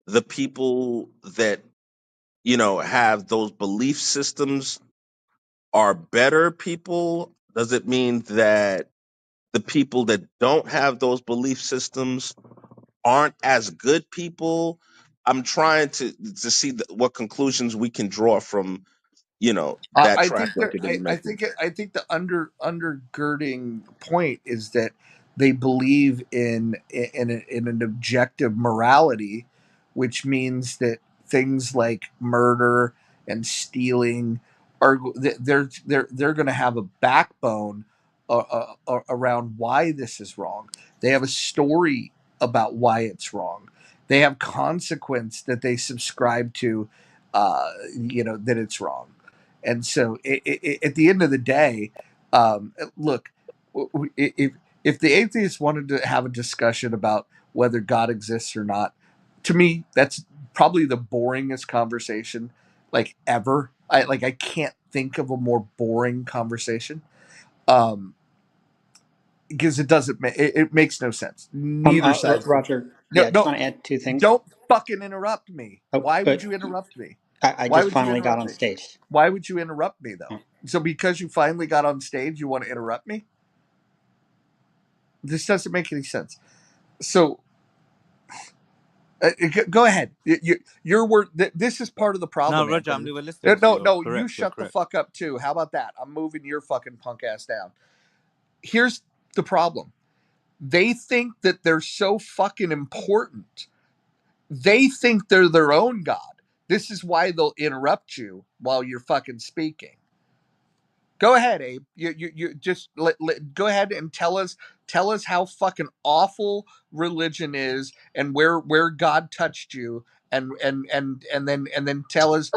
the people that have those belief systems are better people? Does it mean that the people that don't have those belief systems aren't as good people? I'm trying to see what conclusions we can draw from that I track think record that you're making. I think the undergirding point is that they believe in an objective morality, which means that things like murder and stealing they're going to have a backbone around why this is wrong. They have a story about why it's wrong. They have consequence that they subscribe to, that it's wrong. And so, at the end of the day, look, if the atheists wanted to have a discussion about whether God exists or not, to me, that's probably the boringest conversation like ever. I can't think of a more boring conversation, um, because it doesn't it makes no sense. Neither side. Roger, No, yeah, I just no, want to add two things. don't fucking interrupt me. Oh, Why would but you interrupt me? I Why just would you finally got interrupt on me? stage. Why would you interrupt me though? Oh. So because you finally got on stage, you want to interrupt me? This doesn't make any sense. So go ahead. Your word. This is part of the No, problem, Roger, Anthony. we're listening to No, you. no, you Correct. You're shut the correct. fuck up too. How about that? I'm moving your fucking punk ass down. Here's the problem. They think that they're so fucking important. They think they're their own god. This is why they'll interrupt you while you're fucking speaking. Go ahead, Abe. You just go ahead and tell us how fucking awful religion is, and where God touched you, and then tell us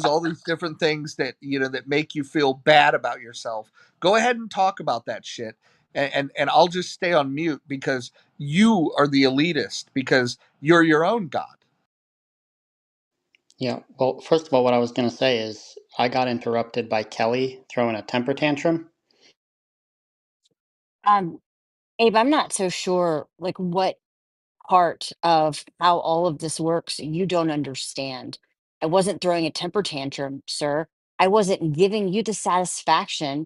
all these different things that that make you feel bad about yourself. Go ahead and talk about that shit, And I'll just stay on mute because you are the elitist because you're your own god. Yeah, well, first of all, what I was going to say is I got interrupted by Kelly throwing a temper tantrum. Um, Abe, I'm not so sure like what part of how all of this works you don't understand. I wasn't throwing a temper tantrum, sir. I wasn't giving you the satisfaction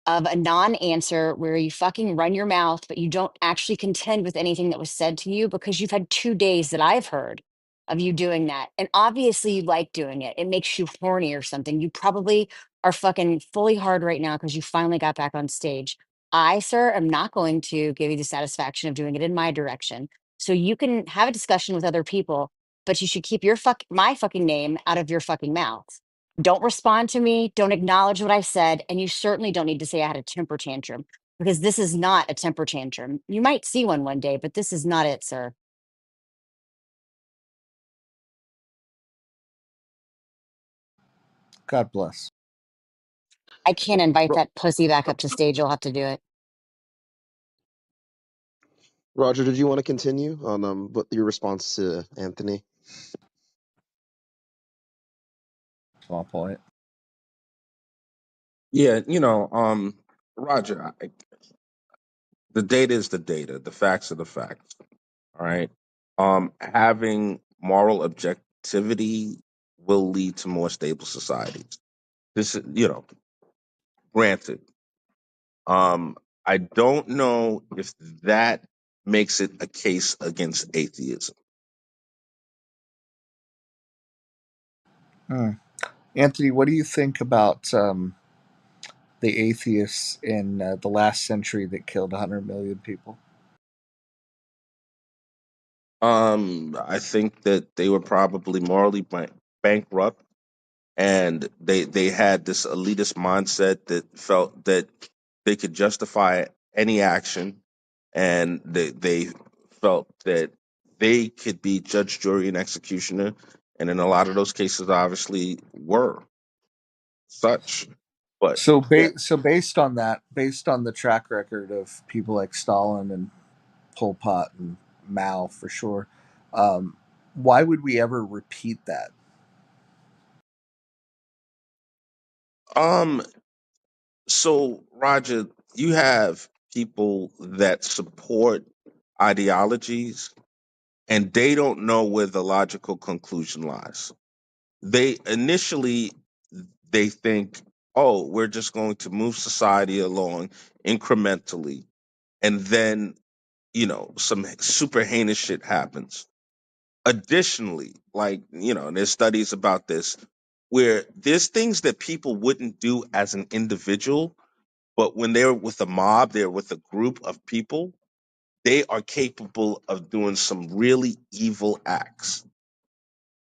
of a non-answer where you fucking run your mouth, but you don't actually contend with anything that was said to you because you've had 2 days that I've heard of you doing that. And obviously you like doing it. It makes you horny or something. You probably are fucking fully hard right now because you finally got back on stage. I, sir, am not going to give you the satisfaction of doing it in my direction. So you can have a discussion with other people, but you should keep my fucking name out of your fucking mouth. Don't respond to me. Don't acknowledge what I said. And you certainly don't need to say I had a temper tantrum because this is not a temper tantrum. You might see one day, but this is not it, sir. God bless. I can't invite Ro- that pussy back up to stage. You'll have to do it. Roger, did you want to continue on what your response to Anthony? Small point. Yeah, Roger, the data is the data, the facts are the facts. All right. Having moral objectivity will lead to more stable societies. This is, granted. I don't know if that makes it a case against atheism. Hmm. Anthony, what do you think about the atheists in the last century that killed 100 million people? I think that they were probably morally bankrupt, and they had this elitist mindset that felt that they could justify any action, and they felt that they could be judge, jury, and executioner, and in a lot of those cases, obviously, were such. But So, yeah, based on that, based on the track record of people like Stalin and Pol Pot and Mao for sure, um, why would we ever repeat that? um, so Roger, you have people that support ideologies, and they don't know where the logical conclusion lies. They initially they think, oh, we're just going to move society along incrementally, and then some super heinous shit happens. Additionally, and there's studies about this where there's things that people wouldn't do as an individual, but when they're with a mob, they're with a group of people, they are capable of doing some really evil acts.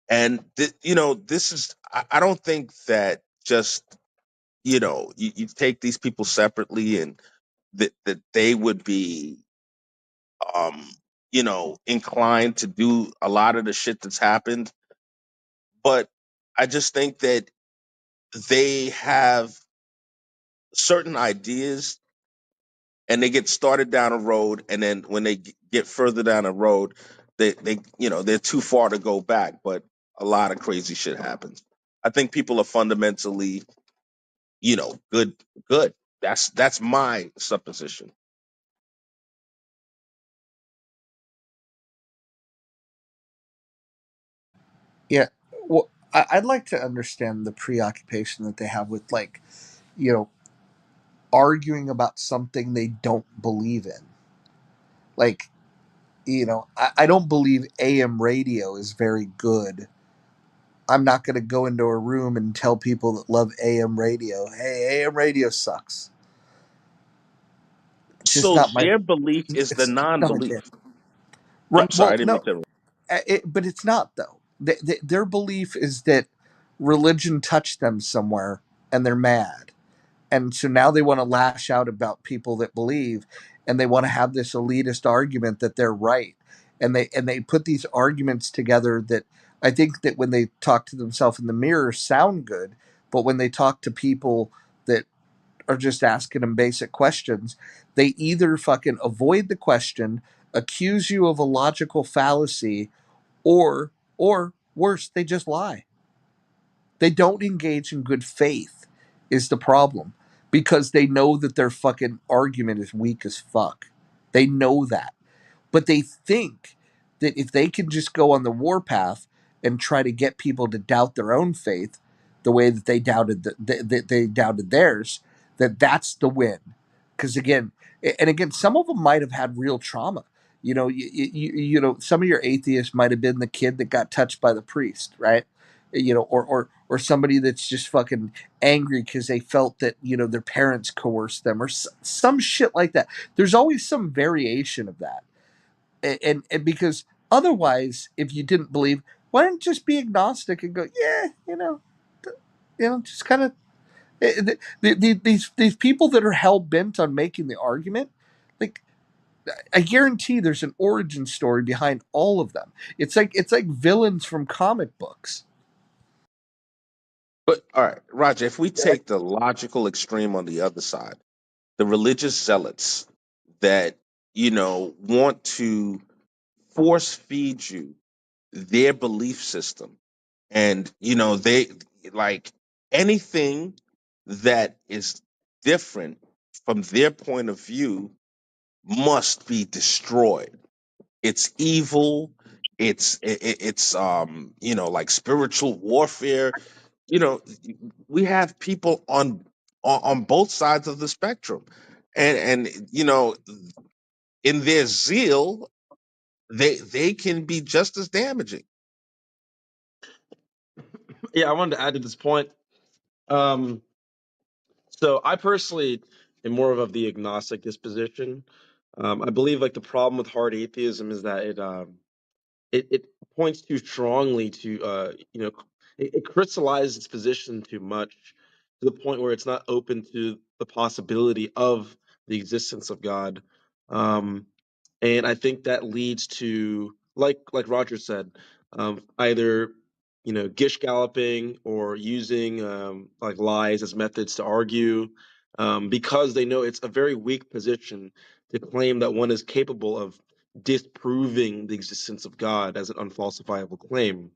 And this is I don't think that just you take these people separately and that they would be um inclined to do a lot of the shit that's happened. But I just think that they have certain ideas, and they get started down a road, and then when they get further down a road, they're too far to go back, but a lot of crazy shit happens. I think people are fundamentally, good. That's my supposition. Yeah, well, I'd like to understand the preoccupation that they have with you know, arguing about something they don't believe in. Like, I don't believe AM radio is very good. I'm not going to go into a room and tell people that love AM radio, hey, AM radio sucks. It's just So not my. their belief is the It's not my non-belief. jam. Right? I'm sorry, Well, I didn't mean no, to. but it's not though. Their belief is that religion touched them somewhere, and they're mad, and so now they want to lash out about people that believe, and they want to have this elitist argument that they're right, and they put these arguments together that I think that when they talk to themselves in the mirror sound good, but when they talk to people that are just asking them basic questions, they either fucking avoid the question, accuse you of a logical fallacy, or worse, they just lie. They don't engage in good faith is the problem because they know that their fucking argument is weak as fuck. They know that. But they think that if they can just go on the warpath and try to get people to doubt their own faith the way that they doubted theirs, that that's the win. Because again, and again, some of them might have had real trauma. You know, some of your atheists might have been the kid that got touched by the priest, right? Or somebody that's just fucking angry because they felt that their parents coerced them, or some shit like that. There's always some variation of that, and because otherwise, if you didn't believe, why don't you just be agnostic and go, yeah, just kind of these people that are hell bent on making the argument, like I guarantee there's an origin story behind all of them. It's like villains from comic books. But all right, Roger, if we take the logical extreme on the other side, the religious zealots that, want to force feed you their belief system, and they like anything that is different from their point of view must be destroyed. It's evil. It's like spiritual warfare. you know we have people on both sides of the spectrum, and in their zeal, they can be just as damaging. Yeah, I wanted to add to this point. Um, so I personally am more of the agnostic disposition. I believe like the problem with hard atheism is that it points too strongly to it crystallizes its position too much to the point where it's not open to the possibility of the existence of God. Um, and I think that leads to like Roger said, either gish galloping or using like lies as methods to argue, because they know it's a very weak position to claim that one is capable of disproving the existence of God as an unfalsifiable claim.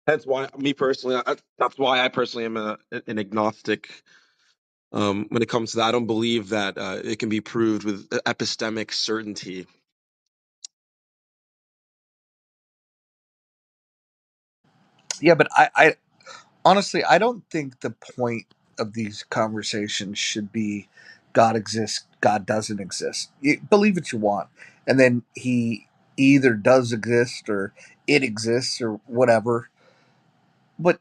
That's why, me personally, that's why I personally am an agnostic. When it comes to that, I don't believe that it can be proved with epistemic certainty. Yeah, but I honestly, I don't think the point of these conversations should be God exists, God doesn't exist. Believe what you want, and then he either does exist or it exists or whatever. But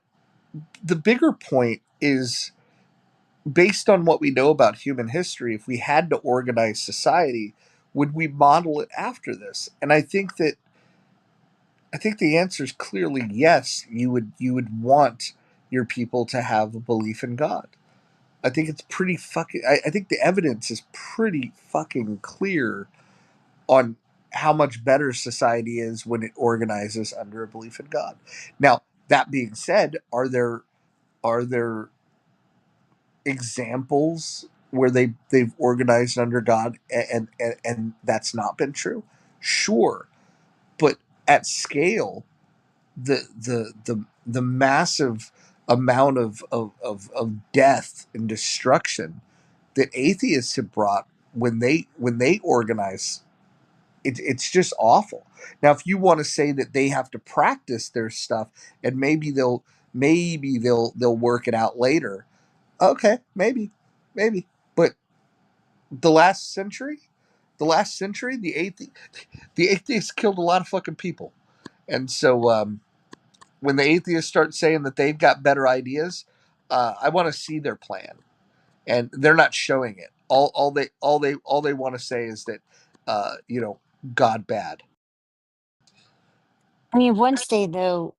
the bigger point is, based on what we know about human history, if we had to organize society, would we model it after this? And I think the answer is clearly yes. You would want your people to have a belief in God. I think it's pretty fucking. I think the evidence is pretty fucking clear on how much better society is when it organizes under a belief in God. Now, that being said, are there examples where they've organized under God and that's not been true? Sure, but at scale, the massive amount of death and destruction that atheists have brought when they organize, it's just awful. Now, if you want to say that they have to practice their stuff and maybe they'll work it out later, okay, maybe. But the last century, the atheists killed a lot of fucking people, and so when the atheists start saying that they've got better ideas, I want to see their plan, and they're not showing it. All they want to say is that God bad. I mean, once they though,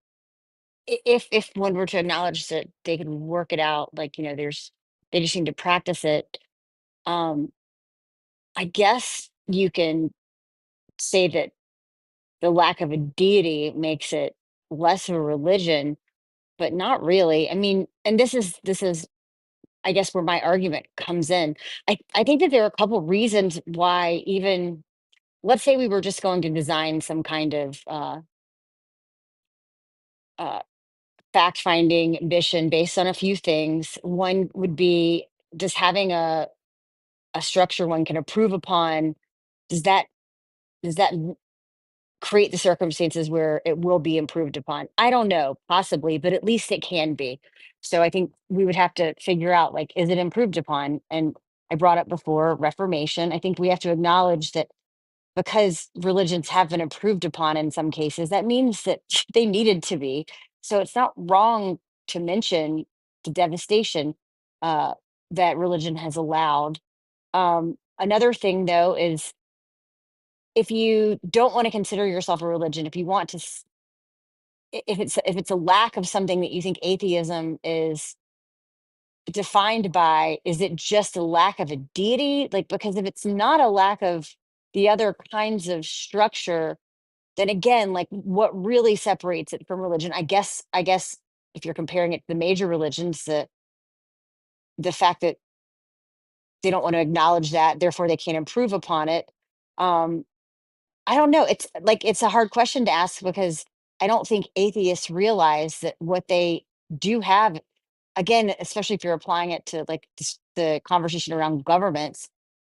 if one were to acknowledge that they can work it out, like they just need to practice it. Um, I guess you can say that the lack of a deity makes it less of a religion, but not really. I mean, and this is I guess where my argument comes in. I think that there are a couple reasons why, even let's say we were just going to design some kind of uh, fact finding mission based on a few things. One would be just having a structure one can approve upon. Does that does that create the circumstances where it will be improved upon? I don't know, possibly, but at least it can be. So I think we would have to figure out, like, is it improved upon? And I brought up before Reformation. I think we have to acknowledge that because religions have been improved upon in some cases, that means that they needed to be. So it's not wrong to mention the devastation uh, that religion has allowed. Another thing, though, is if you don't want to consider yourself a religion, if you want to, if it's a lack of something that you think atheism is defined by, is it just a lack of a deity? Like, because if it's not a lack of the other kinds of structure, then again, like, what really separates it from religion? I guess if you're comparing it to the major religions, the fact that they don't want to acknowledge that, therefore they can't improve upon it. Um, I don't know. It's like it's a hard question to ask because I don't think atheists realize that what they do have, again, especially if you're applying it to like the conversation around governments,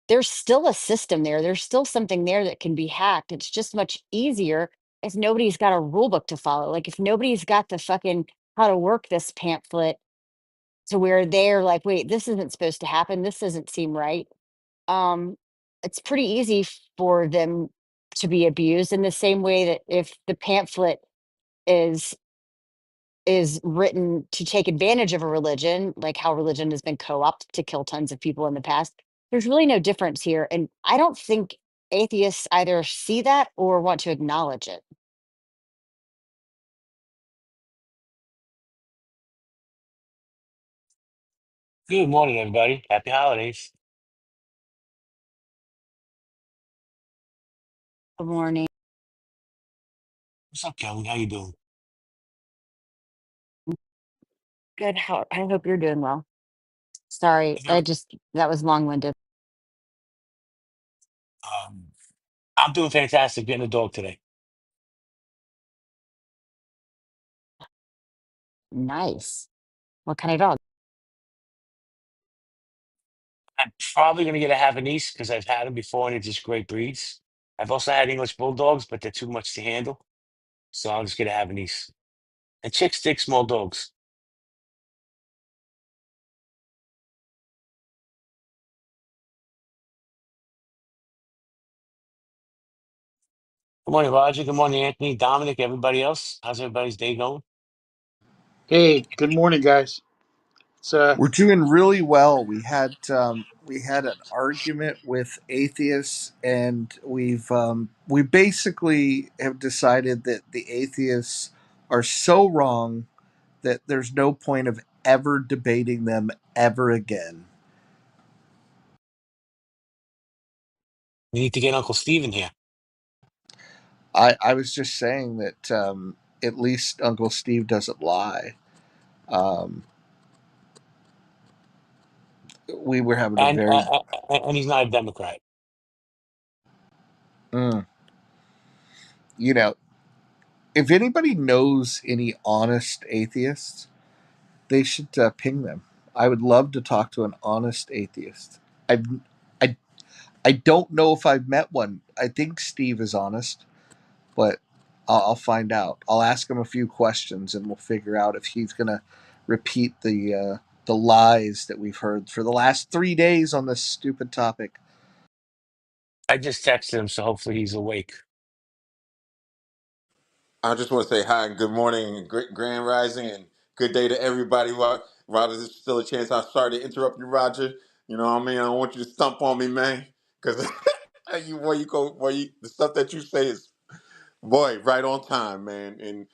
there's still a system there. There's still something there that can be hacked. It's just much easier if nobody's got a rule book to follow. Like if nobody's got the fucking how to work this pamphlet to where they're like, wait, this isn't supposed to happen. This doesn't seem right. um, it's pretty easy for them to be abused in the same way that if the pamphlet is written to take advantage of a religion, like how religion has been co-opted to kill tons of people in the past, there's really no difference here. And I don't think atheists either see that or want to acknowledge it. Good morning, everybody. Happy holidays. Good morning. What's up, Kelly? How you doing? Good. How I hope you're doing well. Sorry, Very- that was long-winded. Um, I'm doing fantastic. Getting a dog today. Nice. What kind of dog? I'm probably gonna get a Havanese because I've had them before and they're just great breeds. I've also had English bulldogs, but they're too much to handle, so I'll just get a Havanese. And chicks dig small dogs. Good morning, Roger. Good morning, Anthony, Dominic, everybody else. How's everybody's day going? Hey, good morning, guys. It's We're doing really well. We had an argument with atheists, and we basically have decided that the atheists are so wrong that there's no point of ever debating them ever again. We need to get Uncle Steve in here. I was just saying that at least Uncle Steve doesn't lie. Um, we were having a And very, and he's not a Democrat. mm, you know, if anybody knows any honest atheists, they should ping them. I would love to talk to an honest atheist. I've, I, I don't know if I've met one. I think Steve is honest, but I'll find out. I'll ask him a few questions, and we'll figure out if he's gonna repeat the lies that we've heard for the last 3 days on this stupid topic. I just texted him, so hopefully he's awake. I just want to say hi and good morning and great grand rising and good day to everybody. Roger, there's still a chance. I'm sorry to interrupt you, Roger. You know what I mean? I don't want you to stump on me, man. Because the stuff that you say is, boy, right on time, man. And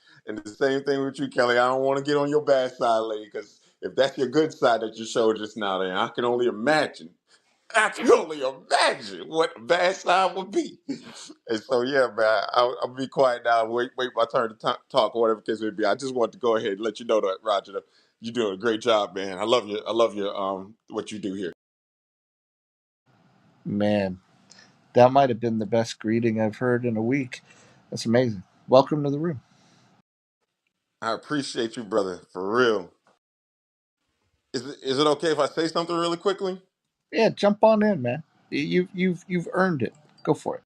the same thing with you, Kelly. I don't want to get on your bad side, lady, because if that's your good side that you showed just now, then I can only imagine. I can only imagine what a bad sign would be. And so, yeah, man, I'll be quiet now. Wait my turn to talk or whatever the case may be. I just wanted to go ahead and let you know that, Roger, that you're doing a great job, man. I love you. I love your what you do here. Man, that might have been the best greeting I've heard in a week. That's amazing. Welcome to the room. I appreciate you, brother, for real. Is it okay if I say something really quickly? Yeah, jump on in, man. You've earned it. Go for it.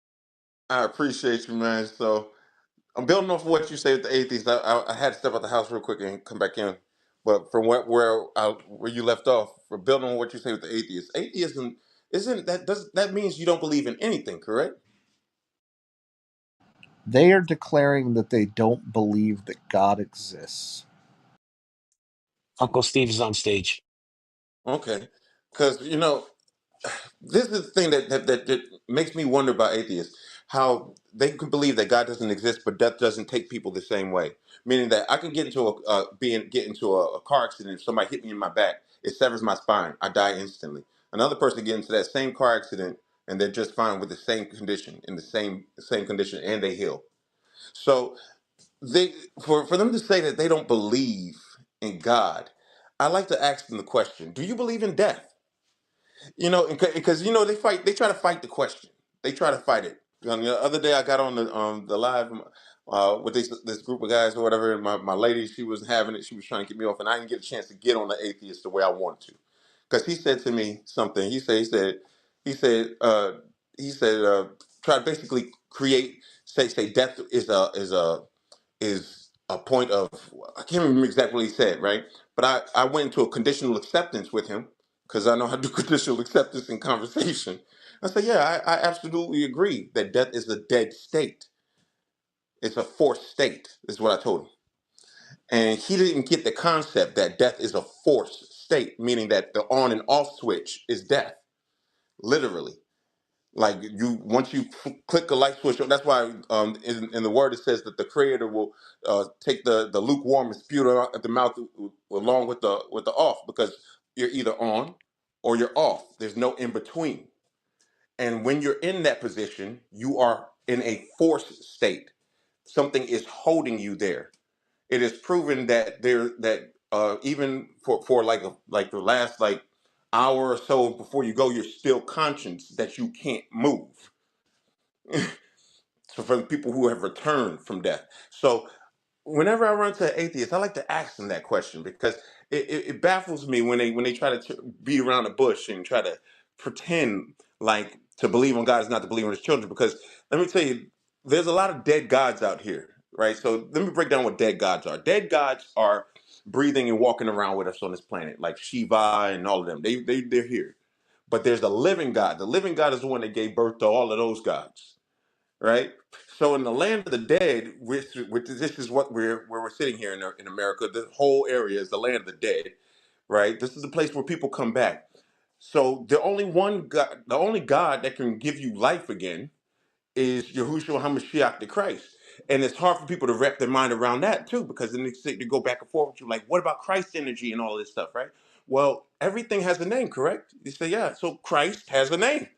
I appreciate you, man. So I'm building off of what you say with the atheists. I had to step out the house real quick and come back in. But from where you left off, for building on what you say with the atheists, atheism isn't that does that means you don't believe in anything, correct? They are declaring that they don't believe that God exists. Uncle Steve is on stage. Okay, because this is the thing that makes me wonder about atheists. How they can believe that God doesn't exist, but death doesn't take people the same way. Meaning that I can get into a car accident. If somebody hit me in my back, it severs my spine. I die instantly. Another person get into that same car accident and they're just fine with the same condition, in the same condition, and they heal. So they for them to say that they don't believe in God, I like to ask them the question: do you believe in death? Because they try to fight the question. They try to fight it. The other day I got on the live with this group of guys or whatever, and my lady, she was having it. She was trying to get me off, and I didn't get a chance to get on the atheist the way I wanted to, because he said to me something. He said try to basically create say death is a point of, I can't remember exactly what he said, right? But I went into a conditional acceptance with him because I know how to do conditional acceptance in conversation. I said, yeah, I absolutely agree that death is a dead state. It's a forced state, is what I told him. And he didn't get the concept that death is a forced state, meaning that the on and off switch is death, literally. Like once you click a light switch, that's why in the word it says that the Creator will take the lukewarm and spew it out at the mouth along with the off, because you're either on or you're off. There's no in between. And when you're in that position, you are in a forced state. Something is holding you there. It is proven that even for like the last like hour or so before you go, you're still conscious that you can't move. So for the people who have returned from death. So whenever I run to atheists, I like to ask them that question, because it baffles me when they try to beat around the bush and try to pretend like to believe on God is not to believe in His children. Because let me tell you, there's a lot of dead gods out here, right? So let me break down what dead gods are. Dead gods are breathing and walking around with us on this planet, like Shiva and all of them. They're here. But there's the living God. The living God is the one that gave birth to all of those gods, right? So in the land of the dead, which this is what where we're sitting here in America. The whole area is the land of the dead, right? This is the place where people come back. So the only God that can give you life again is Yahushua Hamashiach the Christ. And it's hard for people to wrap their mind around that too, because then they go back and forth with you, like, what about Christ energy and all this stuff, right? Well, everything has a name, correct? You say, yeah, so Christ has a name.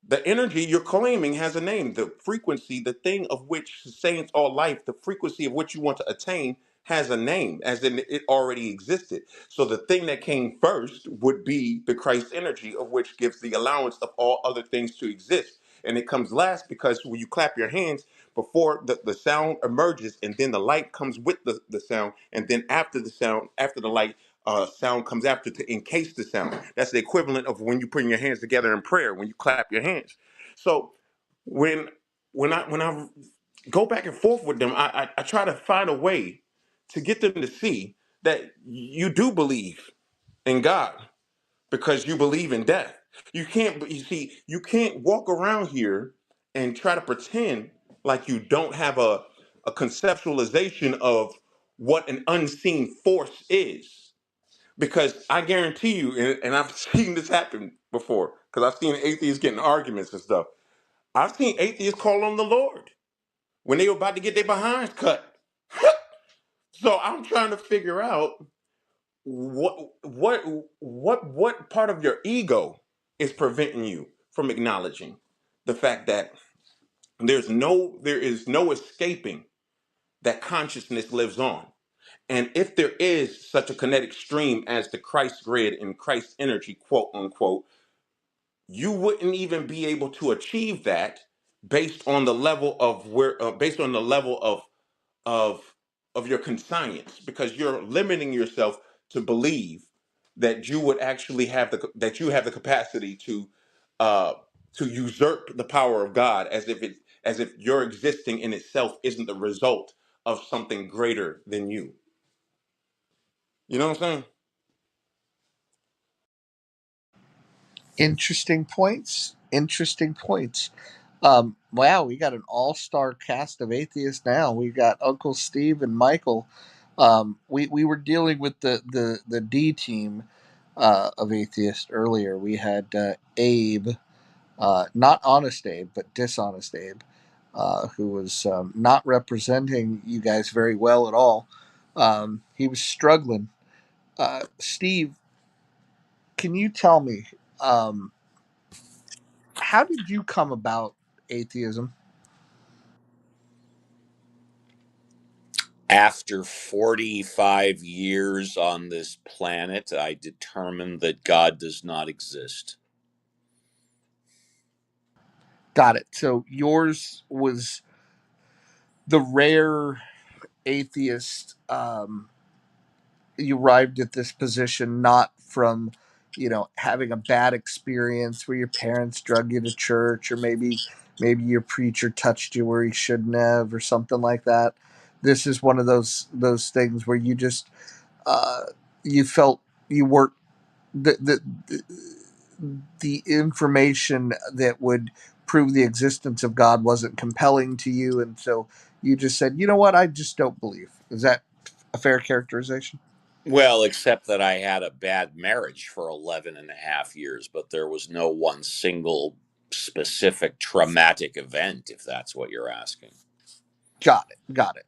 The energy you're claiming has a name. The frequency, the thing of which sustains all life, the frequency of which you want to attain has a name, as in it already existed. So the thing that came first would be the Christ energy, of which gives the allowance of all other things to exist. And it comes last because when you clap your hands, before the sound emerges, and then the light comes with the sound, and then after the sound, after the light, sound comes after to encase the sound. That's the equivalent of when you put your hands together in prayer, when you clap your hands. So when when I go back and forth with them, I try to find a way to get them to see that you do believe in God because you believe in death. You can't walk around here and try to pretend like you don't have a conceptualization of what an unseen force is. Because I guarantee you, and I've seen this happen before, because I've seen atheists getting arguments and stuff. I've seen atheists call on the Lord when they were about to get their behinds cut. So I'm trying to figure out what part of your ego. is preventing you from acknowledging the fact that there is no escaping that consciousness lives on. And if there is such a kinetic stream as the Christ grid and Christ energy, quote unquote, you wouldn't even be able to achieve that based on the level of based on the level of of your conscience, because you're limiting yourself to believe that you would actually have that you have the capacity uh to usurp the power of God, as if your existing in itself isn't the result of something greater than you. You know what I'm saying? Interesting points. Interesting points. Wow, we got an all-star cast of atheists now. We got Uncle Steve and Michael. We were dealing with the D team of atheists earlier. We had Abe, not honest Abe, but dishonest Abe, who was not representing you guys very well at all. He was struggling. Steve, can you tell me? Um, how did you come about atheism? After 45 years on this planet, I determined that God does not exist. Got it. So yours was the rare atheist. You arrived at this position not from, having a bad experience where your parents drug you to church, or maybe your preacher touched you where he shouldn't have, or something like that. This is one of those things where you just uh, you felt you weren't the information that would prove the existence of God wasn't compelling to you, and so you just said, you know what, I just don't believe. Is that a fair characterization? Well, except that I had a bad marriage for 11 and a half years, but there was no one single specific traumatic event, if that's what you're asking. Got it.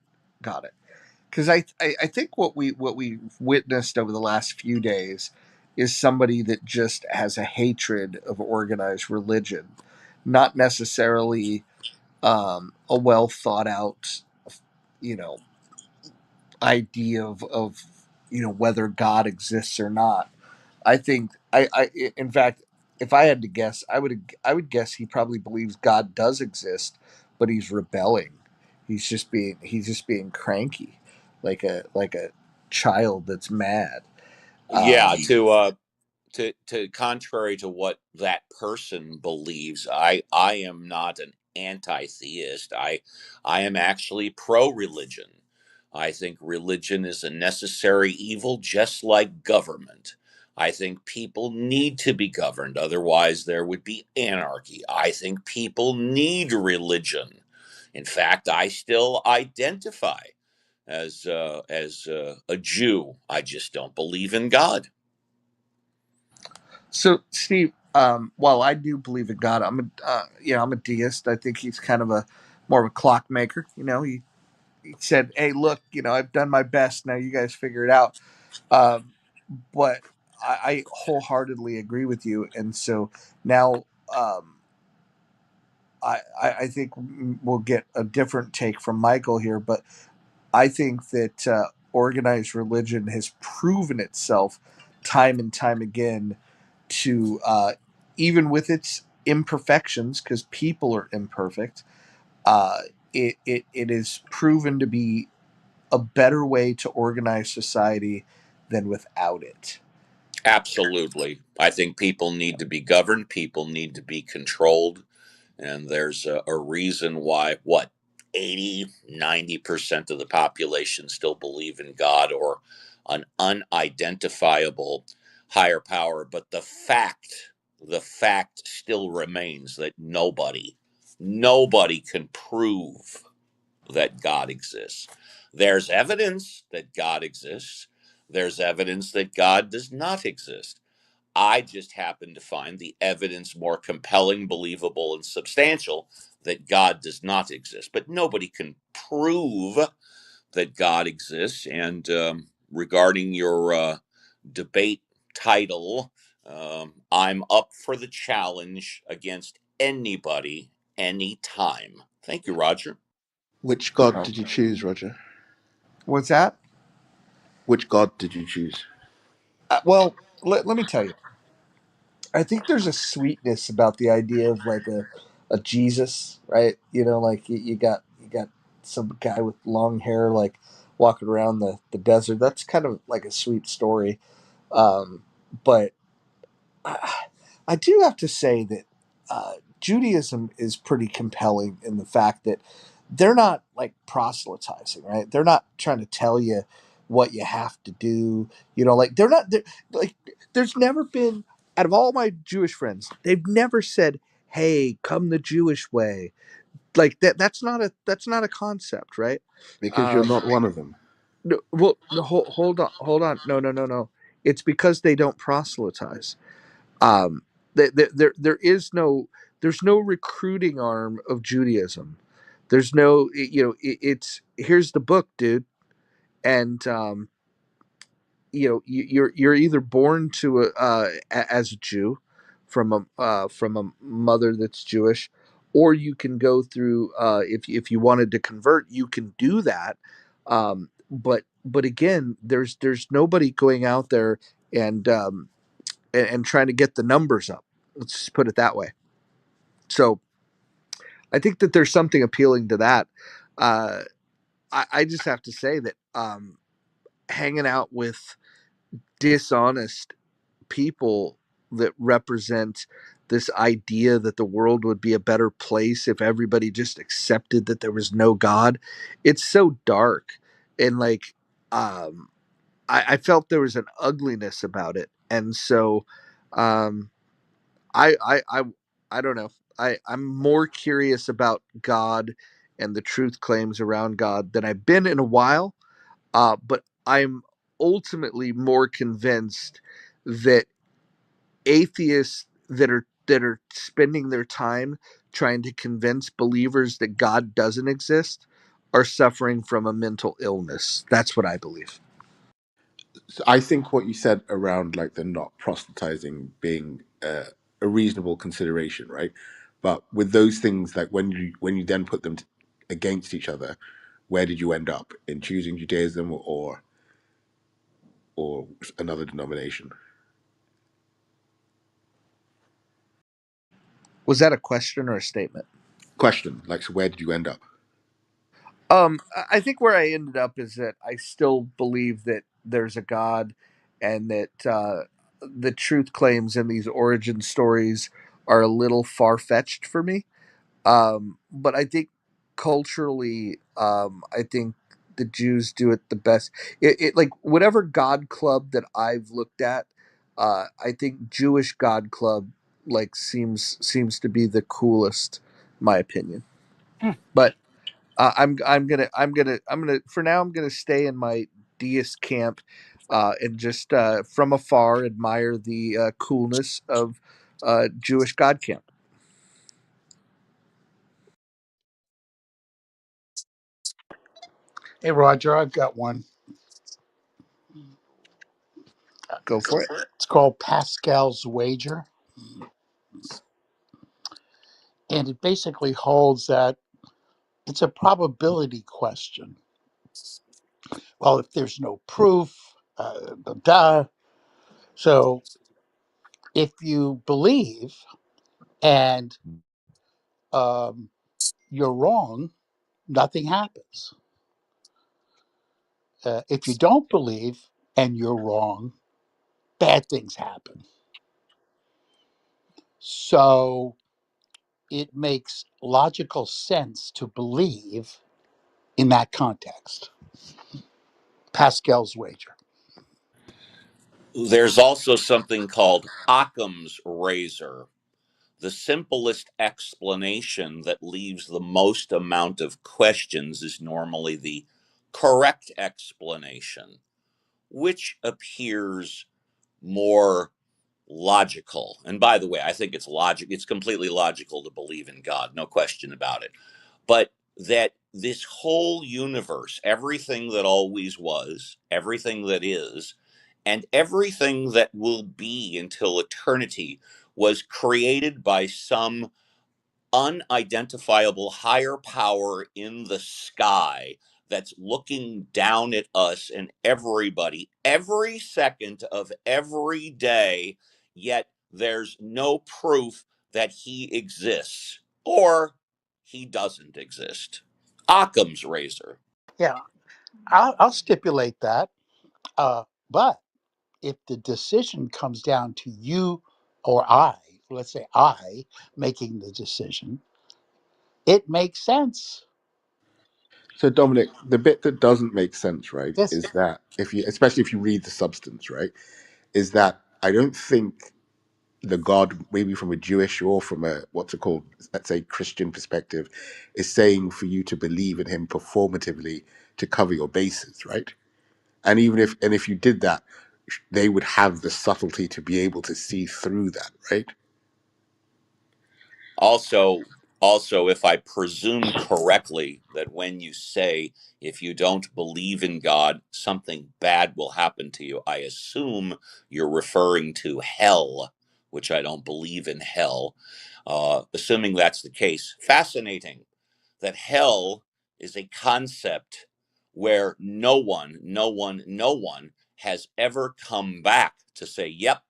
Because I think what we witnessed over the last few days is somebody that just has a hatred of organized religion, not necessarily a well thought out, you know, idea of whether God exists or not. I think in fact, if I had to guess, I would guess he probably believes God does exist, but he's rebelling. He's just being cranky, like a child that's mad. Yeah, Um, to contrary to what that person believes, I am not an anti-theist. I am actually pro-religion. I think religion is a necessary evil, just like government. I think people need to be governed, otherwise there would be anarchy. I think people need religion. In fact, I still identify as a Jew. I just don't believe in God. so Steve, while I do believe in God, I'm a deist. I think he's kind of a more of a clockmaker. He said, "Hey, look, I've done my best. Now you guys figure it out." Um, but I wholeheartedly agree with you, and so now I think we'll get a different take from Michael here, but I think that organized religion has proven itself time and time again to, even with its imperfections, because people are imperfect, uh, it is proven to be a better way to organize society than without it. Absolutely. I think people need to be governed, people need to be controlled, and there's a reason why, what, 80, 90% of the population still believe in God or an unidentifiable higher power. But the fact still remains that nobody can prove that God exists. There's evidence that God exists, there's evidence that God does not exist. I just happen to find the evidence more compelling, believable, and substantial that God does not exist. But nobody can prove that God exists. And regarding your debate title, I'm up for the challenge against anybody, anytime. Thank you, Roger. Which god did you choose, Roger? What's that? Which god did you choose? Well, let me tell you. I think there's a sweetness about the idea of like a Jesus, right? You know, like you got some guy with long hair like walking around the desert. That's kind of like a sweet story. But I do have to say that Judaism is pretty compelling in the fact that they're not like proselytizing, right? They're not trying to tell you what you have to do. You know, like they're like, there's never been, out of all my Jewish friends, they've never said, "Hey, come the Jewish way." Like that's not a concept, right? Because you're Um, not one of them. no, well, no, hold on. No. It's because they don't proselytize. There is no, there's no recruiting arm of Judaism. There's no, it's here's the book, dude, and you're either born to as a Jew from a mother that's Jewish, or you can go through, if you wanted to convert, you can do that. But again, there's nobody going out there and and trying to get the numbers up. Let's just put it that way. So I think that there's something appealing to that. Uh, I just have to say that hanging out with dishonest people that represent this idea that the world would be a better place if everybody just accepted that there was no God, it's so dark. And like, um, I felt there was an ugliness about it. And so, um, I I I I don't know. I'm more curious about God and the truth claims around God than I've been in a while. But I'm ultimately more convinced that atheists that are spending their time trying to convince believers that God doesn't exist are suffering from a mental illness. That's what I believe. So I think what you said around like the not proselytizing being a reasonable consideration, right? But with those things, like when you then put them against each other, where did you end up in choosing Judaism or another denomination? Was that a question or a statement? Question, like, so where did you end up? I think where I ended up is that I still believe that there's a God, and that the truth claims in these origin stories are a little far fetched for me. But I think culturally, I think the Jews do it the best. It like whatever God club that I've looked at, I think Jewish God club like seems to be the coolest, my opinion. But I'm gonna for now I'm gonna stay in my deist camp, and just from afar admire the coolness of Jewish God camp. Hey, Roger, I've got one. Go for it. It's called Pascal's Wager, and it basically holds that it's a probability question. Well, if there's no proof, duh. So if you believe and um, you're wrong, nothing happens. If you don't believe and you're wrong, bad things happen. So it makes logical sense to believe in that context. Pascal's wager. There's also something called Occam's razor. The simplest explanation that leaves the most amount of questions is normally the correct explanation, which appears more logical. And by the way, I think it's completely logical to believe in God, no question about it. But that this whole universe, everything that always was, everything that is, and everything that will be until eternity was created by some unidentifiable higher power in the sky that's looking down at us and everybody every second of every day, yet there's no proof that he exists or he doesn't exist. Occam's razor. Yeah, I'll stipulate that. But if the decision comes down to you or I, let's say I making the decision, it makes sense. So Dominic, the bit that doesn't make sense, right, Yes. is that if you, especially if you read the substance, right, is that I don't think the God, maybe from a Jewish or from a what's it called, let's say Christian perspective, is saying for you to believe in him performatively to cover your bases, right? And even if you did that, they would have the subtlety to be able to see through that, right? Also, if I presume correctly, that when you say if you don't believe in God, something bad will happen to you, I assume you're referring to hell, which I don't believe in hell. Assuming that's the case, fascinating that hell is a concept where no one has ever come back to say, yep,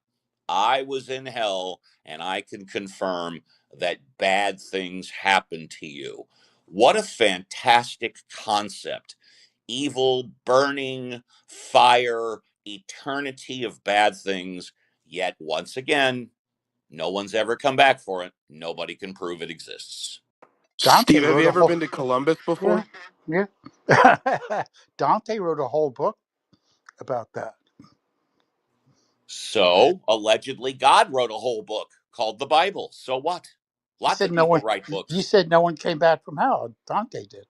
I was in hell and I can confirm that bad things happen to you. What a fantastic concept. Evil, burning, fire, eternity of bad things. Yet, once again, no one's ever come back for it. Nobody can prove it exists. Dante Steve, have wrote you a ever whole been to Columbus yeah, before? yeah. Dante wrote a whole book about that. So, allegedly, God wrote a whole book called the Bible. So what? You Lots said of no people one. write You books. said no one came back from hell. Dante did.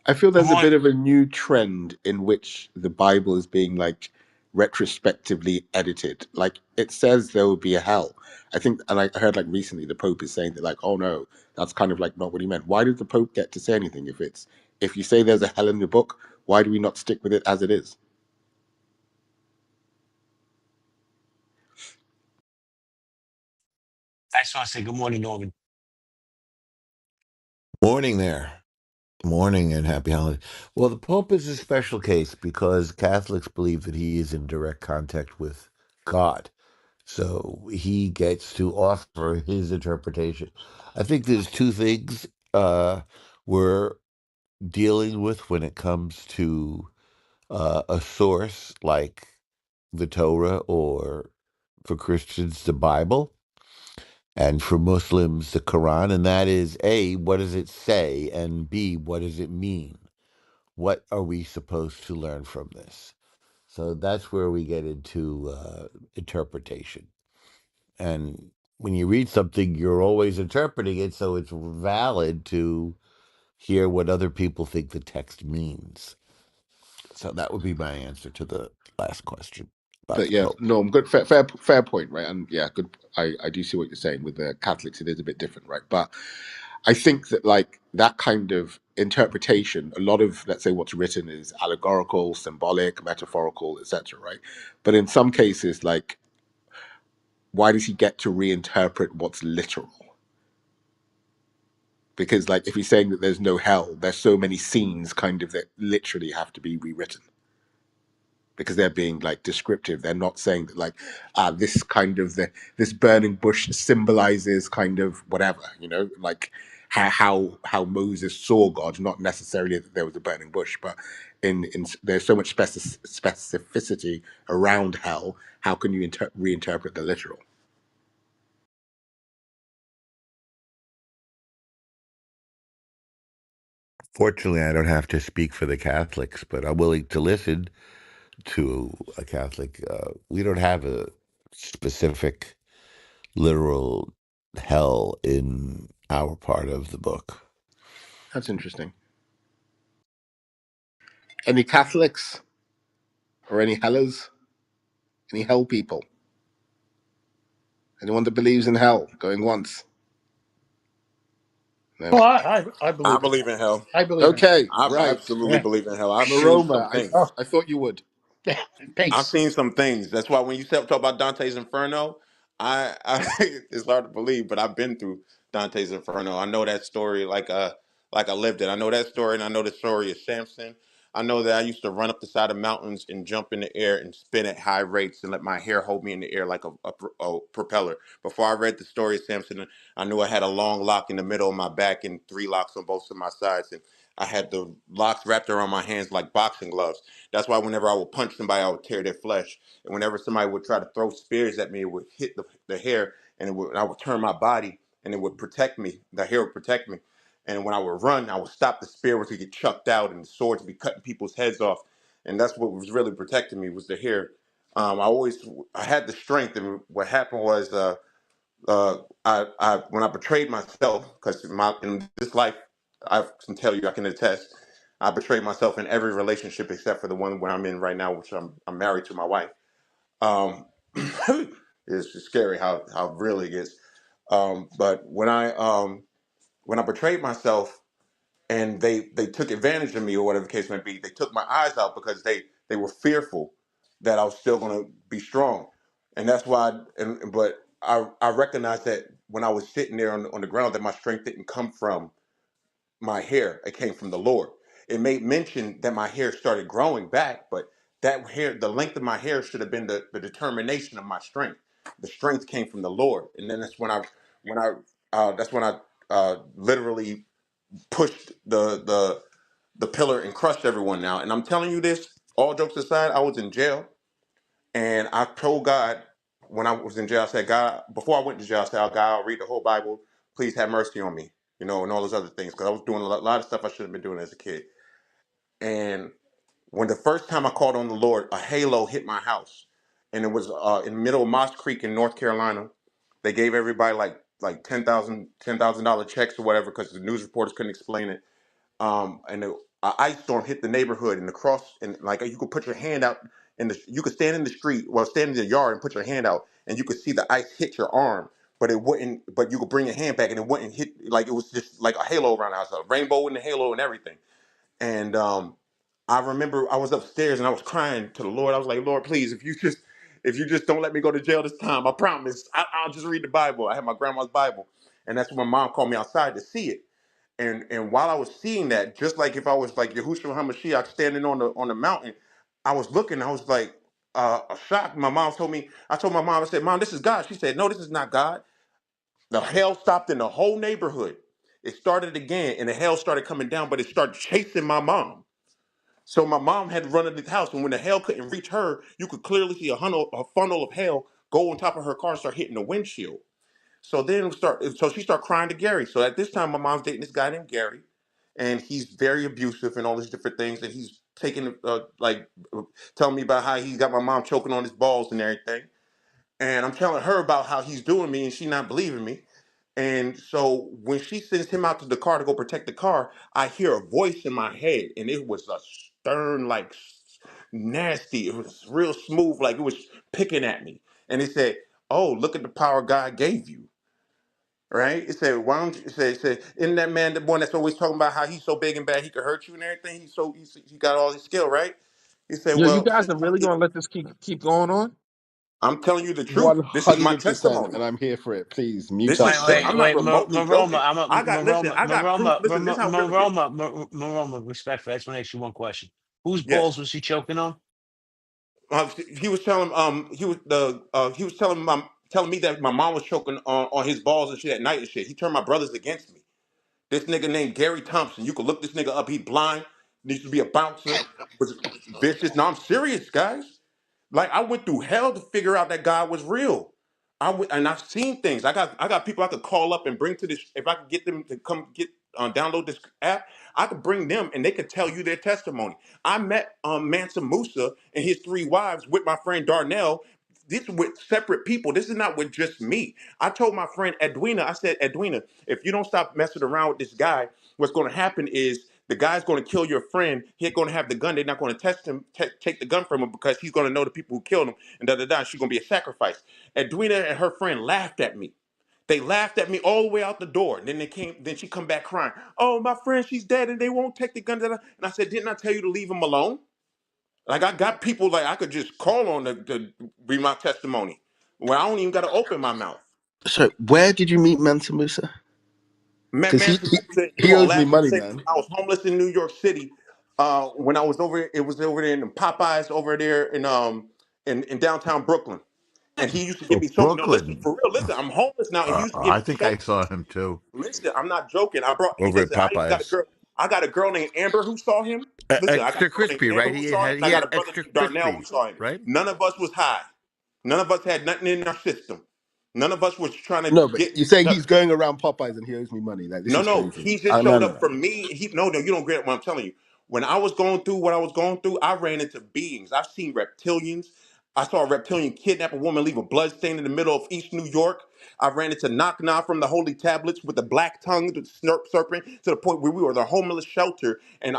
I feel Good there's a morning. bit of a new trend in which the Bible is being like retrospectively edited. Like it says there will be a hell. I think, and I heard like recently the Pope is saying that like, oh no, that's kind of like not what he meant. Why did the Pope get to say anything if it's if you say there's a hell in the book? Why do we not stick with it as it is? I just want to say good morning, Norman. Morning there. Morning and happy holidays. Well, the Pope is a special case because Catholics believe that he is in direct contact with God. So he gets to offer his interpretation. I think there's two things we're dealing with when it comes to a source like the Torah or for Christians, the Bible, and for Muslims, the Quran. And that is A, what does it say? And B, what does it mean? What are we supposed to learn from this? So that's where we get into interpretation. And when you read something, you're always interpreting it, so it's valid to hear what other people think the text means. So that would be my answer to the last question about But the yeah, Pope. no, I'm good. Fair point, right? And yeah, good. I do see what you're saying with the Catholics. It is a bit different, right? But I think that like that kind of interpretation, a lot of let's say what's written is allegorical, symbolic, metaphorical, etc. Right? But in some cases, like why does he get to reinterpret what's literal? Because like if he's saying that there's no hell, there's so many scenes kind of that literally have to be rewritten because they're being like descriptive. They're not saying that like this kind of this burning bush symbolizes kind of whatever, you know, like how Moses saw God, not necessarily that there was a burning bush, but in there's so much specificity around hell. How can you reinterpret the literal? Fortunately, I don't have to speak for the Catholics, but I'm willing to listen to a Catholic. We don't have a specific literal hell in our part of the book. That's interesting. Any Catholics or any hellers? Any hell people? Anyone that believes in hell going once? No. Oh, I I believe in believe hell. in hell. I believe in Okay, I right. absolutely hell. believe in hell. I've seen some Maroma, things. Oh, I thought you would. I've thanks. seen some things. That's why when you talk about Dante's Inferno, I it's hard to believe, but I've been through Dante's Inferno. I know that story like I lived it. I know that story, and I know the story of Samson. I know that I used to run up the side of mountains and jump in the air and spin at high rates and let my hair hold me in the air like a propeller. Before I read the story of Samson, I knew I had a long lock in the middle of my back and three locks on both of my sides, and I had the locks wrapped around my hands like boxing gloves. That's why whenever I would punch somebody, I would tear their flesh. And whenever somebody would try to throw spears at me, it would hit the hair, and I would turn my body, and it would protect me. The hair would protect me. And when I would run, I would stop the spear to get chucked out, and the swords would be cutting people's heads off. And that's what was really protecting me was the hair. I had the strength, and what happened was when I betrayed myself, because in this life, I can tell you, I can attest, I betrayed myself in every relationship except for the one where I'm in right now, which I'm married to my wife. Um, it's just scary how real it gets. But when I betrayed myself and they took advantage of me or whatever the case may be, they took my eyes out because they were fearful that I was still going to be strong, and that's why. But I recognized that when I was sitting there on the ground that my strength didn't come from my hair; it came from the Lord. It made mention that my hair started growing back, but that hair, the length of my hair, should have been the determination of my strength. The strength came from the Lord, and then when I that's when I literally pushed the pillar and crushed everyone now. And I'm telling you this, all jokes aside, I was in jail and I told God when I was in jail, I said, God, before I went to jail, I said, oh, God, I'll read the whole Bible. Please have mercy on me, and all those other things. Because I was doing a lot of stuff I shouldn't have been doing as a kid. And when the first time I called on the Lord, a halo hit my house. And it was in the middle of Moss Creek in North Carolina. They gave everybody like $10,000 checks or whatever because the news reporters couldn't explain it, and a ice storm hit the neighborhood and across and like you could put your hand out you could stand in the street, well, stand in the yard and put your hand out and you could see the ice hit your arm, but it wouldn't. But you could bring your hand back and it wouldn't hit. Like it was just like a halo around the house, a rainbow in the halo and everything. And I remember I was upstairs and I was crying to the Lord. I was like, Lord, please, if you just don't let me go to jail this time, I promise I'll just read the Bible. I had my grandma's Bible, and that's when my mom called me outside to see it. And while I was seeing that, just like if I was like Yahushua HaMashiach standing on the mountain, I was looking, I was like shocked. I told my mom, I said, Mom, this is God. She said, No, this is not God. The hail stopped in the whole neighborhood. It started again, and the hail started coming down, but it started chasing my mom. So my mom had to run into the house, and when the hail couldn't reach her, you could clearly see a funnel of hail go on top of her car and start hitting the windshield. So she started crying to Gary. So at this time, my mom's dating this guy named Gary, and he's very abusive and all these different things. And he's taking telling me about how he got my mom choking on his balls and everything. And I'm telling her about how he's doing me, and she not believing me. And so when she sends him out to the car to go protect the car, I hear a voice in my head, and it was a stern, like nasty. It was real smooth, like it was picking at me. And it said, "Oh, look at the power God gave you." Right? It said, why don't you say, isn't that man the one that's always talking about how he's so big and bad he could hurt you and everything? He got all his skill, right? He said, Yo, you well, guys are really gonna let this keep going on? I'm telling you the truth. This is my 100%. testimony. And I'm here for it. Please mute This up, is Wait, this, sir. wait, I'm not wait, remotely Maroma. joking. I'm a I got listen, Maroma, I got proof. Listen, this is how real it gets. Maroma. Respectfully, I just want to ask you one question. Whose Yes. balls was he choking on? He was telling he was telling me that my mom was choking on his balls and shit at night and shit. He turned my brothers against me. This nigga named Gary Thompson. You can look this nigga up. He blind. Needs to be a bouncer. Was vicious. No, I'm serious, guys. Like I went through hell to figure out that God was real. And I've seen things. I got people I could call up and bring to this. If I could get them to come get download this app, I could bring them and they could tell you their testimony. I met Mansa Musa and his three wives with my friend Darnell. This is with separate people. This is not with just me. I told my friend Edwina, I said, Edwina, if you don't stop messing around with this guy, what's going to happen is the guy's going to kill your friend. He's going to have the gun. They're not going to test him, take the gun from him because he's going to know the people who killed him, and da da da. She's going to be a sacrifice. Edwina and her friend laughed at me. They laughed at me all the way out the door. And then they came. Then she come back crying. Oh, my friend, she's dead, and they won't take the gun. And I said, didn't I tell you to leave him alone? Like I got people like I could just call on to be my testimony. Where I don't even got to open my mouth. So where did you meet Mansa Musa? Met Because Mansa Musa, he on owes me last money, say man. I was homeless in New York City. When I was over, it was over there in Popeyes over there in downtown Brooklyn. And he used to give Oh, me so no, listen Brooklyn. for real. Listen, I'm homeless now, and he used to give I me think so I many saw him tickets. too Listen, I'm not joking. I brought. over at Listen, I even got a Popeyes. girl. I got a girl named Amber who saw him. Listen, I got Extra a girl named crispy, Amber right? who saw him, and He I got had a brother extra named Darnell who crispy, saw him. right? None of us was high. None of us had nothing in our system. None of us was trying to No, but get. you're saying he's going around Popeyes and he owes me money. Like, this No, is no, crazy. he just I showed know up that. for me. No, you don't get what I'm telling you. When I was going through what I was going through, I ran into beings. I've seen reptilians. I saw a reptilian kidnap a woman, leave a blood stain in the middle of East New York. I ran into Knock Knock from the Holy Tablets with the black tongue, the serpent, to the point where we were the homeless shelter, and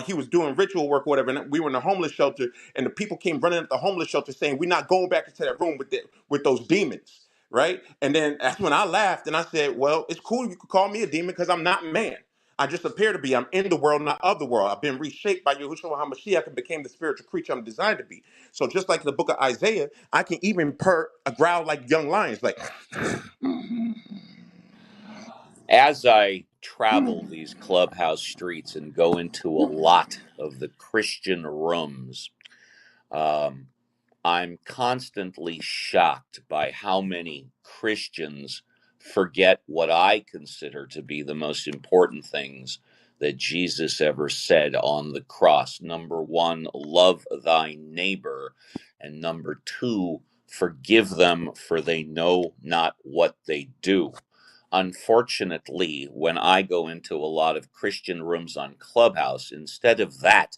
he was doing ritual work, or whatever, and we were in the homeless shelter, and the people came running at the homeless shelter saying, "We're not going back into that room with those demons." Right? And then that's when I laughed and I said, well, it's cool. You could call me a demon because I'm not man. I just appear to be. I'm in the world, not of the world. I've been reshaped by Yahushua HaMashiach and became the spiritual creature I'm designed to be. So just like the book of Isaiah, I can even purr a growl like young lions, like, As I travel these clubhouse streets and go into a lot of the Christian rooms, um, I'm constantly shocked by how many Christians forget what I consider to be the most important things that Jesus ever said on the cross. Number one, love thy neighbor. And number two, forgive them, for they know not what they do. Unfortunately, when I go into a lot of Christian rooms on Clubhouse, instead of that,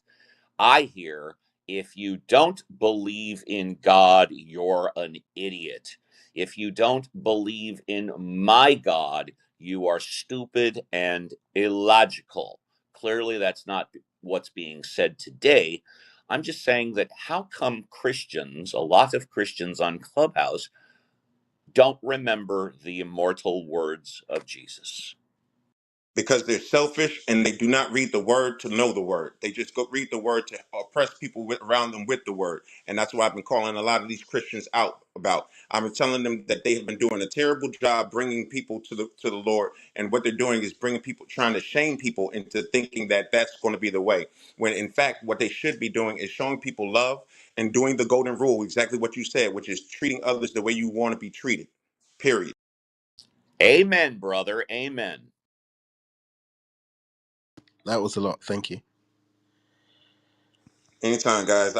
I hear, if you don't believe in God, you're an idiot. If you don't believe in my God, you are stupid and illogical. Clearly, that's not what's being said today. I'm just saying that how come Christians, a lot of Christians on Clubhouse, don't remember the immortal words of Jesus? because they're selfish and they do not read the word to know the word. They just go read the word to oppress people around them with the word. And that's what I've been calling a lot of these Christians out about. I've been telling them that they have been doing a terrible job bringing people to the Lord. And what they're doing is bringing people, trying to shame people into thinking that that's going to be the way. When in fact, what they should be doing is showing people love and doing the golden rule, exactly what you said, which is treating others the way you want to be treated. Period. Amen, brother. Amen. That was a lot. Thank you. Anytime, guys.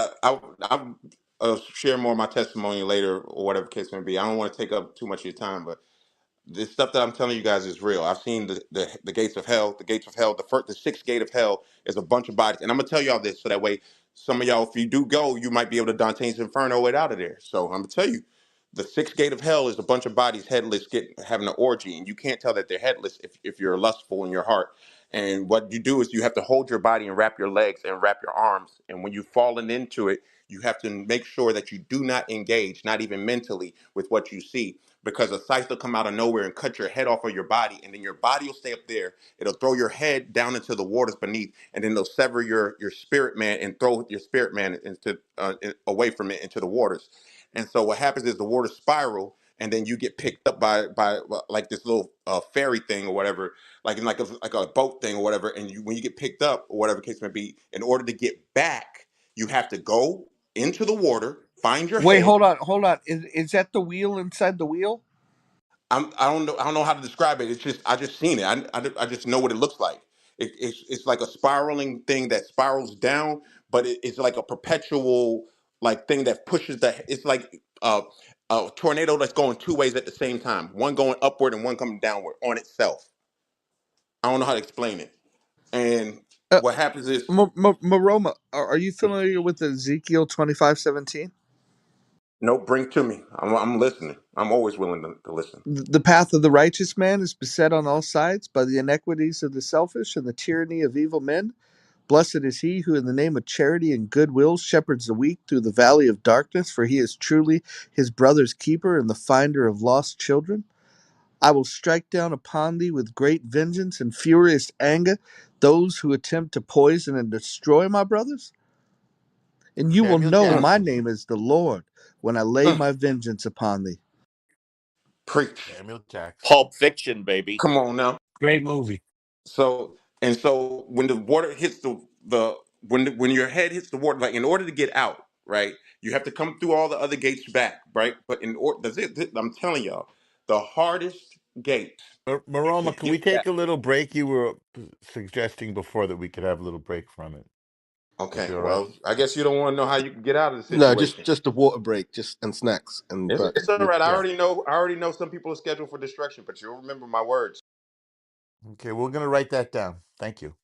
I'll share more of my testimony later or whatever case may be. I don't want to take up too much of your time, but this stuff that I'm telling you guys is real. I've seen the gates of hell. The gates of hell. The sixth gate of hell is a bunch of bodies, and I'm gonna tell y'all this so that way some of y'all, if you do go, you might be able to Dante's Inferno it out of there. So I'm gonna tell you, the sixth gate of hell is a bunch of bodies headless having an orgy, and you can't tell that they're headless if you're lustful in your heart. And what you do is you have to hold your body and wrap your legs and wrap your arms, and when you've fallen into it, you have to make sure that you do not engage, not even mentally, with what you see, because a scythe will come out of nowhere and cut your head off of your body, and then your body will stay up there. It'll throw your head down into the waters beneath, and then they'll sever your spirit man and throw your spirit man into away from it into the waters. And so what happens is the waters spiral, and then you get picked up by like this little fairy thing or whatever, like in like a boat thing or whatever. And when you get picked up or whatever the case may be, in order to get back, you have to go into the water, find your Wait, head. hold on. Is that the wheel inside the wheel? I don't know how to describe it. It's just I just seen it. I just know what it looks like. It's like a spiraling thing that spirals down, but it's like a perpetual like thing that pushes the. It's like a tornado that's going two ways at the same time. One going upward and one coming downward on itself. I don't know how to explain it. And Uh, what happens is, Maroma, are you familiar with Ezekiel 25:17? no, bring to me. I'm listening. I'm always willing to listen. The path of the righteous man is beset on all sides by the iniquities of the selfish and the tyranny of evil men. Blessed is he who, in the name of charity and goodwill, shepherds the weak through the valley of darkness, for he is truly his brother's keeper and the finder of lost children. I will strike down upon thee with great vengeance and furious anger those who attempt to poison and destroy my brothers. And you will Samuel know Mm, my Jackson. name is the Lord when I lay mm. my vengeance upon thee. Preach. Samuel Jackson. Pulp Fiction, baby. Come on now. Great movie. So when the water hits the when your head hits the water, like in order to get out, right, you have to come through all the other gates back, right? But in order, I'm telling y'all, the hardest gate to Maroma, can we get take back. a little break? You were suggesting before that we could have a little break from it. Would that Okay, be all right? well, I guess you don't want to know how you can get out of the No, situation. just a water break, just and snacks and but It's all right. I yeah. already know. I already know some people are scheduled for destruction, but you'll remember my words. Okay, we're going to write that down. Thank you.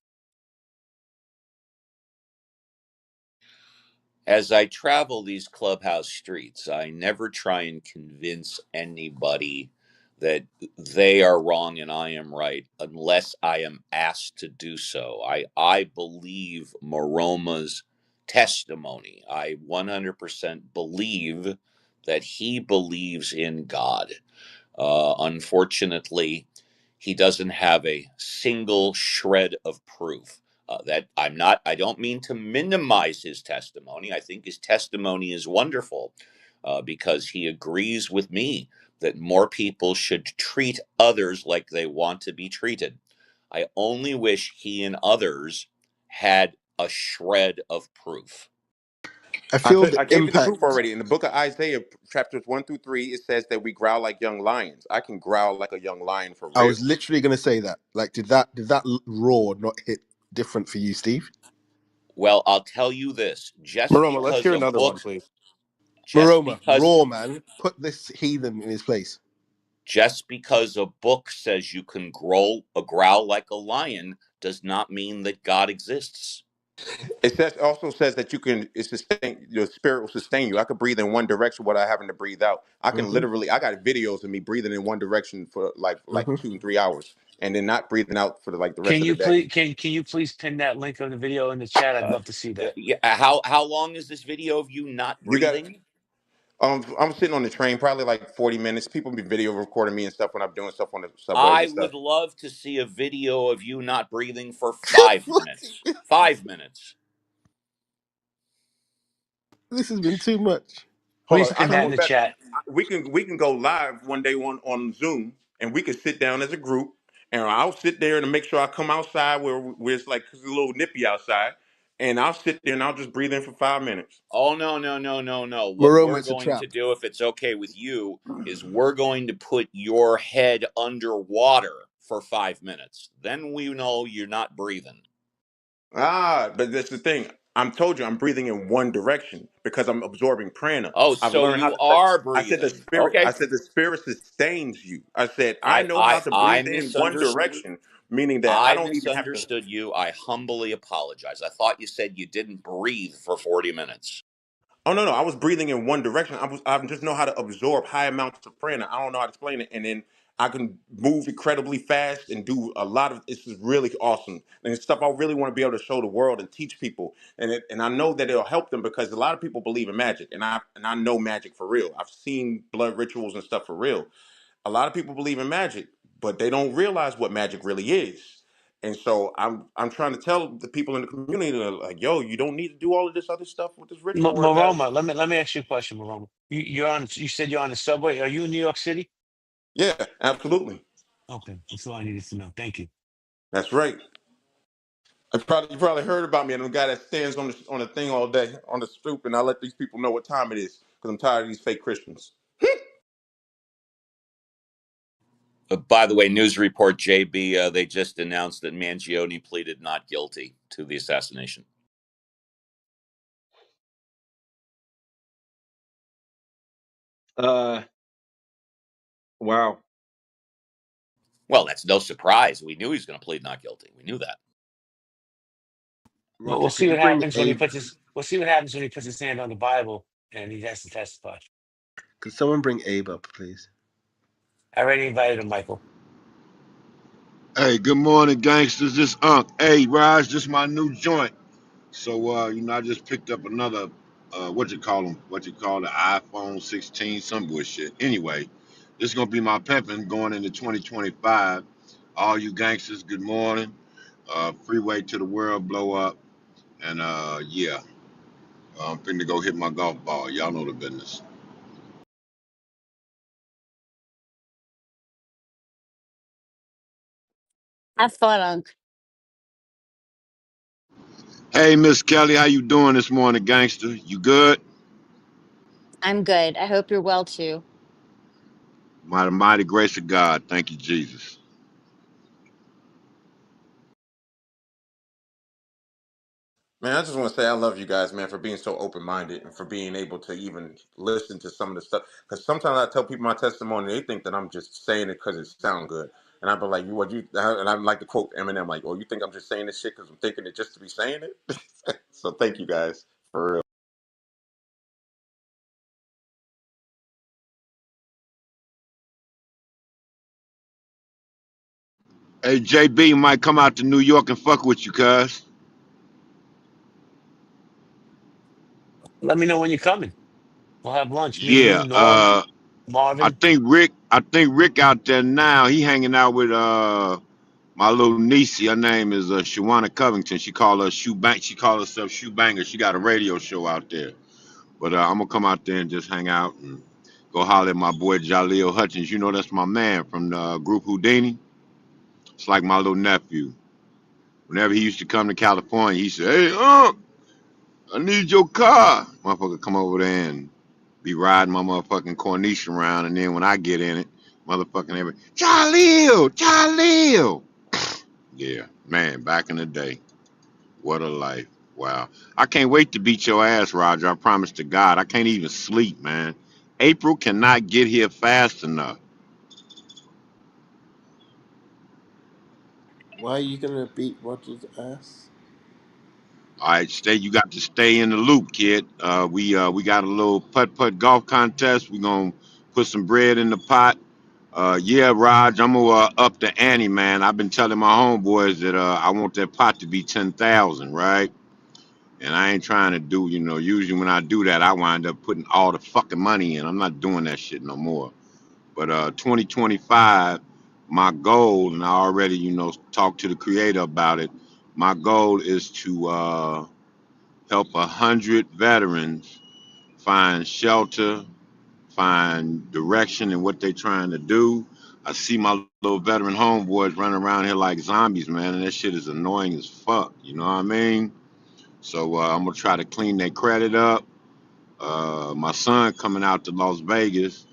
As I travel these clubhouse streets, I never try and convince anybody that they are wrong and I am right unless I am asked to do so. I believe Maroma's testimony. I 100% believe that he believes in God. Unfortunately, he doesn't have a single shred of proof. That I'm not, I don't mean to minimize his testimony. I think his testimony is wonderful because he agrees with me that more people should treat others like they want to be treated. I only wish he and others had a shred of proof. I feel the I gave you the impact. proof already. In the book of Isaiah, chapters 1 through 3, it says that we growl like young lions. I can growl like a young lion for I real. was literally going to say that. Like, did that roar not hit different for you, Steve? Well, I'll tell you this just Maroma, let's because hear a another one, book, please. just Maroma, because roar, man. Put this heathen in his place. Just because a book says you can growl like a lion does not mean that God exists. Also says that you can. It's sustain. Your spirit will sustain you. I could breathe in one direction without having to breathe out. I can Hmm. literally. I got videos of me breathing in one direction for like Hmm. 2 and 3 hours, and then not breathing out for the rest Can of the you day. please can you please pin that link of the video in the chat? I'd Uh, love to see that. yeah, how long is this video of you not You got. breathing? I'm sitting on the train, probably like 40 minutes. People be video recording me and stuff when I'm doing stuff on the subways I and stuff. would love to see a video of you not breathing for 5 minutes. 5 minutes. This has been too much. Hold Please on, I pin know that in what the better. chat. We can go live one day on Zoom, and we can sit down as a group, and I'll sit there and make sure I come outside where it's like 'cause it's a little nippy outside, and I'll sit there and I'll just breathe in for 5 minutes. Oh, no, no, no, no, no. What Maroma, we're it's a going to trap. do, if it's okay with you, is we're going to put your head underwater for 5 minutes. Then we know you're not breathing. But that's the thing. I'm told you I'm breathing in one direction because I'm absorbing prana. Oh, I've so learned how you to say. are I said the breathing. spirit. I Okay. said the spirit sustains you. I said I I know how I to I breathe in one misunderstood. direction, meaning that I I don't even have to. misunderstood you. I humbly apologize. I thought you said you didn't breathe for 40 minutes. Oh no, no, I was breathing in one direction. I just know how to absorb high amounts of prana. I don't know how to explain it, and then I can move incredibly fast and do a lot of. This is really awesome, and it's stuff I really want to be able to show the world and teach people, and I know that it'll help them because a lot of people believe in magic, and I know magic for real. I've seen blood rituals and stuff for real. A lot of people believe in magic, but they don't realize what magic really is. And so I'm trying to tell the people in the community that like, yo, you don't need to do all of this other stuff with this ritual work, guys. Maroma, let me ask you a question, Maroma. You said you're on the subway. Are you in New York City? Yeah, absolutely. Okay, that's all I needed to know. Thank you. That's right. You probably heard about me. I'm the guy that stands on the thing all day on the stoop, and I let these people know what time it is because I'm tired of these fake Christians. By the way, news report JB, they just announced that Mangione pleaded not guilty to the assassination. Uh, wow. Well, that's no surprise. We knew he was going to plead not guilty. We knew that. We'll Roger, could see you what bring happens when he Abe? puts his. We'll see what happens when he puts his hand on the Bible and he has to testify. Could someone bring Abe up, please? I already invited him, Michael. Hey, good morning, gangsters. This Unc. Hey, Raj, this my new joint. So, I just picked up another, what you call them? What you call the iPhone 16, some bullshit. Anyway, This is gonna be my pimping going into 2025. All you gangsters, good morning. Freeway to the world blow up, and yeah, I'm finna go hit my golf ball. Y'all know the business. Have fun, Unc. Hey, Miss Kelly, how you doing this morning, gangster? You good? I'm good. I hope you're well too. By the mighty grace of God, thank you, Jesus. Man, I just want to say I love you guys, man, for being so open minded and for being able to even listen to some of the stuff. Because sometimes I tell people my testimony, they think that I'm just saying it because it sounds good, and I be like, "You what you?" And I like to quote Eminem, like, "Oh, you think I'm just saying this shit because I'm thinking it just to be saying it?" So thank you guys for real. Hey, JB might come out to New York and fuck with you, cuz. Let me know when you're coming. We'll have lunch. Me, you, Yeah, Norm, I Marvin. think Rick out there now. He hanging out with my little niece. Her name is Shawana Covington. She call her Shoe Bang. She call herself Shoe Banger. She got a radio show out there. But I'm gonna come out there and just hang out and go holler at my boy Jaleel Hutchins. You know that's my man from the group Houdini. It's like my little nephew. Whenever he used to come to California, he said, "Hey, I need your car." Motherfucker come over there and be riding my motherfucking Corniche around, and then when I get in it, motherfucking every Jaleel. Yeah, man, back in the day, what a life. Wow. I can't wait to beat your ass, Roger. I promise to God. I can't even sleep, man. April cannot get here fast enough. Why are you gonna beat Roger's ass? All right, stay. You got to stay in the loop, kid. We got a little putt putt golf contest. We're gonna put some bread in the pot. Yeah, Raj, I'm gonna up the ante, man. I've been telling my homeboys that I want that pot to be 10,000, right? And I ain't trying to do, usually when I do that, I wind up putting all the fucking money in. I'm not doing that shit no more. But 2025, my goal, and I already, talked to the creator about it. My goal is to help 100 veterans find shelter, find direction in what they're trying to do. I see my little veteran homeboys running around here like zombies, man, and that shit is annoying as fuck. You know what I mean? So I'm gonna try to clean their credit up. My son coming out to Las Vegas,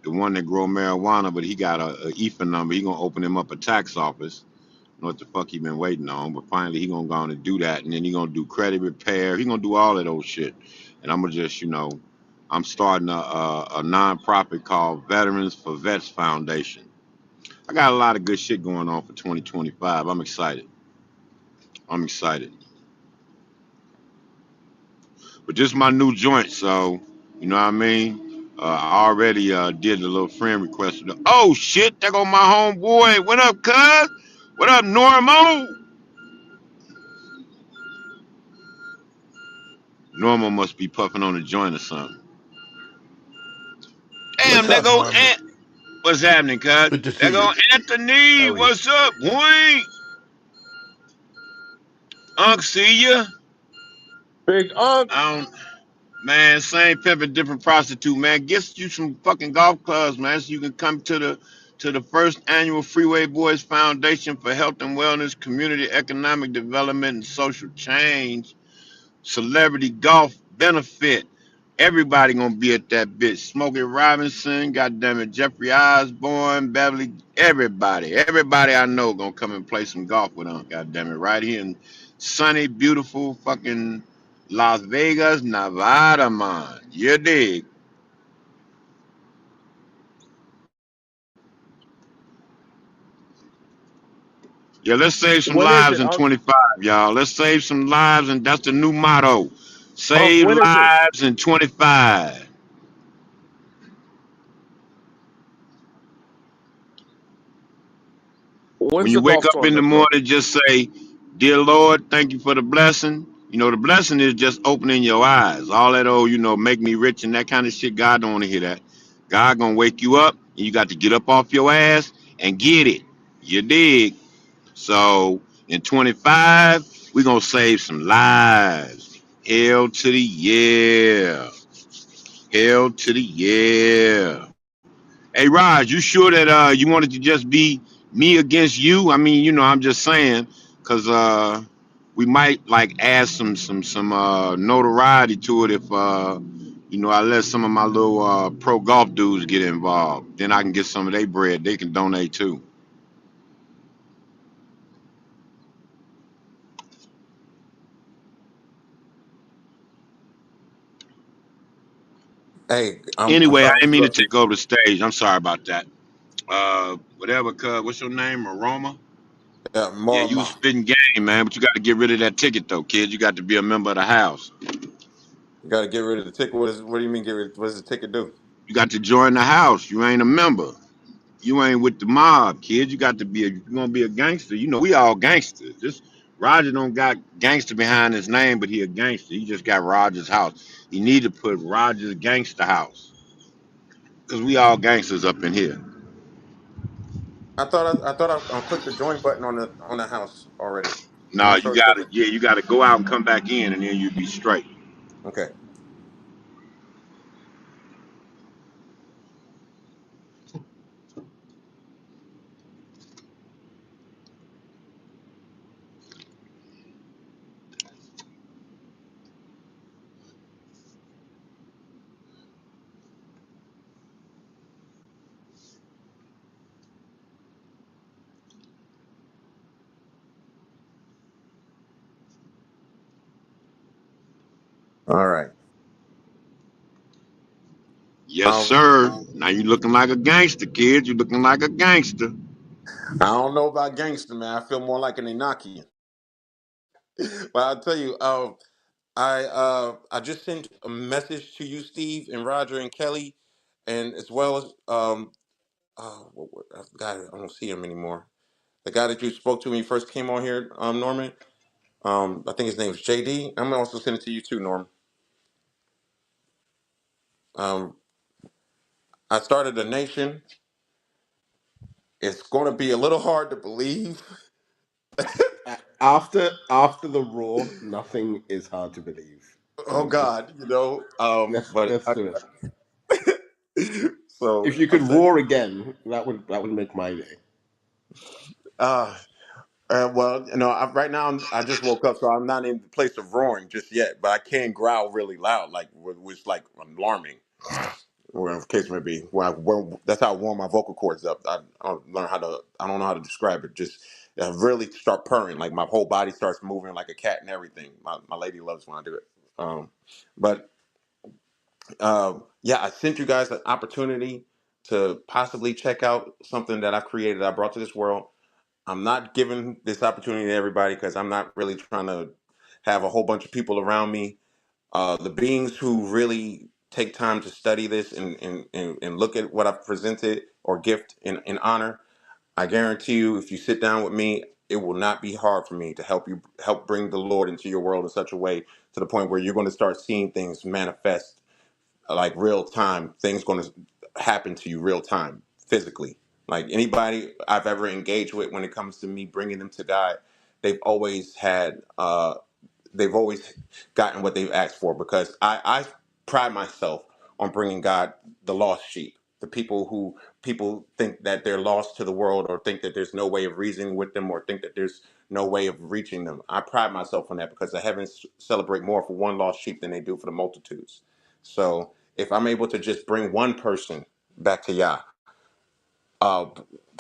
the one that grow marijuana, but he got a EFA number. He gonna open him up a tax office. Know what the fuck he been waiting on, but finally he gonna go on and do that, and then he gonna do credit repair. He gonna do all of those shit, and I'm gonna just, I'm starting a nonprofit called Veterans for Vets Foundation. I got a lot of good shit going on for 2025. I'm excited. I'm excited. But this is my new joint, so you know what I mean. I already did a little friend request. Oh shit, there go my homeboy. What up, cuz? What up, Normo? Normo must be puffing on a joint or something. Damn, What's there up, go Norman? Ant. What's happening, cuz? Good to There see go you. Anthony. How are you? What's up, boy? Unc, see ya. Big Unc. I don't, man, same pimpin', different prostitute, man. Get you some fucking golf clubs, man, so you can come to the first annual Freeway Boys Foundation for Health and Wellness, Community Economic Development, and Social Change celebrity golf benefit. Everybody gonna be at that bitch. Smokey Robinson, goddamn it, Jeffrey Osborne, Beverly, everybody I know gonna come and play some golf with us. Goddamn it, right here in sunny, beautiful, fucking Las Vegas, Nevada, man. You dig? Yeah, let's save some When is lives it, in Unc? 25, y'all. Let's save some lives, and that's the new motto. Unc, Save when is it? lives in 25. When When's you the wake golf up in the tournament, bro? morning, just say, "Dear Lord, thank you for the blessing." The blessing is just opening your eyes. All that old, make me rich and that kind of shit. God don't want to hear that. God gonna wake you up, and you got to get up off your ass and get it. You dig? So in 25, we gonna save some lives. Hell to the yeah. Hell to the yeah. Hey Raj, you sure that you wanted to just be me against you? I mean, I'm just saying, cause we might like add some notoriety to it if I let some of my little pro golf dudes get involved. Then I can get some of their bread. They can donate too. Hey, I'm Anyway, I sorry to didn't mean to interrupt you. take over the stage. I'm sorry about that. Whatever, cuz, what's your name? Aroma? Yeah, Yeah, more of you was my. spitting game, man, but you got to get rid of that ticket though, kid. You got to be a member of the house. You got to get rid of the ticket. What do you mean get rid? What does the ticket do? You got to join the house. You ain't a member. You ain't with the mob, kid. You got to be you gonna be a gangster. We all gangsters. This Roger don't got gangster behind his name, but he a gangster. He just got Roger's house. You need to put Roger's gangster house. Cause we all gangsters up in here. I clicked the join button on the house already. I'm Nah, not you sure. It said gotta, yeah, you gotta go out and come back in, and then you be straight. okay. All right. Yes, sir. Now you looking like a gangster, kid. You looking like a gangster. I don't know about gangster, man. I feel more like an Enochian. But I'll tell you, I just sent a message to you, Steve, and Roger and Kelly, and as well as I forgot it. I don't see him anymore. The guy that you spoke to when you first came on here, Norman. I think his name is JD. I'm gonna also send it to you too, Norm. Um, I started a nation. It's going to be a little hard to believe. After the raw, nothing is hard to believe. Oh Just God, but let's do it. so If you I could said, roar again, that would make my day. uh, well, right now I just woke up, so I'm not in the place of roaring just yet, but I can growl really loud, like which like alarming. Whatever the case may be. That's how I warm my vocal cords up. I don't know how to describe it. Just really start purring, like my whole body starts moving like a cat and everything. My lady loves when I do it. But yeah, I sent you guys an opportunity to possibly check out something that I've created, I brought to this world. I'm not giving this opportunity to everybody because I'm not really trying to have a whole bunch of people around me. The beings who really take time to study this and look at what I've presented or gift in honor, I guarantee you, if you sit down with me, it will not be hard for me to help bring the Lord into your world in such a way to the point where you're going to start seeing things manifest like real time. Things going to happen to you real time, physically. Like anybody I've ever engaged with when it comes to me bringing them to God, they've always had. They've always gotten what they've asked for because I pride myself on bringing God the lost sheep, the people who people think that they're lost to the world or think that there's no way of reasoning with them or think that there's no way of reaching them. I pride myself on that because the heavens celebrate more for one lost sheep than they do for the multitudes. So if I'm able to just bring one person back to Yah, uh,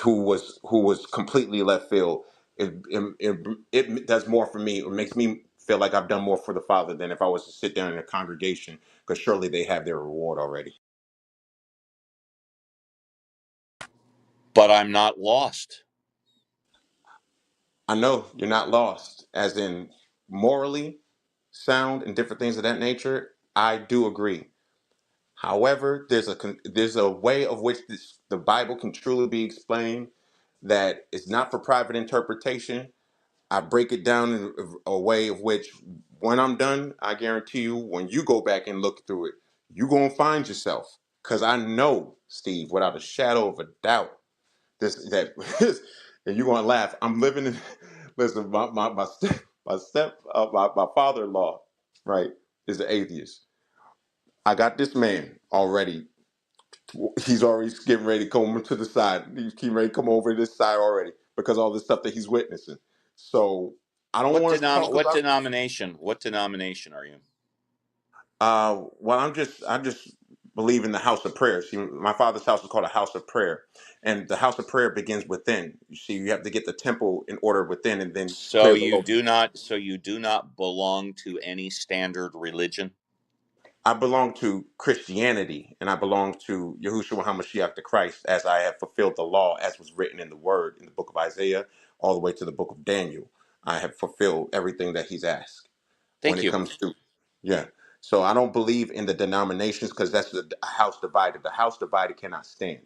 who was completely left field. It does more for me. It makes me feel like I've done more for the Father than if I was to sit there in a congregation, because surely they have their reward already. But I'm not lost. I know you're not lost, as in morally sound and different things of that nature. I do agree. However, there's a way of which the Bible can truly be explained that is not for private interpretation. I break it down in a way of which, when I'm done, I guarantee you, when you go back and look through it, you're gonna find yourself. because I know, Steve, without a shadow of a doubt, this that and you're gonna laugh. I'm living in listen, my father-in-law, right, is an atheist. I got this man already. He's already getting ready to come to the side. He's getting ready to come over to this side already because all this stuff that he's witnessing. So I don't want to talk What about. denomination? What denomination are you? Well, I just believe in the house of prayer. See, my father's house is called a house of prayer, and the house of prayer begins within. You see, you have to get the temple in order within, and then prayer below. So you do not belong to any standard religion? I belong to Christianity, and I belong to Yahushua HaMashiach the Christ, as I have fulfilled the law, as was written in the Word in the book of Isaiah, all the way to the book of Daniel. I have fulfilled everything that He's asked when Thank it you. comes to, yeah. So I don't believe in the denominations because that's a house divided. The house divided cannot stand.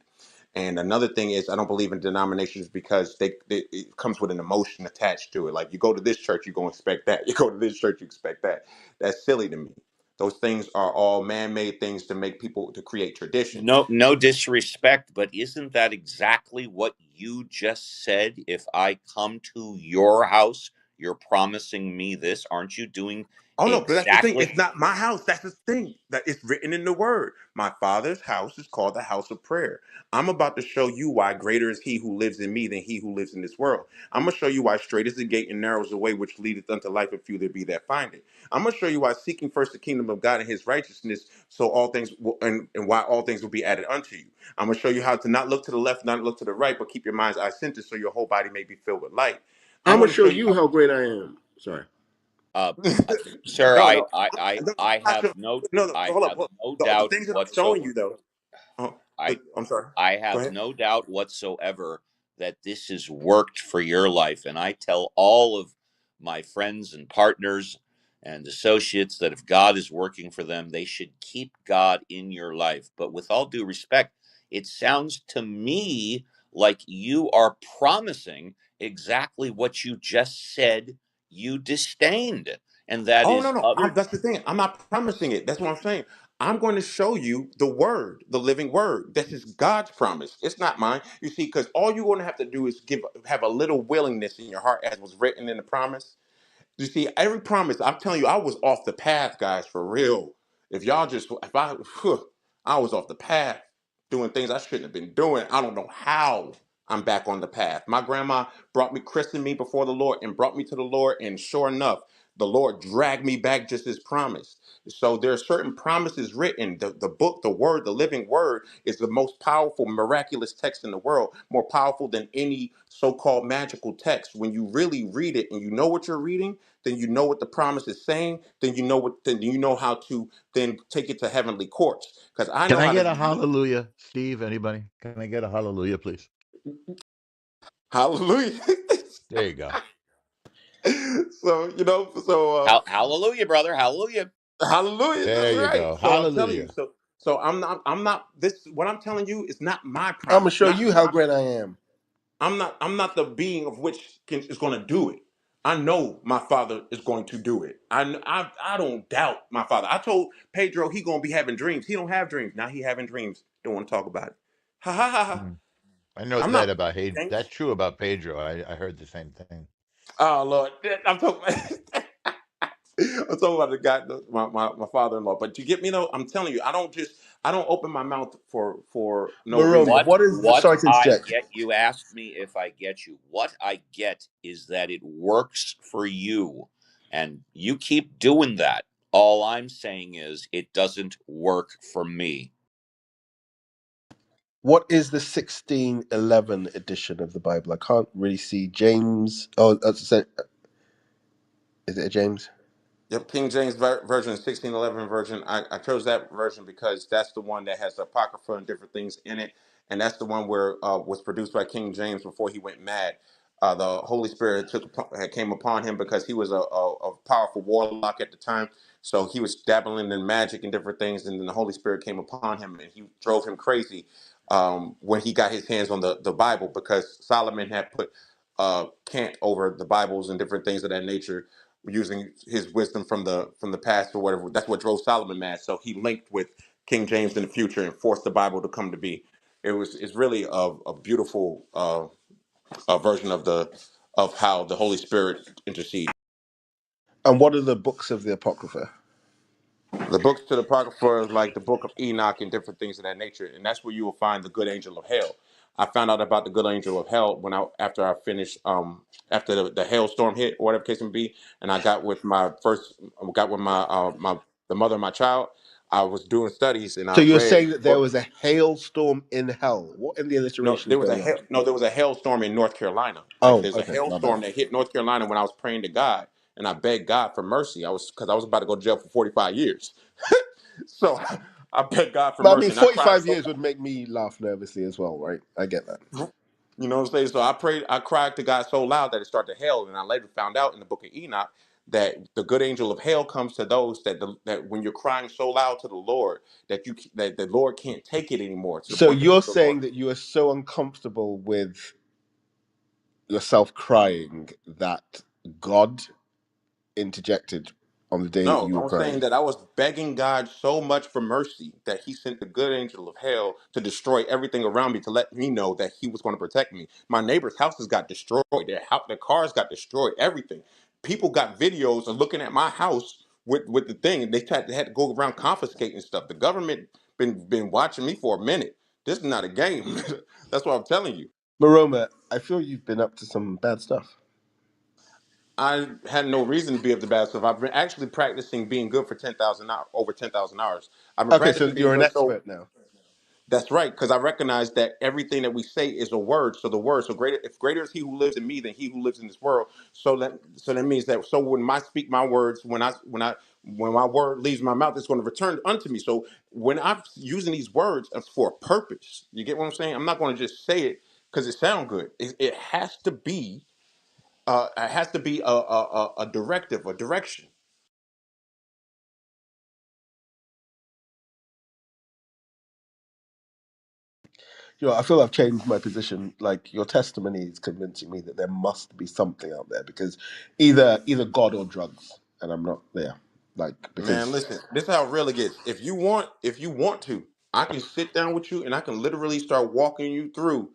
And another thing is, I don't believe in denominations because it comes with an emotion attached to it. Like you go to this church, you're gonna expect that. You go to this church, you expect that. That's silly to me. Those things are all man-made things to make people to create tradition. No disrespect, but isn't that exactly what you just said? If I come to your house, you're promising me this. Aren't you doing Oh no, but that's the thing. exactly? It's not my house. That's the thing. That it's written in the word. My father's house is called the house of prayer. I'm about to show you why greater is he who lives in me than he who lives in this world. I'm gonna show you why straight is the gate and narrow is the way which leadeth unto life, and few there be that find it. I'm gonna show you why seeking first the kingdom of God and his righteousness, so all things will, and why all things will be added unto you. I'm gonna show you how to not look to the left, not look to the right, but keep your mind's eye centered so your whole body may be filled with light. I'm I'm gonna gonna show show you you how. how great I am. Sorry. Uh, Sir, No, no, no, I I'm not have sure. No, no. I Hold up. have Hold no up. The doubt things that I'm whatsoever. showing you, though. Oh, I I'm sorry. I Go have ahead. no doubt whatsoever that this has worked for your life. And I tell all of my friends and partners and associates that if God is working for them, they should keep God in your life. But with all due respect, it sounds to me like you are promising exactly what you just said you disdained. And that Oh no, is no. other. That's the thing. I'm not promising it. That's what I'm saying. I'm going to show you the word, the living word. This is God's promise. It's not mine. You see, because all you're going to have to do is have a little willingness in your heart, as was written in the promise. You see, every promise, I'm telling you, I was off the path, guys, for real. If y'all just, if I, Phew, I was off the path doing things I shouldn't have been doing. I don't know how I'm back on the path. My grandma brought me, christened me before the Lord and brought me to the Lord. And sure enough, the Lord dragged me back just as promised. So there are certain promises written. The book, the word, the living word is the most powerful, miraculous text in the world, more powerful than any so-called magical text. When you really read it and you know what you're reading, then you know what the promise is saying, then you know how to then take it to heavenly courts. Because I Can know I how get a to hallelujah, Steve? Anybody? Can I get a hallelujah, please? hallelujah. There you go. So Hallelujah, brother. Hallelujah. hallelujah, There that's you right. go. So I'm telling you, Hallelujah. so I'm not this what I'm telling you is not my I'm gonna promise. show you how great I am. I'm not the being of which is going to do it. I know my father is going to do it. I don't doubt my father. I told Pedro he going to be having dreams. He don't have dreams. Now he having dreams. Don't want to talk about it. Ha ha ha ha. Mm. I know I'm that not about James. that's true about Pedro. I heard the same thing. Oh Lord. I'm talking I'm talking about the guy, my father-in-law. But you get me though. I'm telling you, I don't open my mouth for no reason. Maroni, what is the, What sorry to I interject. get, you asked me if I get you. What I get is that it works for you, and you keep doing that. All I'm saying is it doesn't work for me. What is the 1611 edition of the Bible? I can't really see James. Oh, is it a James? Yep, King James Version, 1611 version. I chose that version because that's the one that has the apocrypha and different things in it, and that's the one where was produced by King James before he went mad. The Holy Spirit came upon him because he was a powerful warlock at the time. So he was dabbling in magic and different things, and then the Holy Spirit came upon him, and he drove him crazy when he got his hands on the Bible because Solomon had put cant over the Bibles and different things of that nature using his wisdom from the past or whatever. That's what drove Solomon mad. So he linked with King James in the future and force the Bible to come to be. It's really a beautiful version of the of how the Holy Spirit intercedes. And what are the books of the Apocrypha? The books to the Apocrypha is like the book of Enoch and different things of that nature, and that's where you will find the good angel of hell. I found out about the good angel of hell when I after I finished after the hailstorm hit or whatever case may be, and I got with my the mother of my child. I was doing studies and I So you're read saying that there was books. a hailstorm in hell. What in the No, alliteration is going on? there was a hailstorm in North Carolina. Like Oh, there's a okay, my bad. hailstorm that hit North Carolina when I was praying to God and I begged God for mercy. I was because I was about to go to jail for 45 years. So I begged God for But I mean, mercy, and I cried 45 so years would make me laugh nervously as well, right? I get that. you know what I'm saying. So I cried to God so loud that it started to hail, and I later found out in the book of Enoch that the good angel of hell comes to those that when you're crying so loud to the Lord that the Lord can't take it anymore to the So point that you're the Lord. saying that you are so uncomfortable with yourself crying that God interjected on the day that No, you were I'm saying crying. that I was begging God so much for mercy that He sent the good angel of hell to destroy everything around me to let me know that He was going to protect me. My neighbors' houses got destroyed, their cars got destroyed, everything. People got videos of looking at my house with the thing, and they had to go around confiscating stuff. The government been watching me for a minute. This is not a game. That's what I'm telling you. Maroma, I feel you've been up to some bad stuff. I had no reason to be up to bad stuff. I've been actually practicing being good for 10,000 hours, over 10,000 hours. I've been Okay, so practicing being you're an good. So expert now. that's right, because I recognize that everything that we say is a word. So the word, so greater, if greater is He who lives in me than he who lives in this world. So that means that when I speak my words, when my word leaves my mouth, it's going to return unto me. So when I'm using these words, it's for a purpose. You get what I'm saying? I'm not going to just say it because it sounds good. It has to be. It has to be a directive, a direction. You know, I feel I've changed my position. Like your testimony is convincing me that there must be something out there because either God or drugs, and I'm not there. Like Man, because listen, this is how it really gets. If you want to, I can sit down with you and I can literally start walking you through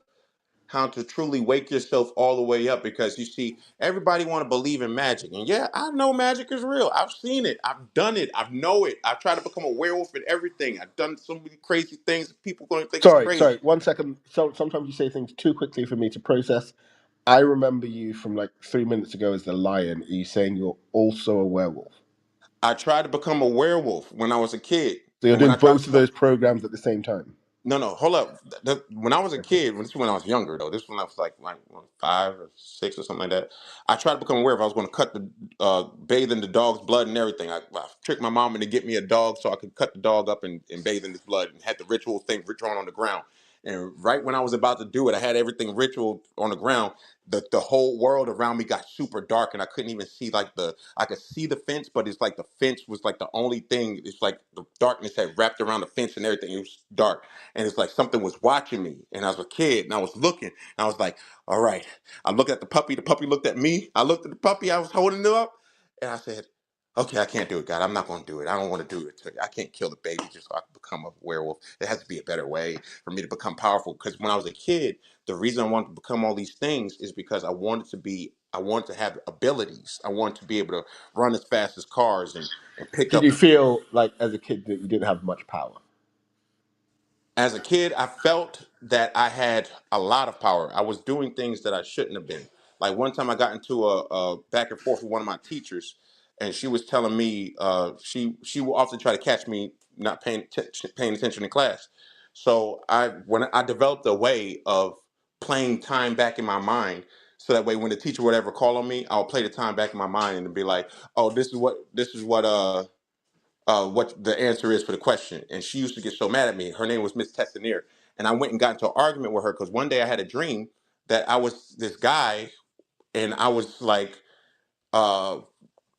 how to truly wake yourself all the way up because you see, everybody want to believe in magic. And yeah, I know magic is real. I've seen it. I've done it. I know it. I've tried to become a werewolf and everything. I've done so many crazy things that people going to think is sorry, crazy. 1 second. So sometimes you say things too quickly for me to process. I remember you from like 3 minutes ago as the lion. Are you saying you're also a werewolf? I tried to become a werewolf when I was a kid. So you're And when doing I tried to both of become those programs at the same time. No, no, hold up. When I was a Okay. kid, this is when I was younger though. This is when I was like 5 or 6 or something like that. I tried to become aware if I was going to bathe in the dog's blood and everything. I tricked my mom into get me a dog so I could cut the dog up and bathe in his blood and had the ritual thing drawn on the ground. And right when I was about to do it, I had everything ritual on the ground. The whole world around me got super dark and I couldn't even see I could see the fence, but it's like the fence was like the only thing. It's like the darkness had wrapped around the fence and everything. It was dark and it's like something was watching me and I was a kid and I was looking and I was like, all right. I looked at the puppy looked at me, I looked at the puppy, I was holding it up and I said, okay, I can't do it, God. I'm not going to do it. I don't want to do it. I can't kill the baby just so I can become a werewolf. There has to be a better way for me to become powerful. Because when I was a kid, the reason I wanted to become all these things is because I wanted to have abilities. I wanted to be able to run as fast as cars and pick Did up. you feel like as a kid that you didn't have much power? As a kid, I felt that I had a lot of power. I was doing things that I shouldn't have been. Like one time, I got into a back and forth with one of my teachers, and she was telling me she will often try to catch me not paying attention in class. So I developed a way of playing time back in my mind, so that way when the teacher would ever call on me, I'll play the time back in my mind and be like, "Oh, this is what the answer is for the question." And she used to get so mad at me. Her name was Miss Testanier. And I went and got into an argument with her because one day I had a dream that I was this guy and I was like uh,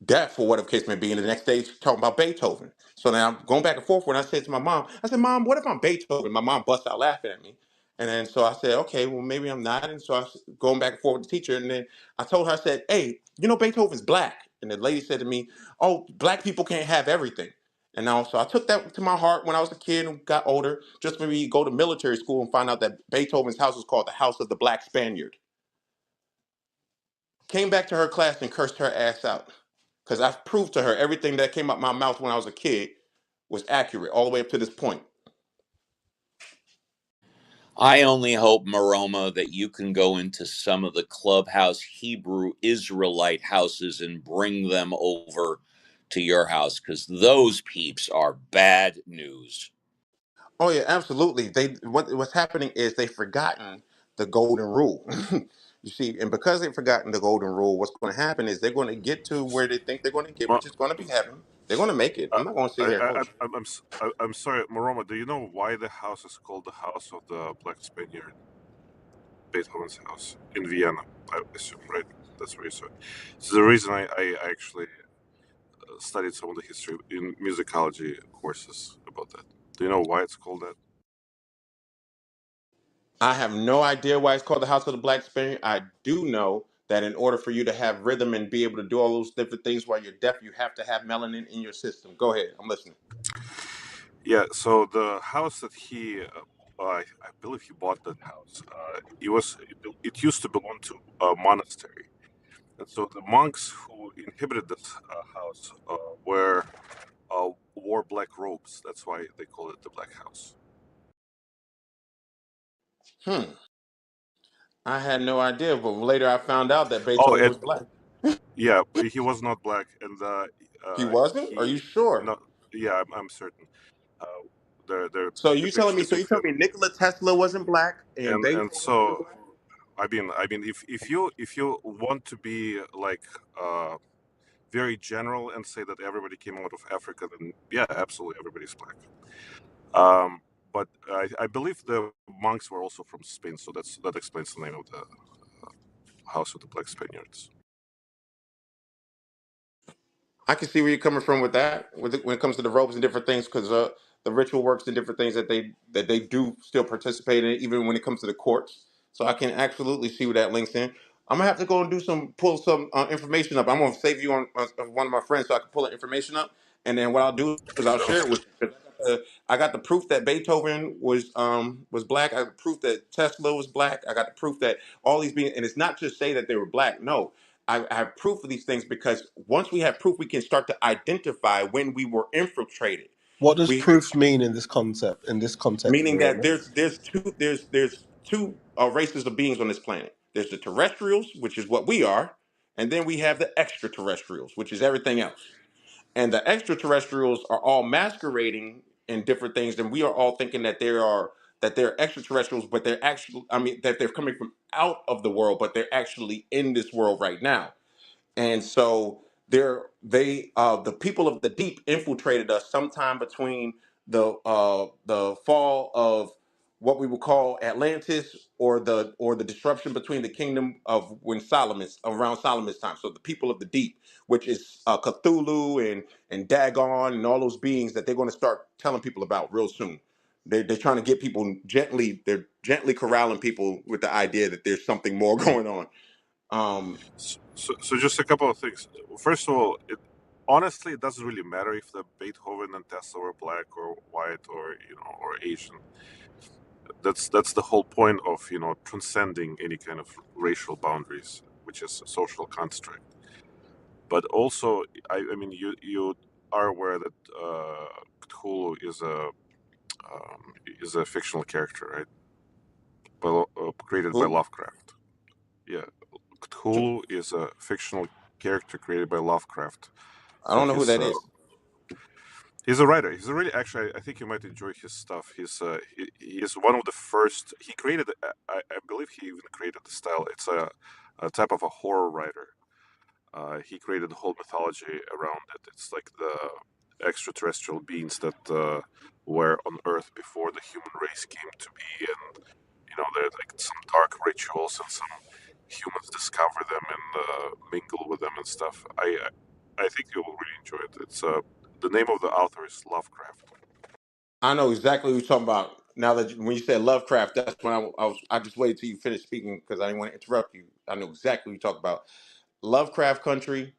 deaf or whatever case may be. And the next day she's talking about Beethoven. So now I'm going back and forth when I said to my mom, I said, Mom, what if I'm Beethoven? My mom busts out laughing at me. And then so I said, okay, well, maybe I'm not. And so I was going back and forth with the teacher. And then I told her, I said, hey, Beethoven's black. And the lady said to me, oh, black people can't have everything. And now, so I took that to my heart when I was a kid and got older, just maybe go to military school and find out that Beethoven's house was called the House of the Black Spaniard. Came back to her class and cursed her ass out. Because I've proved to her everything that came out my mouth when I was a kid was accurate all the way up to this point. I only hope, Maroma, that you can go into some of the clubhouse Hebrew Israelite houses and bring them over to your house, because those peeps are bad news. Oh yeah, absolutely. What's happening is they've forgotten the golden rule. You see, and because they've forgotten the golden rule, what's going to happen is they're going to get to where they think they're going to get, Mo- which is going to be heaven. They're going to make it. uh, I'm not going to sit here and hold you. I'm sorry, Moroma. Do you know why the house is called the House of the Black Spaniard? Beethoven's house in Vienna, I assume, right? That's where you saw it. So the reason I actually studied some of the history in musicology courses about that. Do you know why it's called that? I have no idea why it's called the House of the Black Spaniard. I do know that in order for you to have rhythm and be able to do all those different things while you're deaf, you have to have melanin in your system. Go ahead, I'm listening. Yeah. So the house that I believe he bought that house. It used to belong to a monastery, and so the monks who inhabited this house wore black robes. That's why they call it the Black House. Hmm. I had no idea, but later I found out that Oh, Beethoven and was black. yeah, he was not black, and He wasn't? Are you he sure? no, yeah, I'm certain. Uh, their So you telling me? depictions So of you telling him, me Nikola Tesla wasn't black and and Beethoven wasn't so black? I mean, if you want to be like uh, very general and say that everybody came out of Africa, then yeah, absolutely, everybody's black. But I believe the monks were also from Spain, so that explains the name of the House of the Black Spaniards. I can see where you're coming from with that, when it comes to the robes and different things, because the ritual works and different things that they do still participate in, even when it comes to the courts. So I can absolutely see where that links in. I'm gonna have to go and pull some information up. I'm gonna save you on one of my friends so I can pull the information up, and then what I'll do is I'll share Sounds it good. with you. 'Cause I got the proof that Beethoven was black. I got the proof that Tesla was black. I got the proof that all these beings, and it's not just say that they were black. No, I have proof of these things because once we have proof, we can start to identify when we were infiltrated. What does We proof mean in this concept, in this context, Meaning that Moroni? there's two races of beings on this planet. There's the terrestrials, which is what we are, and then we have the extraterrestrials, which is everything else. And the extraterrestrials are all masquerading in different things, and we are all thinking that they're extraterrestrials, but they're actually, I mean, that they're coming from out of the world, but they're actually in this world right now. And so the people of the deep infiltrated us sometime between the fall of what we would call Atlantis, or the disruption between the kingdom of when Solomon's around Solomon's time. So the people of the deep, which is Cthulhu and Dagon and all those beings that they're going to start telling people about real soon. They're trying to get people they're gently corralling people with the idea that there's something more going on. Um, So just a couple of things. First of all, honestly, it doesn't really matter if the Beethoven and Tesla were black or white or or Asian. That's the whole point of transcending any kind of racial boundaries, which is a social construct. But also, I mean, you are aware that Cthulhu is a fictional character, right? Created by who? Lovecraft. Yeah, Cthulhu is a fictional character created by Lovecraft I for don't know who his. that is. He's a writer. He's a really actually. I think you might enjoy his stuff. He is one of the first. He created. I believe he even created the style. It's a type of a horror writer. He created the whole mythology around it. It's like the extraterrestrial beings that were on Earth before the human race came to be, and there's like some dark rituals, and some humans discover them and mingle with them and stuff. I think you'll really enjoy it. It's the name of the author is Lovecraft. I know exactly what you're talking about. Now that when you said Lovecraft, that's when I just waited till you finished speaking because I didn't want to interrupt you. I know exactly what you talk about. Lovecraft Country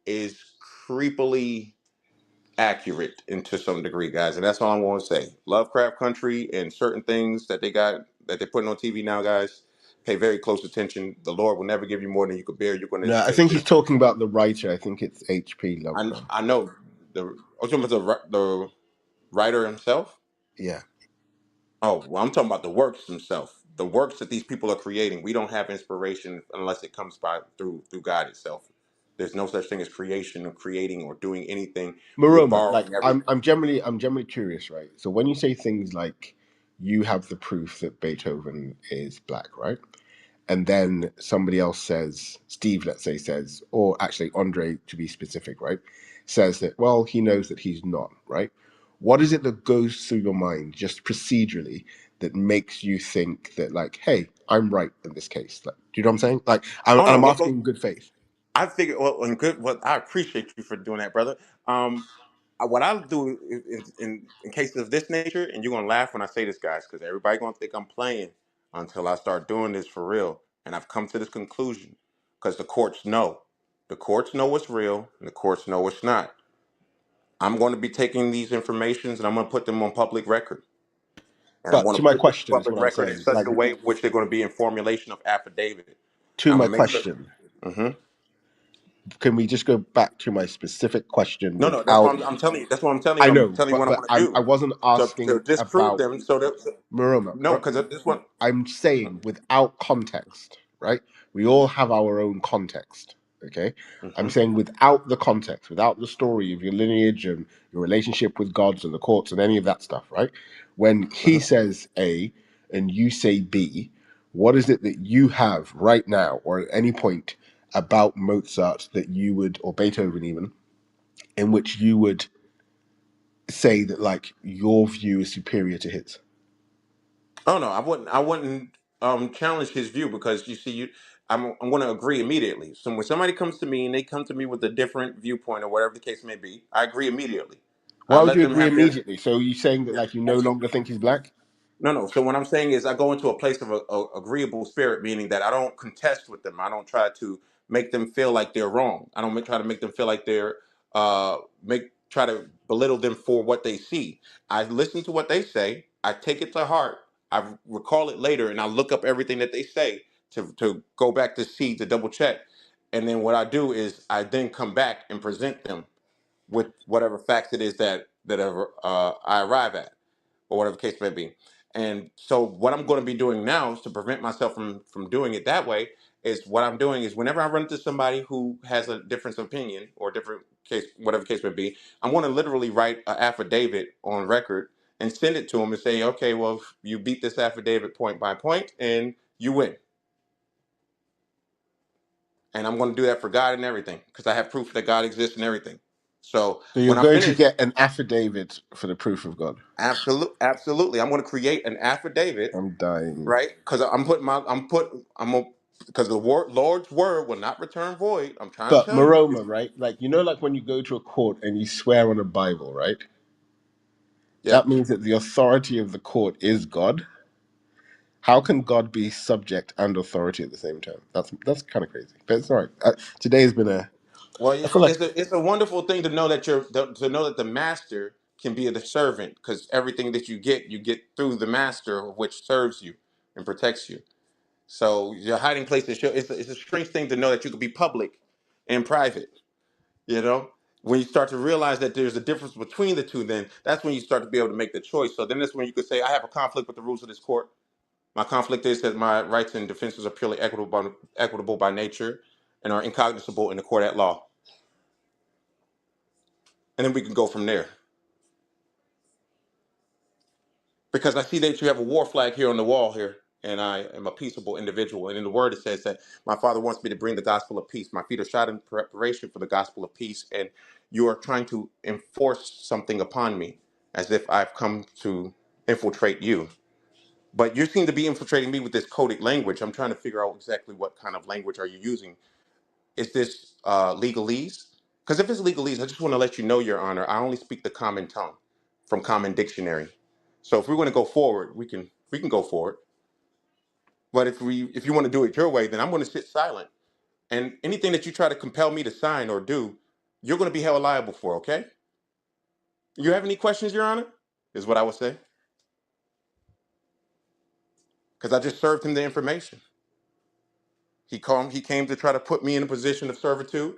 is creepily accurate into some degree, guys, and that's all I'm going to say. Lovecraft Country and certain things that they're putting on TV now, guys. Pay very close attention. The Lord will never give you more than you could bear. You're going to No, I experience think he's this. talking about the writer. I think it's H.P. Lovecraft. I know the writer himself. Yeah. Oh, well, I'm talking about the works themselves. The works that these people are creating. We don't have inspiration unless it comes by through God itself. There's no such thing as creation or creating or doing anything. We're Maroma, like borrowing everything. I'm generally curious, right? So when you say things like you have the proof that Beethoven is black, right? And then somebody else says, Steve, let's say, says, or actually Andre to be specific, right? Says that, well, he knows that he's not, right? What is it that goes through your mind just procedurally that makes you think that, like, hey, I'm right in this case? Like, do you know what I'm saying? Like, Oh no, I'm what asking goes? in good faith. I figured, well, and good. Well, I appreciate you for doing that, brother. What I'll do in cases of this nature, and you're gonna laugh when I say this, guys, because everybody gonna think I'm playing until I start doing this for real. And I've come to this conclusion because the courts know what's real, and the courts know what's not. I'm going to be taking these informations and I'm going to put them on public record, and I'm But going to to my put them question on is public what I'm record in saying. such Like, a way in which they're going to be in formulation of affidavit. to I'm my going to make sure. question, hmm can we just go back to my specific question No, no, that's without? what I'm telling you. That's what I'm telling you. I I'm know, telling you what I'm but going to do I wasn't to asking disprove about them. So that Maroma. no, because this one. I'm saying without context, right? We all have our own context, okay? I'm hmm saying without the context, without the story of your lineage and your relationship with gods and the courts and any of that stuff, right? When he hmm says A and you say B, what is it that you have right now or at any point about Mozart that you would, or Beethoven even, in which you would say that like your view is superior to his? Oh no, I wouldn't. I wouldn't challenge his view because you see, I'm going to agree immediately. So when somebody comes to me and they come to me with a different viewpoint or whatever the case may be, I agree immediately. I Why would let you them agree have their. immediately? So you saying that like you no longer think he's black? No, no. So what I'm saying is, I go into a place of a agreeable spirit, meaning that I don't contest with them. I don't try to make them feel like they're wrong. I don't try to make them feel like they're make try to belittle them for what they see. I listen to what they say. I take it to heart. I recall it later, and I look up everything that they say to go back to see to double check. And then what I do is I then come back and present them with whatever facts it is that I arrive at or whatever the case may be. And so what I'm going to be doing now is to prevent myself from doing it that way is what I'm doing is whenever I run into somebody who has a difference of opinion or different case, whatever the case may be, I'm going to literally write an affidavit on record and send it to them and say, okay, well, you beat this affidavit point by point and you win. And I'm going to do that for God and everything because I have proof that God exists and everything. So So you're when I going to finish, get an affidavit for the proof of God. absolutely, I'm going to create an affidavit, I'm dying. right? Because because the Lord's word will not return void. I'm trying to But tell you. Maroma, right? Like you know, like when you go to a court and you swear on a Bible, right? That Yep. means that the authority of the court is God. How can God be subject and authority at the same time? That's kind of crazy. But it's all right. Today has been a. Well, I feel like it's a wonderful thing to know that to know that the master can be the servant because everything that you get through the master, which serves you and protects you. So your hiding place is it's a strange thing to know that you could be public and private. You know, when you start to realize that there's a difference between the two, then that's when you start to be able to make the choice. So then that's when you could say, I have a conflict with the rules of this court. My conflict is that my rights and defenses are purely equitable by nature and are incognizable in the court at law. And then we can go from there. Because I see that you have a war flag here on the wall here, and I am a peaceable individual. And in the word, it says that my Father wants me to bring the gospel of peace. My feet are shod in preparation for the gospel of peace, and you are trying to enforce something upon me as if I've come to infiltrate you. But you seem to be infiltrating me with this coded language. I'm trying to figure out exactly what kind of language are you using. Is this legalese? Because if it's legalese, I just want to let you know, Your Honor, I only speak the common tongue from Common Dictionary. So if we're going to go forward, we can go forward. But if you want to do it your way, then I'm going to sit silent. And anything that you try to compel me to sign or do, you're going to be held liable for. Okay? You have any questions, Your Honor? Is what I would say. Because I just served him the information. He came to try to put me in a position of servitude.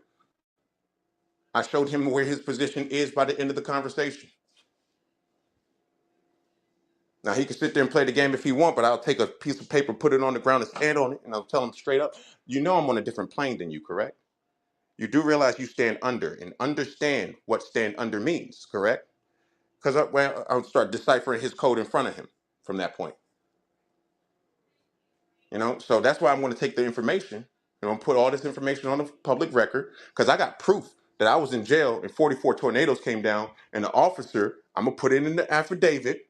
I showed him where his position is by the end of the conversation. Now he can sit there and play the game if he want, but I'll take a piece of paper, put it on the ground, and stand on it, and I'll tell him straight up, you know I'm on a different plane than you, correct? You do realize you stand under and understand what stand under means, correct? Because I'll start deciphering his code in front of him from that point. You know, so that's why I'm going to take the information and I'm going to put all this information on the public record because I got proof that I was in jail and 44 tornadoes came down. And the officer, I'm going to put it in the affidavit.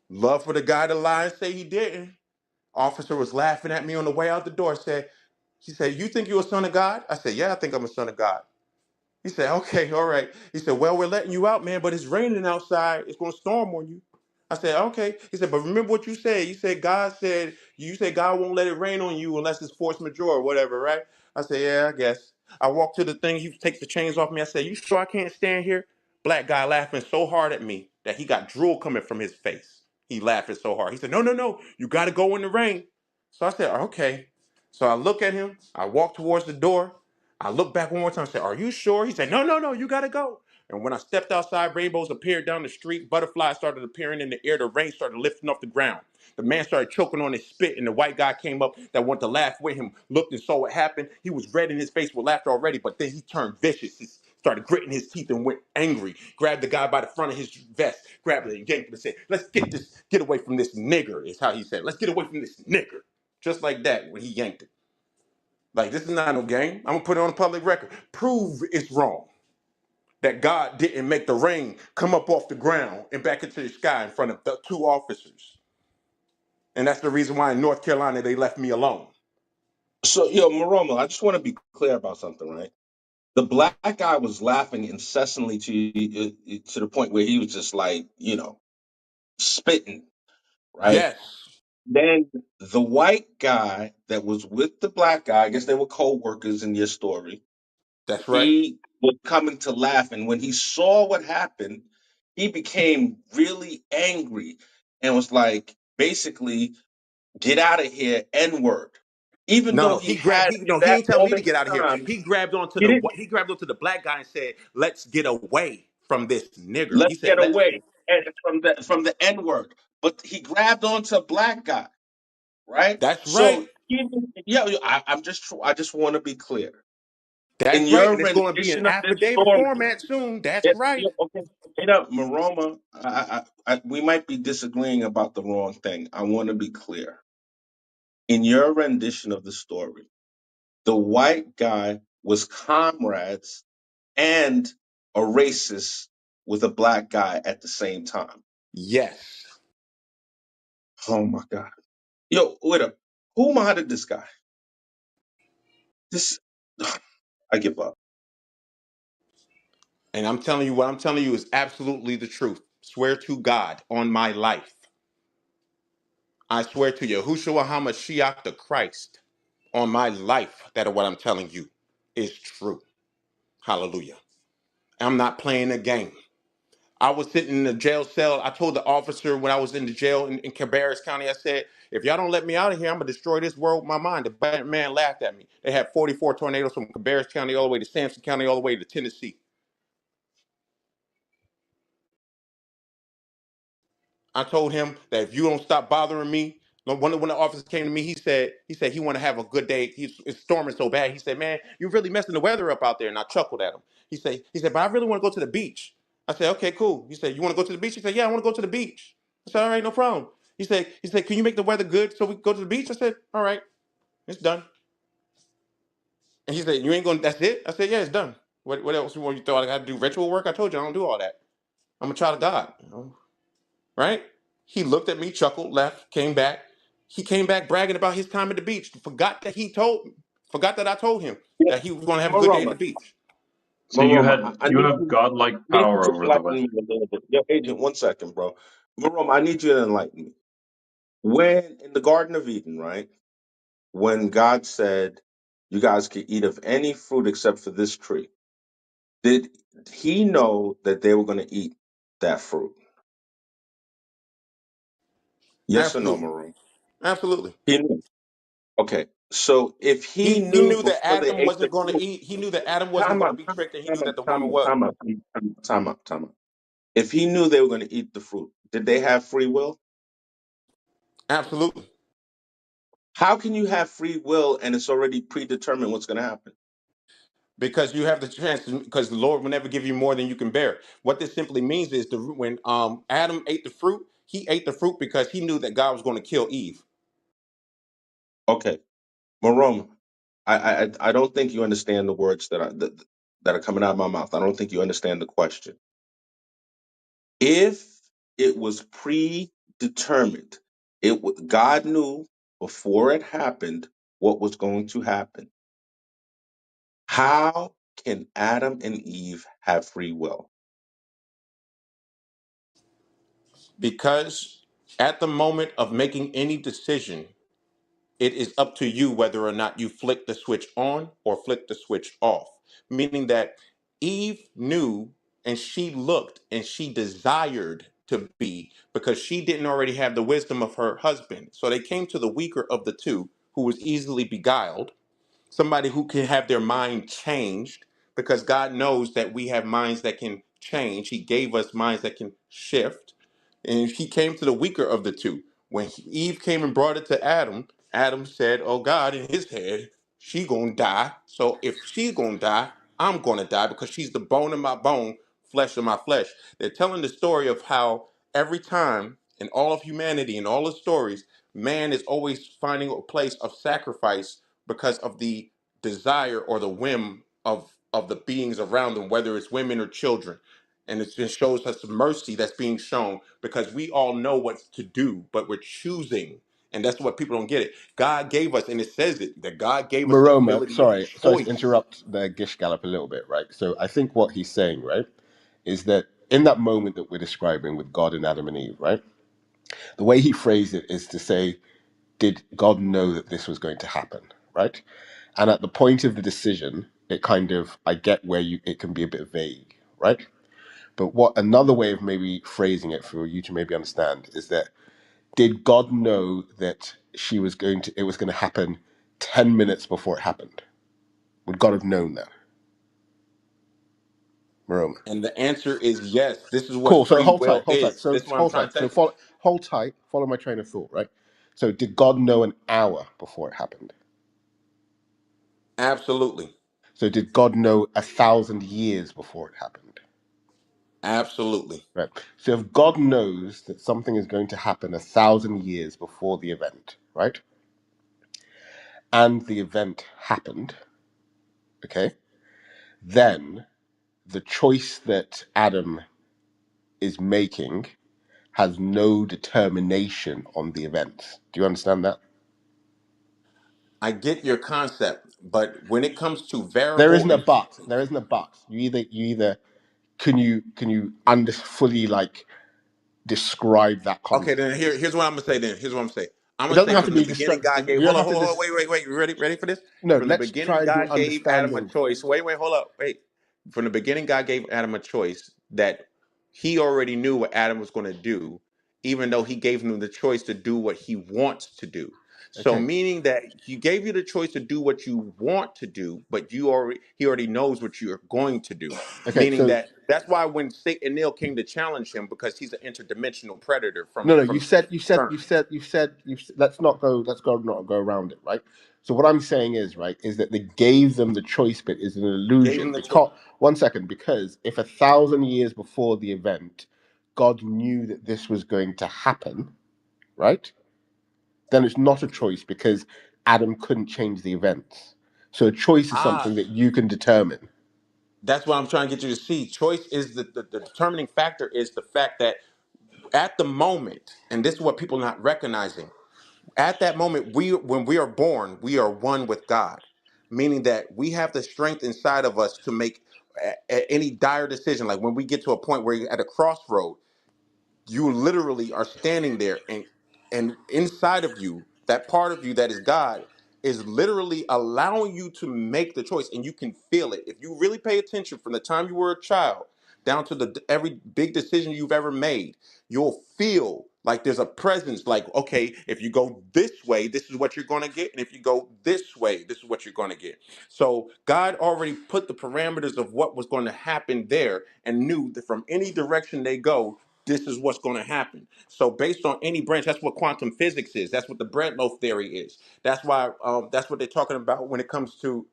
Love for the guy to lie and say he didn't. Officer was laughing at me on the way out the door. He said, you think you're a son of God? I said, yeah, I think I'm a son of God. He said, okay, all right. He said, well, we're letting you out, man, but it's raining outside. It's going to storm on you. I said, okay. He said, but remember what you said. You said God won't let it rain on you unless it's force majeure or whatever, right? I said, yeah, I guess. I walked to the thing. He takes the chains off me. I said, you sure I can't stand here? Black guy laughing so hard at me that he got drool coming from his face. He laughing so hard. He said, no, no, no. You got to go in the rain. So I said, okay. So I look at him. I walk towards the door. I looked back one more time and said, are you sure? He said, no, no, no, you got to go. And when I stepped outside, rainbows appeared down the street. Butterflies started appearing in the air. The rain started lifting off the ground. The man started choking on his spit, and the white guy came up that wanted to laugh with him, looked and saw what happened. He was red in his face with laughter already, but then he turned vicious. He started gritting his teeth and went angry. Grabbed the guy by the front of his vest, grabbed it and yanked him and said, let's get away from this nigger, is how he said. Let's get away from this nigger. Just like that when he yanked it. Like, this is not no game. I'm going to put it on the public record. Prove it's wrong that God didn't make the rain come up off the ground and back into the sky in front of the two officers. And that's the reason why in North Carolina they left me alone. So, yo, Maroma, I just want to be clear about something, right? The black guy was laughing incessantly to the point where he was just like, spitting, right? Yes, Then the white guy that was with the black guy, I guess they were co-workers in your story, that's right. he was coming to laugh. And when he saw what happened, he became really angry and was like, basically, get out of here, N-word. Even though No, he had, in he that ain't tell me to moment get out of in here. time, He he didn't. grabbed onto the black guy and said, let's get away from this nigger. He Let's said, get let's away and from the N word. But he grabbed onto a black guy, right? that's right. So I just want to be clear. In That's right. your And it's gonna be an rendition of this affidavit story, format soon. That's right. okay, Maroma, we might be disagreeing about the wrong thing. I want to be clear. In your rendition of the story, the white guy was comrades and a racist with a black guy at the same time. Yes. Oh my God. Yo, wait up. Who modded this guy? This, I give up. And I'm telling you, what I'm telling you is absolutely the truth. Swear to God on my life. I swear to Yahushua HaMashiach the Christ on my life that what I'm telling you is true. Hallelujah. I'm not playing a game. I was sitting in the jail cell. I told the officer when I was in the jail in Cabarrus County, I said, if y'all don't let me out of here, I'm going to destroy this world with my mind. The bad man laughed at me. They had 44 tornadoes from Cabarrus County all the way to Sampson County, all the way to Tennessee. I told him that if you don't stop bothering me, when the officer came to me, he said he want to have a good day. It's storming so bad. He said, man, you're really messing the weather up out there. And I chuckled at him. He said, but I really want to go to the beach. I said, okay, cool. He said, you want to go to the beach? He said, yeah, I want to go to the beach. I said, all right, no problem. He said, can you make the weather good so we can go to the beach? I said, all right, it's done. And he said, you ain't going, that's it? I said, yeah, it's done. What else you thought I got to do ritual work? I told you I don't do all that. I'm a child of God. Right? He looked at me, chuckled, left, came back. He came back bragging about his time at the beach. Forgot that I told him Yeah, that he was going to have a good day at the Maroma, beach. So Maroma, I you need have you. godlike I need you power to over the enlighten weather. me a little bit. Yo, agent, 1 second, bro. Maroma, I need you to enlighten me. When in the Garden of Eden, right? When God said, "You guys can eat of any fruit except for this tree," did He know that they were going to eat that fruit? Yes or no, Absolutely. Maroon? Absolutely. He knew. Okay. So if he He knew knew that before they Adam ate the wasn't going to fruit, eat. He knew that Adam wasn't time going to out, be time tricked, and he knew out, that the time woman out, was. time out, time out, time out. If he knew they were going to eat the fruit, did they have free will? Absolutely. How can you have free will and it's already predetermined what's going to happen? Because you have the chance, because the Lord will never give you more than you can bear. What this simply means is when Adam ate the fruit, he ate the fruit because he knew that God was going to kill Eve. Okay, Maroma, I don't think you understand the words that are coming out of my mouth. I don't think you understand the question. If it was predetermined, God knew before it happened what was going to happen. How can Adam and Eve have free will? Because at the moment of making any decision, it is up to you whether or not you flick the switch on or flick the switch off. Meaning that Eve knew and she looked and she desired to be because she didn't already have the wisdom of her husband. So they came to the weaker of the two who was easily beguiled, somebody who can have their mind changed because God knows that we have minds that can change. He gave us minds that can shift. And he came to the weaker of the two. When Eve came and brought it to Adam, Adam said, "Oh God," in his head, she gonna die. So if she gonna die, I'm gonna die because she's the bone of my bone, flesh of my flesh. They're telling the story of how every time in all of humanity and all the stories, man is always finding a place of sacrifice because of the desire or the whim of the beings around them, whether it's women or children. And it just shows us mercy that's being shown because we all know what to do, but we're choosing. And that's what people don't get it. God gave us, and it says it, that God gave us the Maroma, ability of sorry to choice. interrupt the Gish Gallop a little bit, right? So I think what he's saying, right, is that in that moment that we're describing with God and Adam and Eve, right, the way he phrased it is to say, did God know that this was going to happen, right? And at the point of the decision, it kind of, I get where it can be a bit vague, right? But what another way of maybe phrasing it for you to maybe understand is that did God know that it was going to happen 10 minutes before it happened? Would God have known that, Maroma? And the answer is yes. This is what Cool. So free hold tight, will hold tight. is. So This is what I'm hold trying tight. to tell So you. hold tight. Follow my train of thought, right? So did God know an hour before it happened? Absolutely. So did God know 1,000 years before it happened? Absolutely. Right. So if God knows that something is going to happen 1,000 years before the event, right? And the event happened, okay, then the choice that Adam is making has no determination on the events. Do you understand that? I get your concept, but when it comes to There variable isn't a and but. There isn't a but. You either can you fully like describe that okay, concept? then here's what I'm gonna say. Here's what I'm gonna say. I'm It gonna doesn't say have from to the be beginning, God You gave. don't Hold on, have to hold on, hold on, wait. You ready for this? no. From the Let's beginning, try and do God gave Adam a understanding. choice. Wait, hold up, wait. From the beginning, God gave Adam a choice that he already knew what Adam was gonna do, even though he gave him the choice to do what he wants to do. So Okay. meaning that he gave you the choice to do what you want to do, but he already knows what you're going to do. Okay. Meaning So that that's why when Satan and Neil came to challenge him, because he's an interdimensional predator no, no. from Satan's return. Let's not go. Let's go not go around it, right? So what I'm saying is, right, is that they gave them the choice bit is an Gave him illusion the choice. because 1 second, because if 1,000 years before the event, God knew that this was going to happen, right? Then it's not a choice because Adam couldn't change the events. So a choice is Ah, something that you can determine. that's what I'm trying to get you to see. Choice is the determining factor is the fact that at the moment, and this is what people are not recognizing, at that moment, when we are born, we are one with God. Meaning that we have the strength inside of us to make any dire decision. Like when we get to a point where you're at a crossroad, you literally are standing there and inside of you, that part of you that is God is literally allowing you to make the choice, and you can feel it if you really pay attention from the time you were a child. down to the every big decision you've ever made. You'll feel like there's a presence, like, okay, if you go this way, this is what you're going to get, and if you go this way, this is what you're going to get. So God already put the parameters of what was going to happen there, and knew that from any direction they go, this is what's going to happen. So based on any branch, that's what quantum physics is. That's what the Breadloaf theory is. That's why that's what they're talking about when it comes to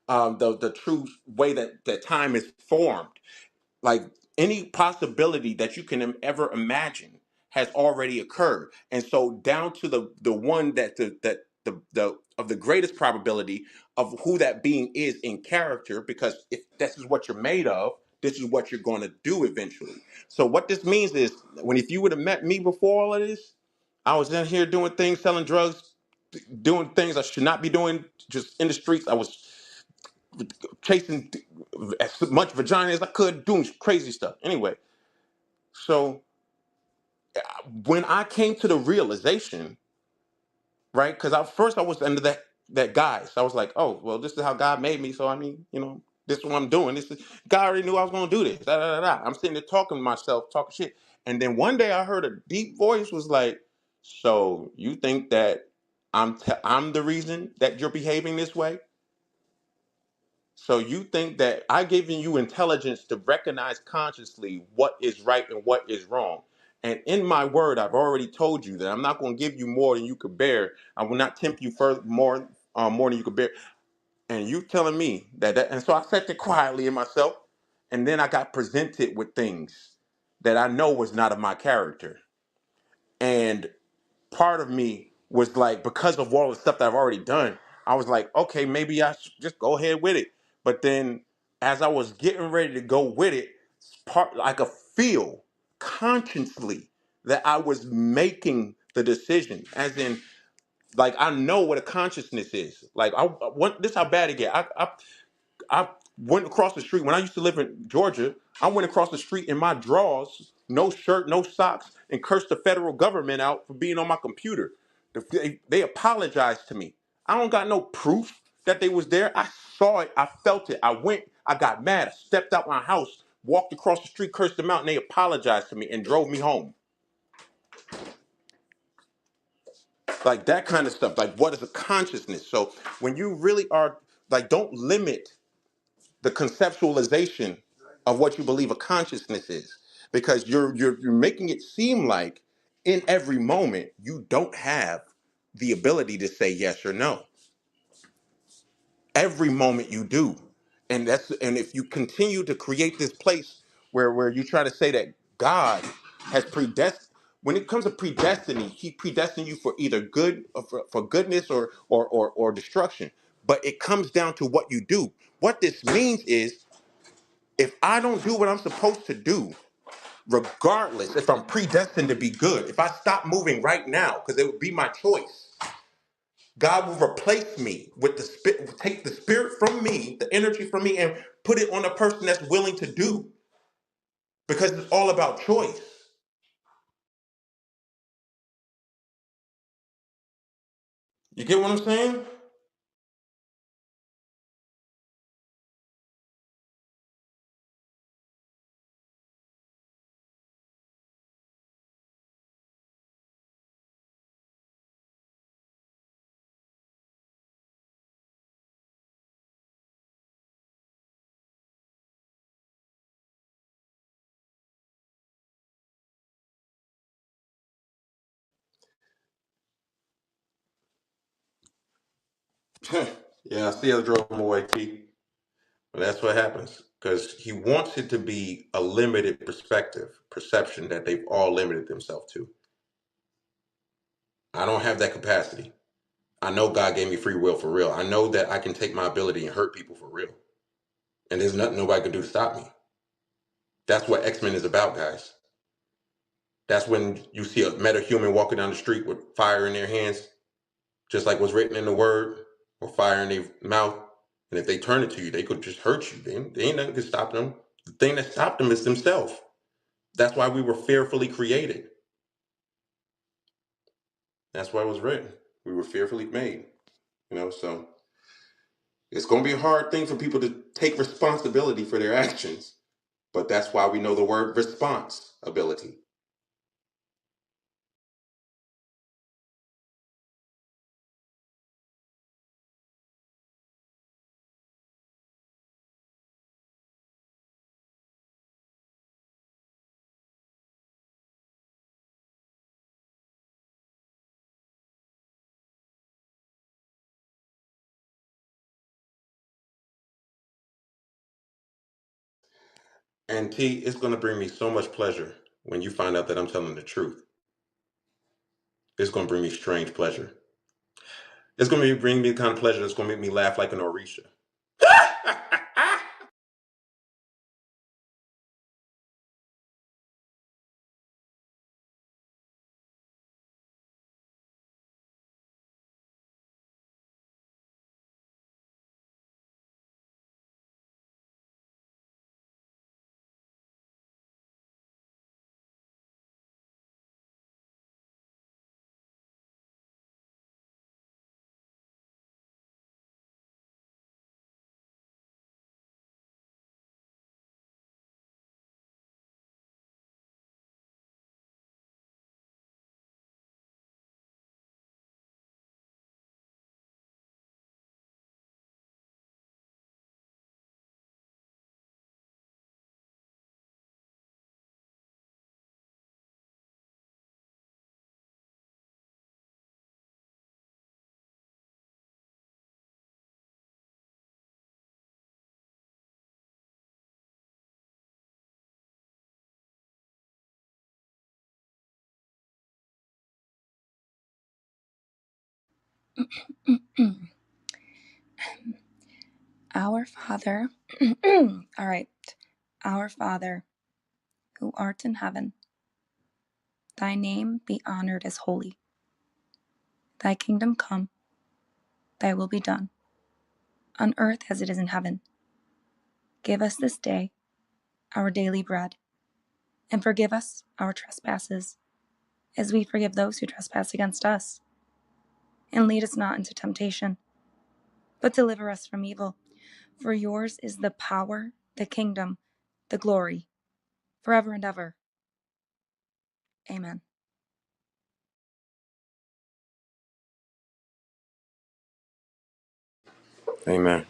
the true way that time is formed. Like any possibility that you can ever imagine has already occurred, and so down to the one that the of the greatest probability of who that being is in character, because if this is what you're made of, this is what you're going to do eventually. So what this means is, when if you would have met me before all of this, I was in here doing things, selling drugs, doing things I should not be doing, just in the streets. I was chasing as much vagina as I could, doing crazy stuff. Anyway, so when I came to the realization, right? Because at first I was under that guise. I was like, oh, well, this is how God made me. So I mean, this is what I'm doing. This is God already knew I was gonna do this. Da, da, da, da. I'm sitting there talking to myself, talking shit. And then one day I heard a deep voice was like, so you think that I'm the reason that you're behaving this way? So you think that I've given you intelligence to recognize consciously what is right and what is wrong. And in my word, I've already told you that I'm not going to give you more than you could bear. I will not tempt you further more than you could bear. And you telling me and so I sat there quietly in myself, and then I got presented with things that I know was not of my character. And part of me was like, because of all the stuff that I've already done, I was like, okay, maybe I should just go ahead with it. But then as I was getting ready to go with it, I could feel consciously that I was making the decision. As in, like, I know what a consciousness is. Like, this is how bad it get. I went across the street when I used to live in Georgia. I went across the street in my drawers, no shirt, no socks, and cursed the federal government out for being on my computer. They apologized to me. I don't got no proof that they was there. I saw it. I felt it. I went. I got mad. I stepped out my house, walked across the street, cursed them out, and they apologized to me and drove me home. Like that kind of stuff. Like, what is a consciousness? So when you really are, like, don't limit the conceptualization of what you believe a consciousness is, because you're making it seem like in every moment you don't have the ability to say yes or no. Every moment you do. And if you continue to create this place where you try to say that God has predestined, when it comes to predestiny, he predestined you for either good or for goodness or destruction. But it comes down to what you do. What this means is, if I don't do what I'm supposed to do, regardless if I'm predestined to be good, if I stop moving right now, because it would be my choice, God will replace me with the spirit, take the spirit from me, the energy from me, and put it on a person that's willing to do, because it's all about choice. You get what I'm saying? Yeah, I see I drove him away, T. But that's what happens, because he wants it to be a limited perception that they've all limited themselves to. I don't have that capacity. I know God gave me free will for real. I know that I can take my ability and hurt people for real. And there's nothing nobody can do to stop me. That's what X-Men is about, guys. That's when you see a metahuman walking down the street with fire in their hands, just like what's written in the word, or fire in their mouth. And if they turn it to you, they could just hurt you. They ain't nothing to stop them. The thing that stopped them is themselves. That's why we were fearfully created. That's why it was written. We were fearfully made. So it's going to be a hard thing for people to take responsibility for their actions. But that's why we know the word responsibility. And T, it's going to bring me so much pleasure when you find out that I'm telling the truth. It's going to bring me strange pleasure. It's going to bring me the kind of pleasure that's going to make me laugh like an Orisha. Our Father, all right, our Father, who art in heaven, thy name be honored as holy. Thy kingdom come, thy will be done, on earth as it is in heaven. Give us this day our daily bread, and forgive us our trespasses, as we forgive those who trespass against us. And lead us not into temptation, but deliver us from evil. For yours is the power, the kingdom, the glory, forever and ever. Amen. Amen.